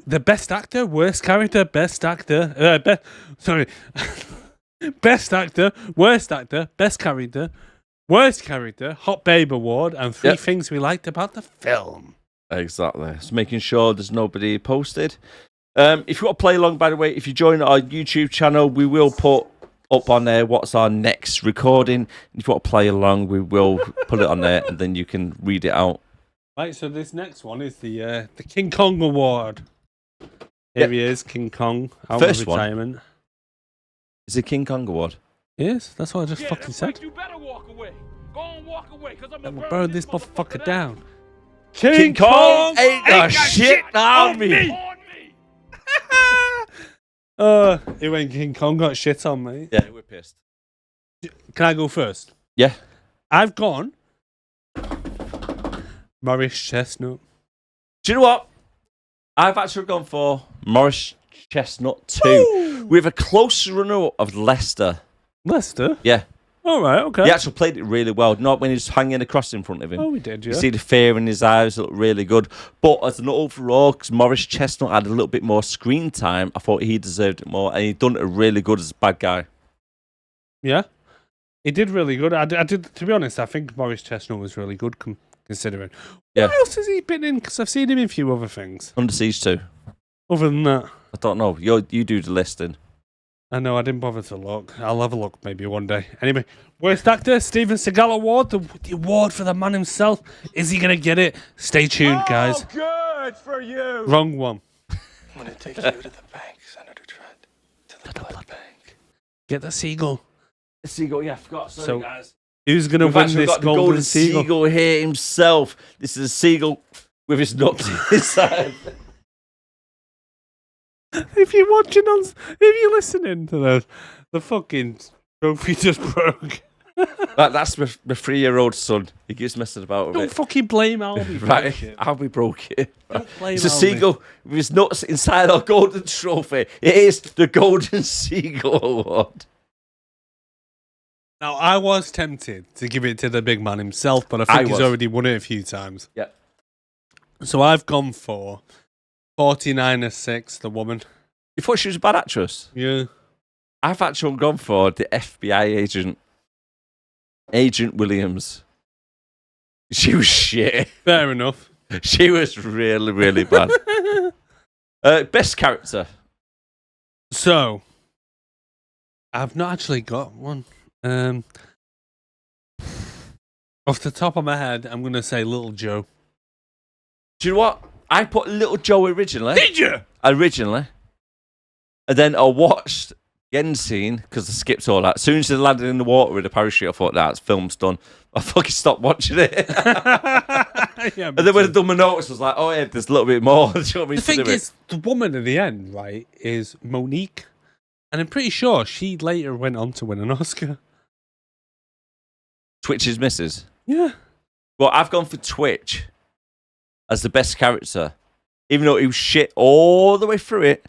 The best actor, worst character, best actor, best actor, worst actor, best character, worst character, Hot Babe Award, and 3 things we liked about the film. Exactly. Just making sure there's nobody posted. If you want to play along, by the way, if you join our YouTube channel, we will put up on there what's our next recording. If you want to play along, we will put it on there, and then you can read it out. Right, so this next one is the King Kong Award. Here he is, King Kong, out First of one. retirement. It's a King Kong Award. Yes, that's what I just fucking said. You better walk away. Go on, walk away, because I'm I'm gonna gonna burn this motherfucker down. King Kong ain't got shit on me. On me. It when King Kong got shit on me. Yeah, we're pissed. Can I go first? Yeah. I've gone Morris Chestnut. Do you know what? I've actually gone for Morris Chestnut 2 with a close runner of Lester. Lester? Yeah. All right, okay. He actually played it really well. Not when he was hanging across in front of him. Oh, we did, yeah. You see the fear in his eyes, looked really good. But as an overall, because Morris Chestnut had a little bit more screen time, I thought he deserved it more, and he done it really good as a bad guy. Yeah, he did really good. I did. To be honest, I think Morris Chestnut was really good considering. Yeah. What else has he been in? Because I've seen him in a few other things. Under Siege 2. Other than that, I don't know. You do the listing. I know I didn't bother to look. I'll have a look maybe one day. Anyway, worst actor, Steven Seagal Award, the award for the man himself. Is he gonna get it? Stay tuned, guys. Good for you. Wrong one. I'm gonna take you to the bank, Senator Trent. To the blood bank. Get the seagull. Seagull, yeah, I forgot. Sorry, So- guys. Who's gonna We've win actually this got the golden seagull? seagull here himself. This is a seagull with his nuts inside. If you're watching on, if you're listening to the fucking trophy just broke. That's my 3-year-old son. He keeps messing about with Don't it. fucking blame Albie. for Right, that shit. Albie broke it. Don't blame It's a Albie. seagull with his nuts inside our golden trophy. It is the Golden Seagull Award. Now, I was tempted to give it to the big man himself, but I think he's was. already won it a few times. Yeah. So I've gone for 49er6, the woman. You thought she was a bad actress? Yeah. I've actually gone for the FBI agent, Agent Williams. She was shit. Fair enough. She was really, really bad. Best character. So, I've not actually got one. Off the top of my head, I'm going to say Little Joe. Do you know what? I put Little Joe originally. Did you? Originally. And then I watched the end scene because I skipped all that. As soon as they landed in the water with a parachute, I thought, that's film's done. I fucking stopped watching it. Yeah, And then when I done my notes, I was like, oh, yeah, there's a little bit more. Do you want me the to thing do is, the woman at the end, right, is Monique. And I'm pretty sure she later went on to win an Oscar. Twitch's misses. Yeah. Well, I've gone for Twitch as the best character, even though he was shit all the way through it.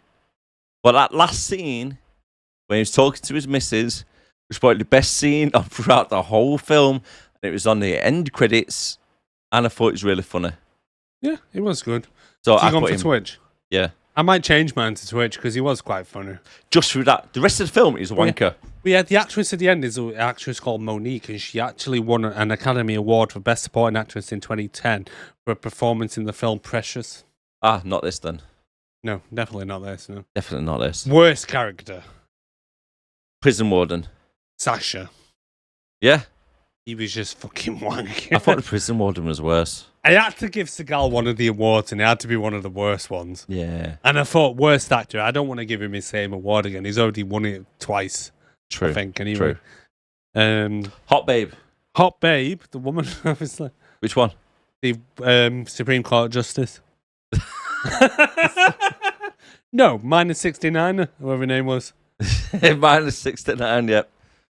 But that last scene, when he was talking to his missus, was probably the best scene of throughout the whole film. And it was on the end credits, and I thought it was really funny. Yeah, it was good. So So I you gone put for him, Twitch? yeah, I might change mine to Twitch because he was quite funny. just through that. The rest of the film is a wanker. But yeah, the actress at the end is an actress called Monique, and she actually won an Academy Award for Best Supporting Actress in 2010 for a performance in the film Precious. Ah, not this then. No, definitely not this. No. Definitely not this. Worst character, Prison Warden. Sasha. Yeah, He was just fucking wanky. I thought the Prison Warden was worse. I had to give Seagal one of the awards, and it had to be one of the worst ones. Yeah. And I thought, worst actor, I don't want to give him his same award again. He's already won it twice, True. I think, anyway. True. Hot Babe. Hot Babe, the woman, obviously. Which one? The Supreme Court Justice. No, minus 69, whoever her name was. Minus 69, yep.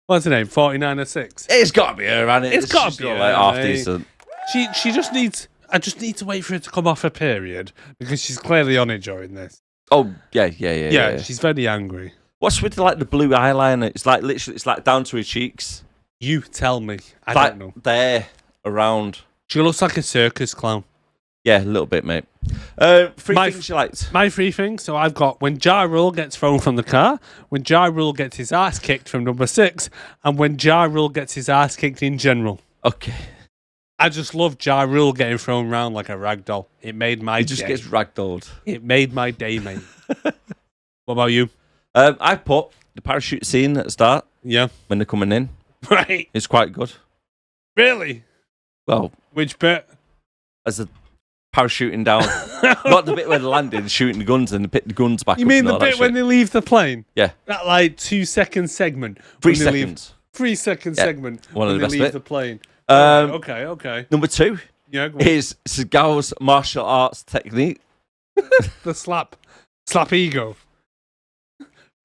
What's her name? 49 or 6? It's got to be her, hasn't it? It's got to be her, like half mate. decent. She just needs... I just need to wait for her to come off her period, because she's clearly on it during this. Oh, yeah. She's very angry. What's with like the blue eyeliner? It's like literally, it's like down to her cheeks. You tell me. I Like don't know. there, around. She looks like a circus clown. Yeah, a little bit, mate. Three My- things you liked. My 3 things. So I've got when Ja Rule gets thrown from the car, when Ja Rule gets his ass kicked from number 6, and when Ja Rule gets his ass kicked in general. Okay. I just love Ja Rule getting thrown around like a rag doll. It made my He just day. gets ragdolled. It made my day, mate. What about you? I put the parachute scene at the start Yeah. when they're coming in. Right. It's quite good. Really? Well, Which bit? as the parachuting down, not the bit where they're landing, shooting the guns and they pick the guns back You up. mean and the all that bit when shit. they leave the plane? Yeah, That like 2-second segment. 3 when they leave- seconds. 3-second Yeah. segment One of when the they best leave bit. the plane. Um, Okay. Number 2 Yeah, go on. is Seagal's martial arts technique. The slap ego.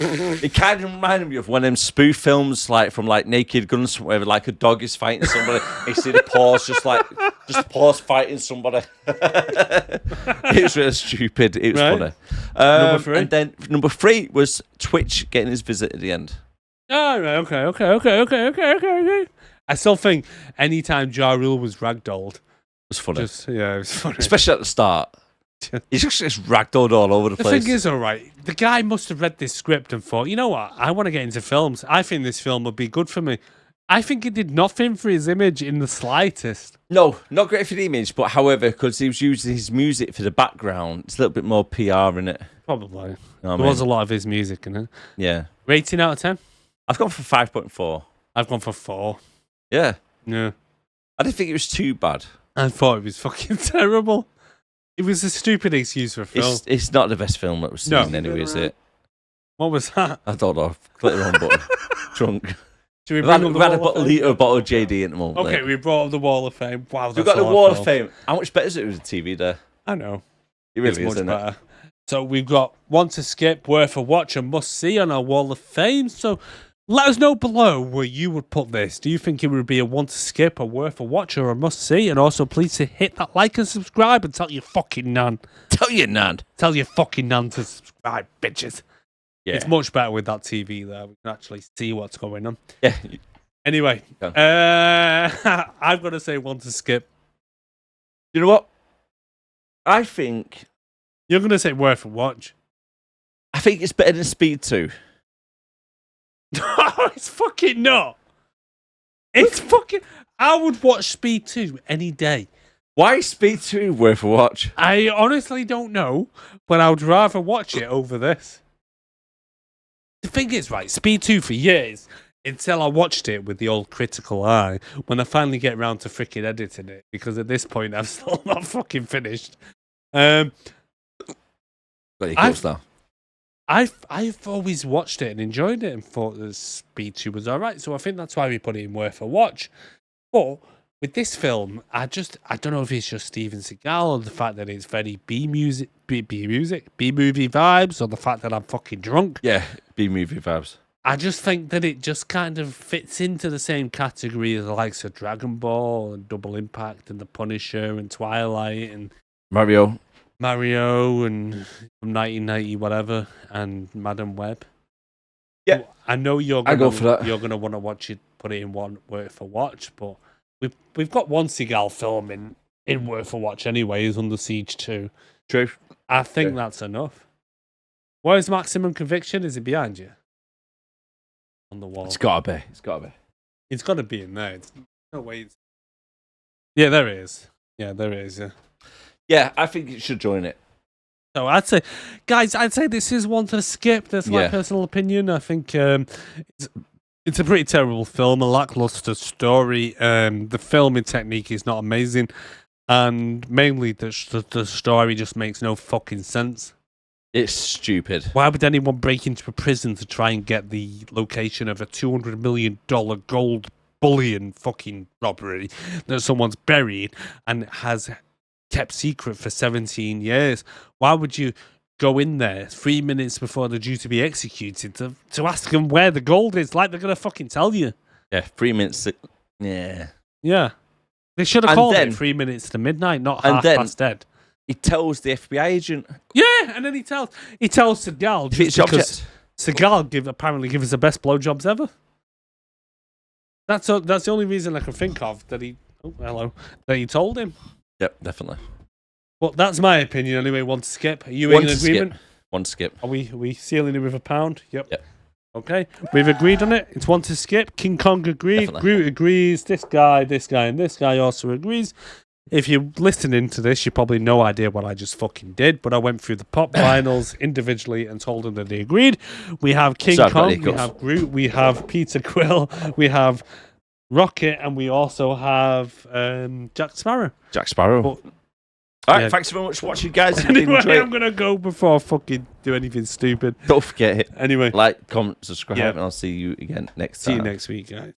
It kind of reminded me of one of them spoof films, like from like Naked Guns, where like a dog is fighting somebody. You see the paws, just paws fighting somebody. It was really stupid. It was Right. funny. Number 3? And then number 3 was Twitch getting his visit at the end. Oh, right, okay. I still think anytime Ja Rule was ragdolled, It was funny, it was funny. especially at the start. He's just ragdolled all over the The place. thing is, all right, the guy must have read this script and thought, you know what, I want to get into films. I think this film would be good for me. I think it did nothing for his image in the slightest. No, not great for the image, but however, because he was using his music for the background, it's a little bit more PR in it. Probably. You know what I There was a mean? lot of his music in it. Yeah. Rating out of 10? I've gone for 5.4. I've gone for 4. Yeah. Yeah. I didn't think it was too bad. I thought it was fucking terrible. It was a stupid excuse for a film. It's not the best film that was seen No. anyway, is it? What was that? I don't know. Click the wrong button. Drunk. Should we We've had, bring up the we've had a Wall of bottle, Fame? litre of bottle of JD at the moment. Okay, mate. we brought up the Wall of Fame. Wow, We've that's got a the lot Wall of of film. Fame. How much better is it with the TV there? I know. It really It's is, much isn't it? better. So we've got one to skip, worth a watch, and must see on our Wall of Fame. So let us know below where you would put this. Do you think it would be a one to skip, a worth a watch, or a must see? And also, please hit that like and subscribe and tell your fucking nan. Tell you, Nan. Tell your fucking nan to subscribe, bitches. Yeah. It's much better with that TV there. We can actually see what's going on. Yeah. Anyway, Go. I've got to say one to skip. You know what? I think You're going to say worth a watch. it's better than Speed 2. No, it's fucking not. It's fucking... I would watch Speed 2 any day. Why is Speed 2 worth a watch? I honestly don't know, but I would rather watch it over this. The thing is, right, Speed 2 for years, until I watched it with the old critical eye, when I finally get around to freaking editing it, because at this point I've still not fucking finished. Got your I've- thoughts now. I've always watched it and enjoyed it and thought that Speed 2 was alright, so I think that's why we put it in worth a watch. But with this film, I don't know if it's just Steven Seagal or the fact that it's very B-movie vibes, or the fact that I'm fucking drunk. Yeah, B-movie vibes. I just think that it just kind of fits into the same category as the likes of Dragon Ball and Double Impact and The Punisher and Twilight and Mario. and 1990 whatever and Madam Web. Yeah. I know you're I gonna, go for that. You're gonna want to watch it, put it in one worth a watch, but we've got one Seagal film in worth a watch anyway. Is Under Siege 2. True. I think True. that's enough. Where's Maximum Conviction? Is it behind you? On the wall. It's gotta be. It's gotta be. It's got to be in there. It's, no way. Yeah, there it is. Yeah, there it is. Yeah. Yeah, I think it should join it. So I'd say, guys, this is one to skip. That's my Yeah. personal opinion. I think it's a pretty terrible film, a lackluster story. The filming technique is not amazing. and mainly the story just makes no fucking sense. It's stupid. Why would anyone break into a prison to try and get the location of a $200 million gold bullion fucking robbery that someone's buried and has kept secret for 17 years? Why would you go in there 3 minutes before they're due to be executed to ask them where the gold is? Like they're going to fucking tell you. Yeah, 3 minutes. Yeah. Yeah. They should have And called then- it 3 minutes to midnight, not and half then- past dead. He tells the FBI agent. Yeah, and then he tells Seagal Defeats just the because object. Seagal apparently gives the best blowjobs ever. That's the only reason I can think of that he told him. Yep, definitely. Well, that's my opinion anyway. One to skip. Are you One in to agreement? skip. One to skip. Are we sealing it with £1? Yep. Yep. Okay, we've agreed on it. It's one to skip. King Kong agreed. Definitely. Groot agrees. This guy, and this guy also agrees. If you're listening to this, you probably no idea what I just fucking did, but I went through the pop vinyls individually and told them that they agreed. We have King So I've got Kong, the we hiccups. have Groot, we have Peter Quill, we have Rocket, and we also have Jack Sparrow. Jack Sparrow. But- All right, yeah. thanks very much for watching, guys. If you Anyway, enjoyed it, I'm going to go before I fucking do anything stupid. don't forget it. Anyway, Like, comment, subscribe, Yeah. and I'll see you again next see time. you next week, guys.